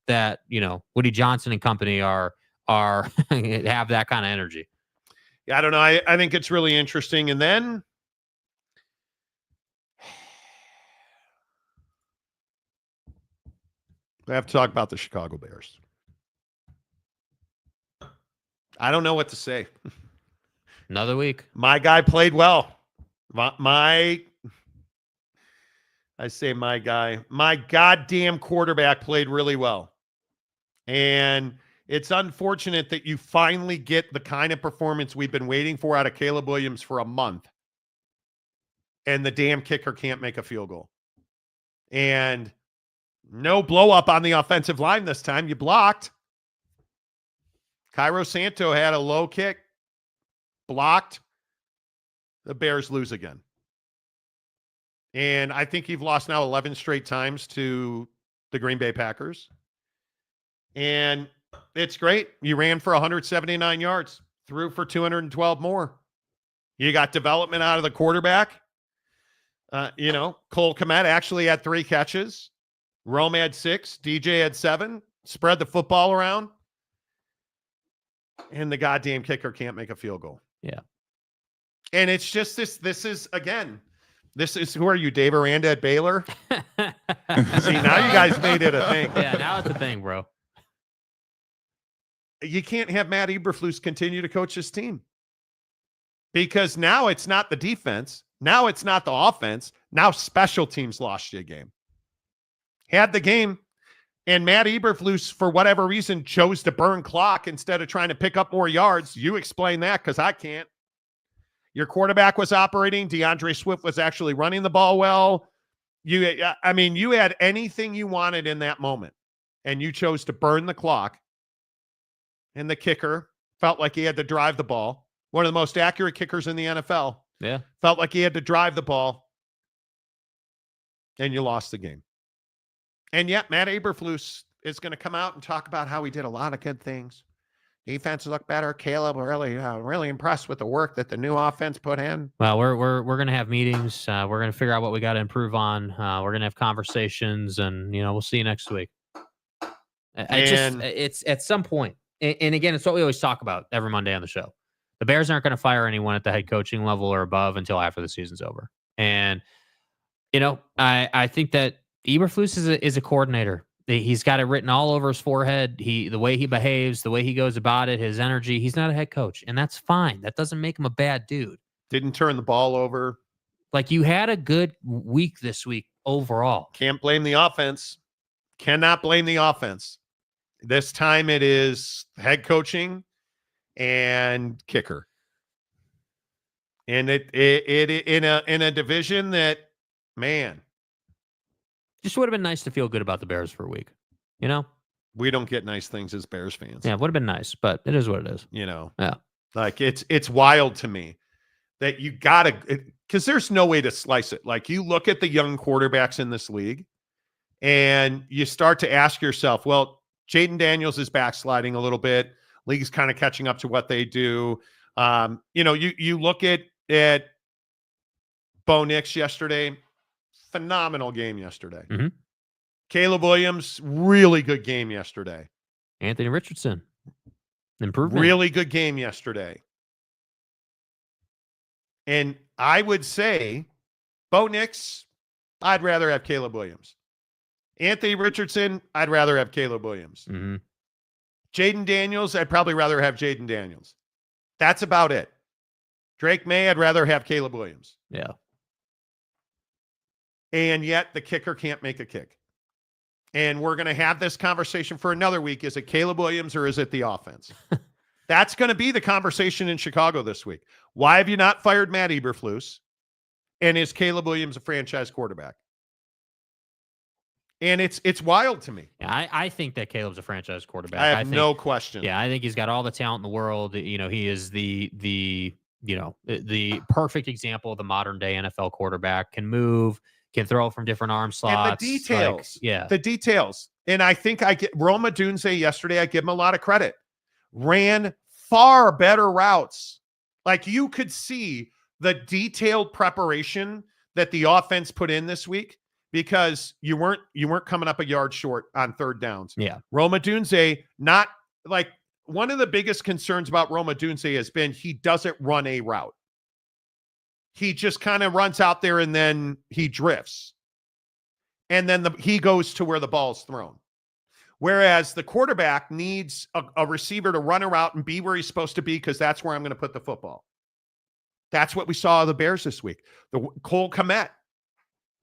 Woody Johnson and company are have that kind of energy. Yeah, I don't know. I think it's really interesting. And then I have to talk about the Chicago Bears. I don't know what to say. Another week. My guy played well. My goddamn quarterback played really well. And it's unfortunate that you finally get the kind of performance we've been waiting for out of Caleb Williams for a month. And the damn kicker can't make a field goal. And no blow up on the offensive line this time. You blocked. Cairo Santo had a low kick. Blocked. The Bears lose again. And I think you've lost now 11 straight times to the Green Bay Packers. And it's great. You ran for 179 yards, threw for 212 more. You got development out of the quarterback. Cole Kmet actually had 3 catches. Rome had 6. DJ had 7. Spread the football around. And the goddamn kicker can't make a field goal. Yeah. And it's just this is who are you, Dave Aranda at Baylor? See, now you guys made it a thing. Yeah, now it's a thing, bro. You can't have Matt Eberflus continue to coach his team. Because now it's not the defense. Now it's not the offense. Now special teams lost you a game. Had the game, and Matt Eberflus, for whatever reason, chose to burn clock instead of trying to pick up more yards. You explain that, because I can't. Your quarterback was operating. DeAndre Swift was actually running the ball well. You had anything you wanted in that moment, and you chose to burn the clock. And the kicker felt like he had to drive the ball. One of the most accurate kickers in the NFL. Yeah. Felt like he had to drive the ball. And you lost the game. And yet, Matt Eberflus is going to come out and talk about how he did a lot of good things. Defense looked better. Caleb, really impressed with the work that the new offense put in. Well, we're going to have meetings. We're going to figure out what we got to improve on. We're going to have conversations, and we'll see you next week. It's at some point. And again, it's what we always talk about every Monday on the show. The Bears aren't going to fire anyone at the head coaching level or above until after the season's over. And, I think that Eberflus is a coordinator. He's got it written all over his forehead. The way he behaves, the way he goes about it, his energy. He's not a head coach, and that's fine. That doesn't make him a bad dude. Didn't turn the ball over. Like, you had a good week this week overall. Can't blame the offense. Cannot blame the offense. This time it is head coaching and kicker. And it in a division that, man, just would have been nice to feel good about the Bears for a week. We don't get nice things as Bears fans. Yeah, it would have been nice, but it is what it is. Yeah. Like, it's wild to me that you gotta, because there's no way to slice it. Like, you look at the young quarterbacks in this league and you start to ask yourself, well, Jaden Daniels is backsliding a little bit. League's kind of catching up to what they do. You look at Bo Nix yesterday, phenomenal game yesterday. Mm-hmm. Caleb Williams, really good game yesterday. Anthony Richardson, improvement. Really good game yesterday. And I would say, Bo Nix, I'd rather have Caleb Williams. Anthony Richardson, I'd rather have Caleb Williams. Mm-hmm. Jaden Daniels, I'd probably rather have Jaden Daniels. That's about it. Drake May, I'd rather have Caleb Williams. Yeah. And yet the kicker can't make a kick. And we're going to have this conversation for another week. Is it Caleb Williams or is it the offense? That's going to be the conversation in Chicago this week. Why have you not fired Matt Eberflus? And is Caleb Williams a franchise quarterback? And it's wild to me. Yeah, I think that Caleb's a franchise quarterback. I have no question. Yeah, I think he's got all the talent in the world. He is the perfect example of the modern day NFL quarterback. Can move, can throw from different arm slots. And the details. Yeah. The details. And I think I get Rome Odunze yesterday, I give him a lot of credit. Ran far better routes. Like you could see the detailed preparation that the offense put in this week because you weren't coming up a yard short on third downs. Yeah. Rome Odunze, not like one of the biggest concerns about Rome Odunze has been he doesn't run a route. He just kind of runs out there and then he drifts. And then he goes to where the ball's thrown. Whereas the quarterback needs a receiver to run a route and be where he's supposed to be because that's where I'm going to put the football. That's what we saw of the Bears this week. The Cole Kmet,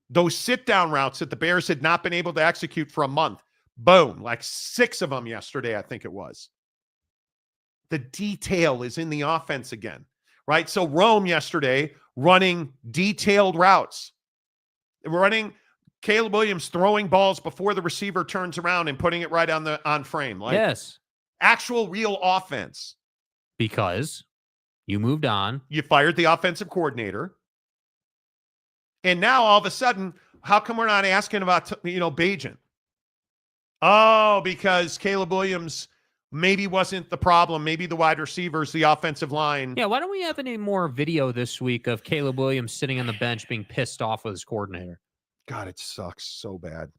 those sit-down routes that the Bears had not been able to execute for a month. Boom, like 6 of them yesterday, I think it was. The detail is in the offense again, right? So Rome yesterday running detailed routes, running Caleb Williams throwing balls before the receiver turns around and putting it right on frame. Like yes. Actual real offense. Because you moved on. You fired the offensive coordinator. And now all of a sudden, how come we're not asking about, Bajan? Oh, because Caleb Williams maybe wasn't the problem. Maybe the wide receivers, the offensive line. Yeah, why don't we have any more video this week of Caleb Williams sitting on the bench being pissed off with his coordinator? God, it sucks so bad.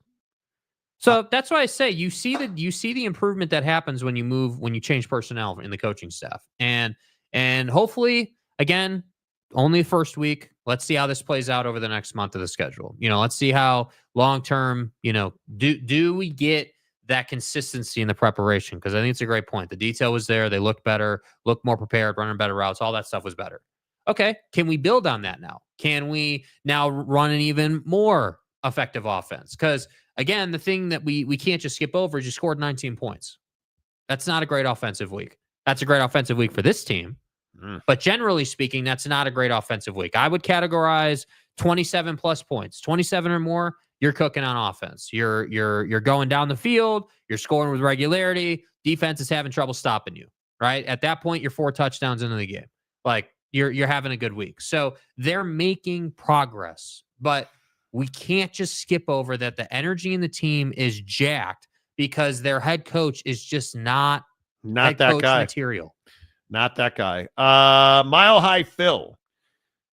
So that's why I say you see the improvement that happens when you change personnel in the coaching staff. And hopefully, again, only the first week. Let's see how this plays out over the next month of the schedule. Let's see how long-term, do we get that consistency in the preparation? Because I think it's a great point. The detail was there. They looked better, looked more prepared, running better routes. All that stuff was better. Okay, can we build on that now? Can we now run an even more effective offense? Because, again, the thing that we can't just skip over is you scored 19 points. That's not a great offensive week. That's a great offensive week for this team. But generally speaking, that's not a great offensive week. I would categorize 27 plus points, 27 or more. You're cooking on offense. You're going down the field. You're scoring with regularity. Defense is having trouble stopping you, right? At that point, you're 4 touchdowns into the game. Like you're having a good week. So they're making progress, but we can't just skip over that the energy in the team is jacked because their head coach is just not that guy material. Not that guy. Mile High Phil.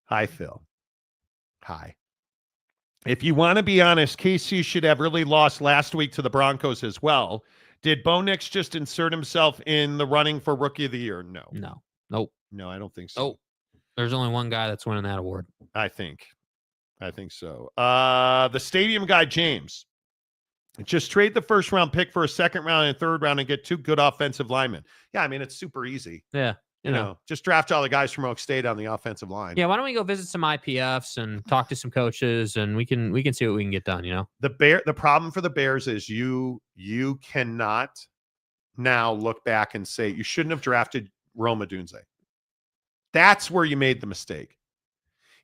Hi, Phil. Hi. If you want to be honest, KC should have really lost last week to the Broncos as well. Did Bo Nix just insert himself in the running for Rookie of the Year? No. Nope. No, I don't think so. Oh, there's only one guy that's winning that award. I think so. The stadium guy, James. Just trade the first round pick for a second round and third round and get 2 good offensive linemen. Yeah, I mean, it's super easy. Yeah. You know, just draft all the guys from Oak State on the offensive line. Yeah, why don't we go visit some IPFs and talk to some coaches and we can see what we can get done, The problem for the Bears is you cannot now look back and say you shouldn't have drafted Rome Odunze. That's where you made the mistake.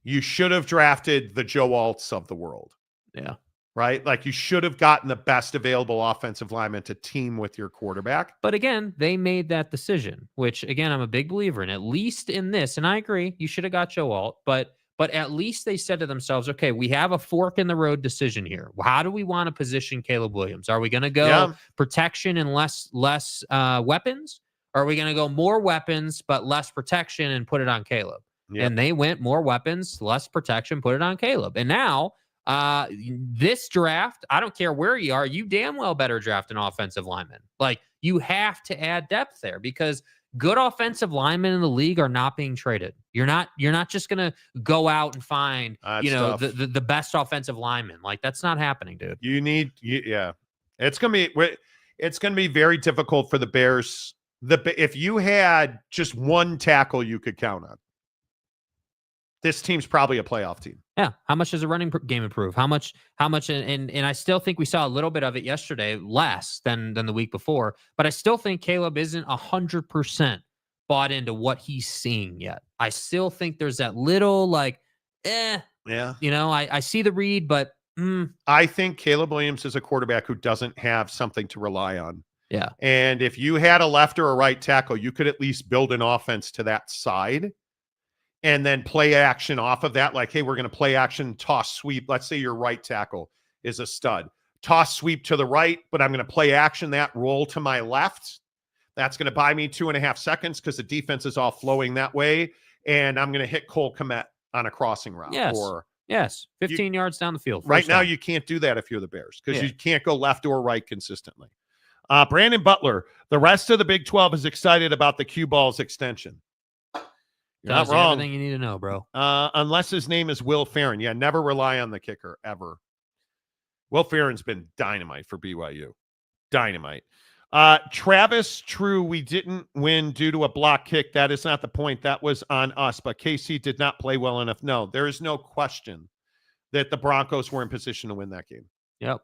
You should have drafted the Joe Alts of the world. Yeah. Right? Like you should have gotten the best available offensive lineman to team with your quarterback. But again, they made that decision, which again, I'm a big believer in, at least in this. And I agree, you should have got Joe Alt, but at least they said to themselves, okay, we have a fork in the road decision here. How do we want to position Caleb Williams? Are we going to go protection and less weapons? Or are we going to go more weapons but less protection and put it on Caleb? Yep. And they went more weapons, less protection, put it on Caleb. And now this draft, I don't care where you are, you damn well better draft an offensive lineman. Like, you have to add depth there because good offensive linemen in the league are not being traded. You're not just gonna go out and find the best offensive lineman. Like, that's not happening, dude. It's gonna be very difficult for the Bears. If you had just one tackle you could count on, this team's probably a playoff team. Yeah. How much does the running game improve? How much, and I still think we saw a little bit of it yesterday, less than the week before, but I still think Caleb isn't 100% bought into what he's seeing yet. I still think there's that little I see the read, but I think Caleb Williams is a quarterback who doesn't have something to rely on. Yeah. And if you had a left or a right tackle, you could at least build an offense to that side. And then play action off of that. Like, hey, we're going to play action, toss, sweep. Let's say your right tackle is a stud. Toss, sweep to the right, but I'm going to play action that, roll to my left. That's going to buy me 2.5 seconds because the defense is all flowing that way. And I'm going to hit Cole Kmet on a crossing route. Yes. 15 yards down the field. Right now, you can't do that if you're the Bears because you can't go left or right consistently. Brandon Butler, the rest of the Big 12 is excited about the cue ball's extension. You're not wrong. Everything you need to know, bro. Unless his name is Will Farron. Yeah, never rely on the kicker, ever. Will Farron's been dynamite for BYU. Dynamite. Travis, true, we didn't win due to a block kick. That is not the point. That was on us, but KC did not play well enough. No, there is no question that the Broncos were in position to win that game. Yep.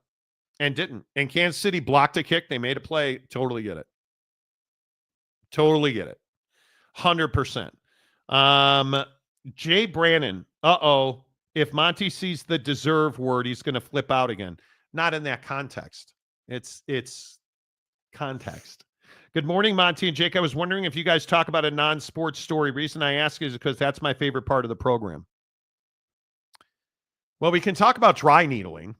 And didn't. And Kansas City blocked a kick. They made a play. Totally get it. Totally get it. 100%. Jay Brannon, if Monty sees the deserve word, he's going to flip out again. Not in that context. It's context. Good morning, Monty and Jake. I was wondering if you guys talk about a non-sports story. Reason I ask is because that's my favorite part of the program. Well, we can talk about dry needling.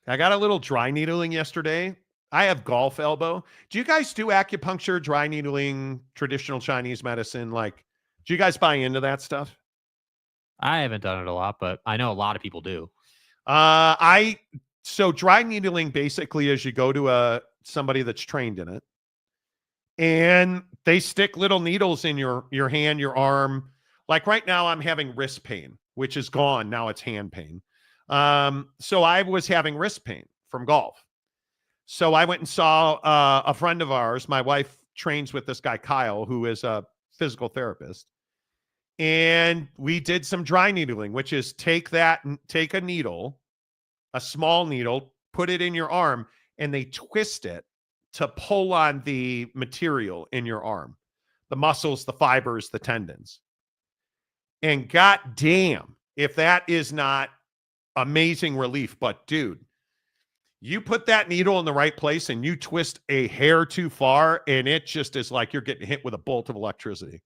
I got a little dry needling yesterday. I have golf elbow. Do you guys do acupuncture, dry needling, traditional Chinese medicine? Like, do you guys buy into that stuff? I haven't done it a lot, but I know a lot of people do. So dry needling basically is you go to somebody that's trained in it, and they stick little needles in your hand, your arm. Like right now, I'm having wrist pain, which is gone. Now it's hand pain. So I was having wrist pain from golf. So I went and saw a friend of ours. My wife trains with this guy, Kyle, who is a physical therapist. And we did some dry needling, which is take a needle, a small needle, put it in your arm, and they twist it to pull on the material in your arm, the muscles, the fibers, the tendons. And goddamn, if that is not amazing relief. But dude, you put that needle in the right place and you twist a hair too far, and it just is like you're getting hit with a bolt of electricity.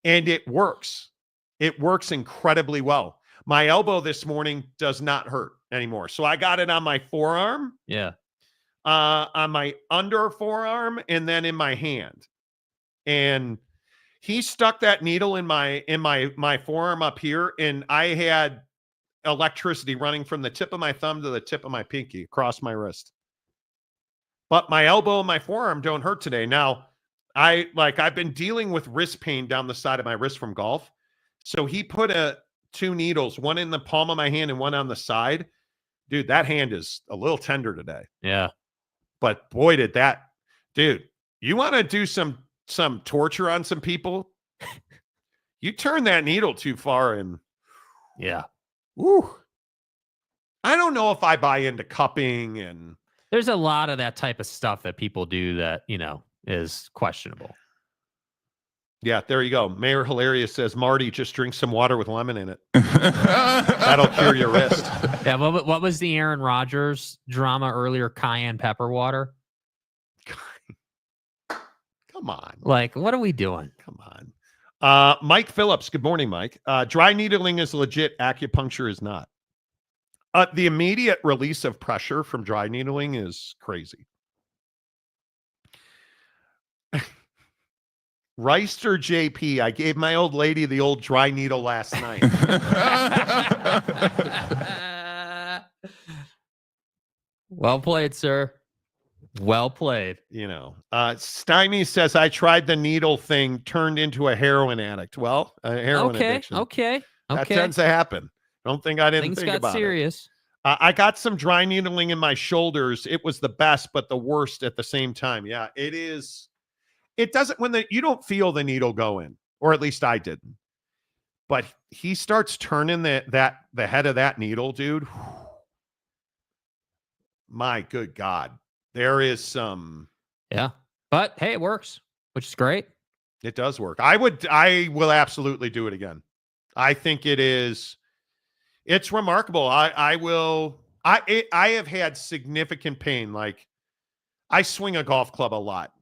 And it works. It works incredibly well. My elbow this morning does not hurt anymore. So I got it on my forearm. Yeah. On my under forearm and then in my hand. And he stuck that needle in my forearm up here, and I had electricity running from the tip of my thumb to the tip of my pinky across my wrist. But my elbow and my forearm don't hurt today. Now, I've been dealing with wrist pain down the side of my wrist from golf. So he put two needles, one in the palm of my hand and one on the side. Dude, that hand is a little tender today. Yeah. But boy, dude, you want to do some torture on some people? You turn that needle too far and yeah. Woo. I don't know if I buy into cupping, and there's a lot of that type of stuff that people do that, is questionable. Yeah, there you go. Mayor Hilarious says, Marty, just drink some water with lemon in it. That'll cure your wrist. Yeah, what was the Aaron Rodgers drama earlier? Cayenne pepper water? Come on. Like, what are we doing? Come on. Mike Phillips, good morning, Mike. Dry needling is legit. Acupuncture is not. The immediate release of pressure from dry needling is crazy. Rice or JP? I gave my old lady the old dry needle last night. Well played, sir. Well played. You know, Stymie says, I tried the needle thing, turned into a heroin addict. Well, a heroin addiction. Okay. That tends to happen. Don't think I didn't Things think got about serious. it. I got some dry needling in my shoulders. It was the best, but the worst at the same time. Yeah, it is. It doesn't, you don't feel the needle go in, or at least I didn't. But he starts turning the head of that needle, dude. My good God. There is some. Yeah. But hey, it works, which is great. It does work. I will absolutely do it again. I think it's remarkable. I have had significant pain. Like, I swing a golf club a lot.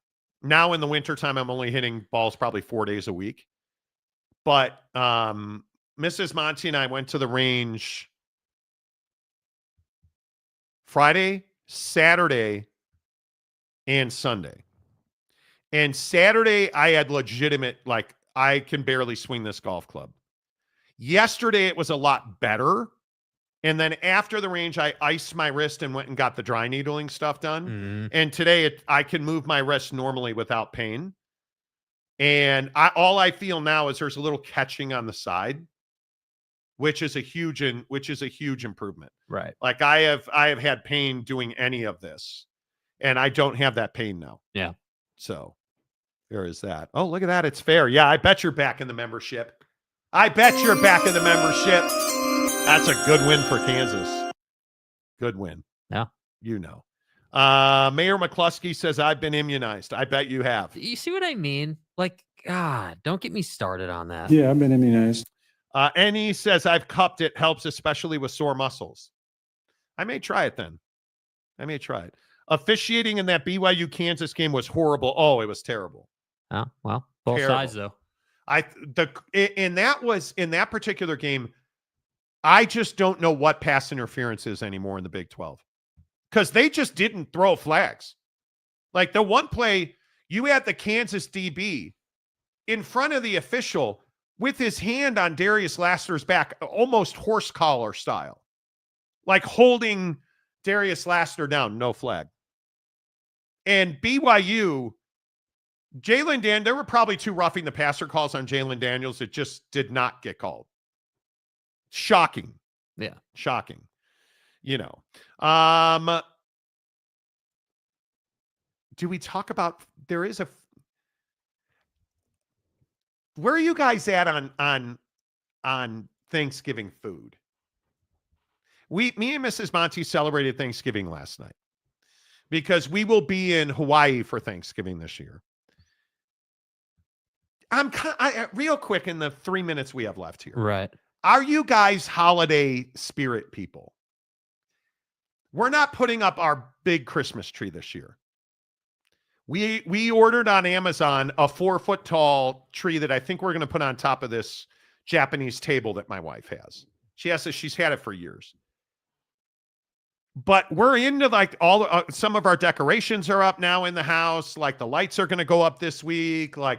Now in the wintertime, I'm only hitting balls probably 4 days a week. But Mrs. Monty and I went to the range Friday, Saturday, and Sunday. And Saturday, I had legitimate, like, I can barely swing this golf club. Yesterday, it was a lot better. And then after the range, I iced my wrist and went and got the dry needling stuff done. Mm-hmm. And today, I can move my wrist normally without pain. And all I feel now is there's a little catching on the side, which is a huge improvement. Right. Like, I have had pain doing any of this, and I don't have that pain now. Yeah. So there is that. Oh, look at that. It's fair. Yeah, I bet you're back in the membership. That's a good win for Kansas. Good win. Yeah. You know. Mayor McCluskey says, I've been immunized. I bet you have. You see what I mean? Like, God, don't get me started on that. Yeah, I've been immunized. And he says, I've cupped it. Helps, especially with sore muscles. I may try it then. Officiating in that BYU Kansas game was horrible. Oh, it was terrible. Oh, well, both Terrible. sides though. In that particular game, I just don't know what pass interference is anymore in the Big 12, because they just didn't throw flags. Like, the one play, you had the Kansas DB in front of the official with his hand on Darius Lassiter's back, almost horse collar style, like holding Darius Lassiter down. No flag. And BYU, there were probably 2 roughing the passer calls on Jalen Daniels that just did not get called. Shocking. Yeah. Shocking. You know. Do we talk about, where are you guys at on Thanksgiving food? Me and Mrs. Monty celebrated Thanksgiving last night because we will be in Hawaii for Thanksgiving this year. Real quick in the 3 minutes we have left here. Right. Are you guys holiday spirit people? We're not putting up our big Christmas tree this year. We ordered on Amazon a 4-foot tall tree that I think we're going to put on top of this Japanese table that my wife has. She's had it for years. But we're into like some of our decorations are up now in the house. Like, the lights are going to go up this week. Like,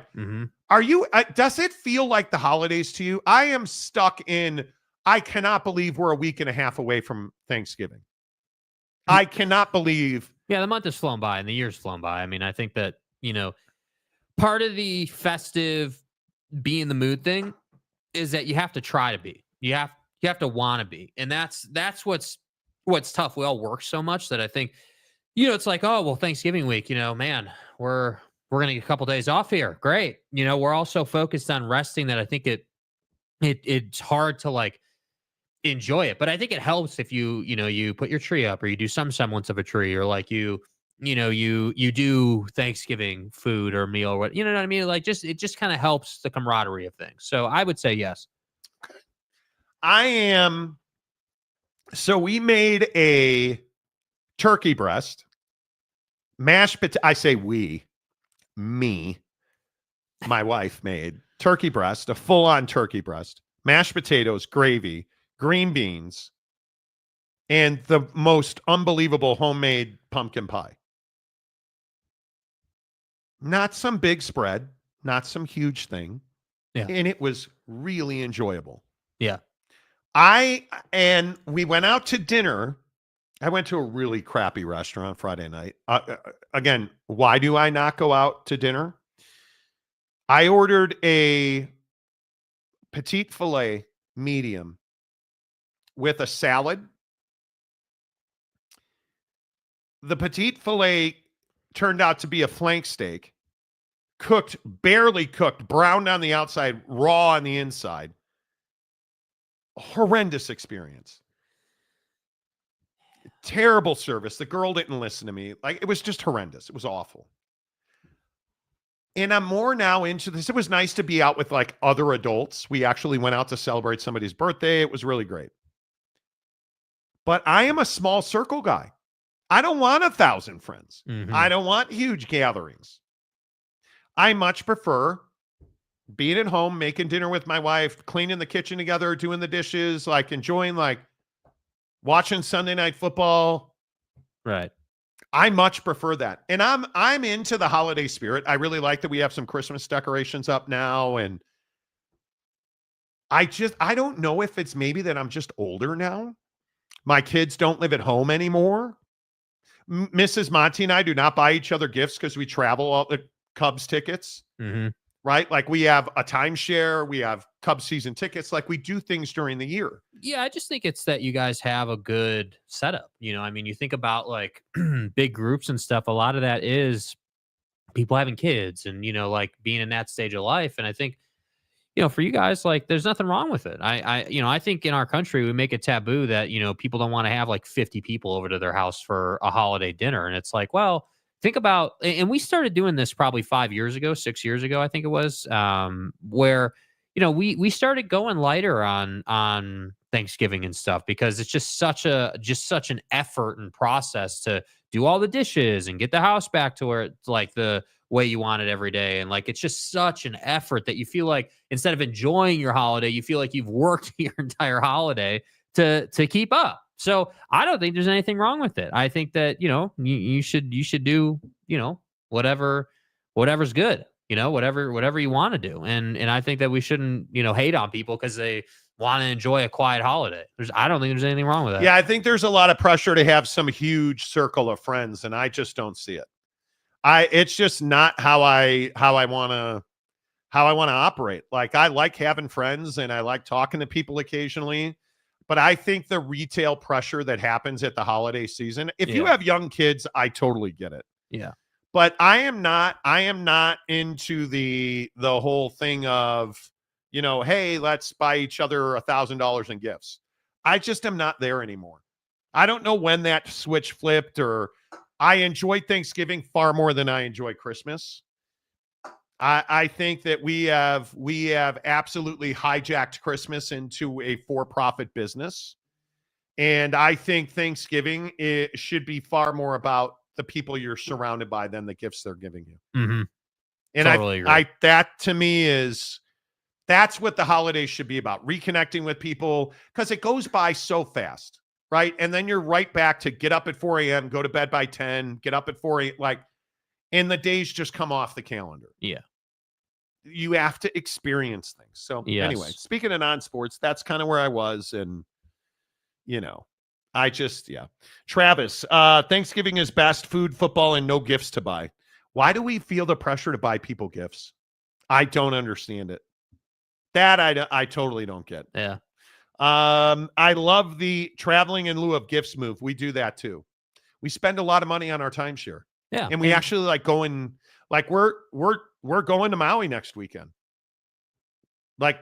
Are you, does it feel like the holidays to you? I am stuck in, I cannot believe we're a week and a half away from Thanksgiving. I cannot believe. Yeah, the month has flown by and the year's flown by. I mean, I think that, part of the festive be in the mood thing is that you have to try to be. You have to want to be. And that's what's tough. We all work so much that I think, it's like, oh, well, Thanksgiving week, man, we're going to get a couple days off here. Great. We're all so focused on resting that I think it's hard to like enjoy it. But I think it helps if you put your tree up, or you do some semblance of a tree, or like you do Thanksgiving food or meal, or what, you know what I mean? Like, it just kind of helps the camaraderie of things. So I would say yes. So we made a turkey breast, mashed potato. I say my wife made turkey breast, a full-on turkey breast, mashed potatoes, gravy, green beans, and the most unbelievable homemade pumpkin pie. Not some big spread, not some huge thing. Yeah. And it was really enjoyable. Yeah. And we went out to dinner. I went to a really crappy restaurant Friday night. Again, why do I not go out to dinner? I ordered a petite filet medium with a salad. The petite filet turned out to be a flank steak, cooked, barely cooked, browned on the outside, raw on the inside. Horrendous experience. Terrible service. The girl didn't listen to me. Like, it was just horrendous. It was awful. And I'm more now into this. It was nice to be out with like other adults. We actually went out to celebrate somebody's birthday. It was really great. But I am a small circle guy. I don't want 1,000 friends. Mhm. I don't want huge gatherings. I much prefer being at home, making dinner with my wife, cleaning the kitchen together, doing the dishes, like enjoying, like watching Sunday Night Football. Right. I much prefer that. And I'm into the holiday spirit. I really like that we have some Christmas decorations up now. And I don't know if it's maybe that I'm just older now. My kids don't live at home anymore. Mrs. Monty and I do not buy each other gifts because we travel all the Cubs tickets, right? Like, we have a timeshare, we have Cubs season tickets. Like, we do things during the year. Yeah, I just think it's that you guys have a good setup. I mean, you think about like big groups and stuff. A lot of that is people having kids and, like being in that stage of life. And I think, for you guys, like, there's nothing wrong with it. I think in our country, we make it taboo that, people don't want to have like 50 people over to their house for a holiday dinner. And it's like, well, think about, and we started doing this probably 5 years ago, 6 years ago, I think it was, where, we started going lighter on Thanksgiving and stuff because it's just such an effort and process to do all the dishes and get the house back to where it's like the way you want it every day. And like, it's just such an effort that you feel like instead of enjoying your holiday, you feel like you've worked your entire holiday to keep up. So I don't think there's anything wrong with it. I think that, you should do, whatever's good, whatever you want to do. And I think that we shouldn't, hate on people because they want to enjoy a quiet holiday. I don't think there's anything wrong with that. Yeah, I think there's a lot of pressure to have some huge circle of friends, and I just don't see it. It's just not how I want to operate. Like, I like having friends and I like talking to people occasionally, but I think the retail pressure that happens at the holiday season, if you have young kids, I totally get it. Yeah. But I am not into the whole thing of, hey, let's buy each other $1,000 in gifts. I just am not there anymore. I don't know when that switch flipped, or I enjoy Thanksgiving far more than I enjoy Christmas. I think that we have absolutely hijacked Christmas into a for-profit business. And I think Thanksgiving should be far more about the people you're surrounded by than the gifts they're giving you. Mm-hmm. And totally agree. That to me that's what the holidays should be about, reconnecting with people, because it goes by so fast, right? And then you're right back to get up at 4 a.m., go to bed by 10, get up at 4 a.m., like, and the days just come off the calendar. Yeah. You have to experience things. So anyway, speaking of non-sports, that's kind of where I was. And, Travis, Thanksgiving is best, food, football, and no gifts to buy. Why do we feel the pressure to buy people gifts? I don't understand it. That I totally don't get. Yeah. I love the traveling in lieu of gifts move. We do that too. We spend a lot of money on our timeshare. Yeah. And we actually like going, like we're going to Maui next weekend. Like,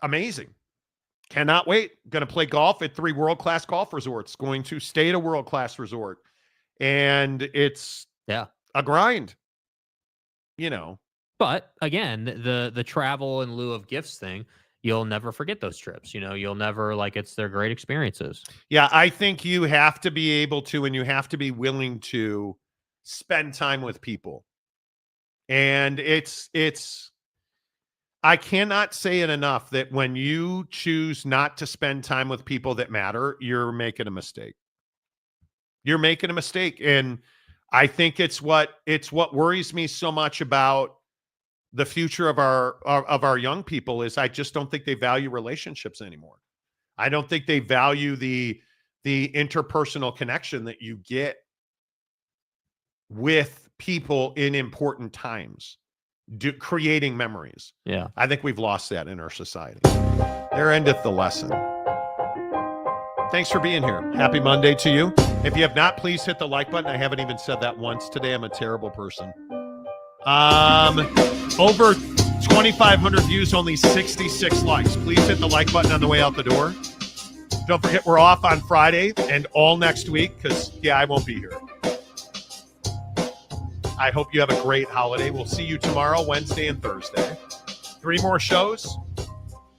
amazing. Cannot wait. Going to play golf at 3 world-class golf resorts. Going to stay at a world-class resort. And it's a grind, But again, the travel in lieu of gifts thing, you'll never forget those trips. You'll never, like, they're great experiences. Yeah, I think you have to be able to, and you have to be willing to spend time with people. And I cannot say it enough that when you choose not to spend time with people that matter, you're making a mistake. You're making a mistake. And I think it's what worries me so much about the future of our young people is I just don't think they value relationships anymore. I don't think they value the interpersonal connection that you get with people in important times, creating memories. Yeah. I think we've lost that in our society. There endeth the lesson. Thanks for being here. Happy Monday to you. If you have not, please hit the like button. I haven't even said that once today. I'm a terrible person. Over 2,500 views, only 66 likes. Please hit the like button on the way out the door. Don't forget, we're off on Friday and all next week because, I won't be here. I hope you have a great holiday. We'll see you tomorrow, Wednesday, and Thursday. 3 more shows,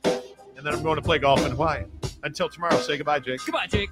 and then I'm going to play golf in Hawaii. Until tomorrow, say goodbye, Jake. Goodbye, Jake.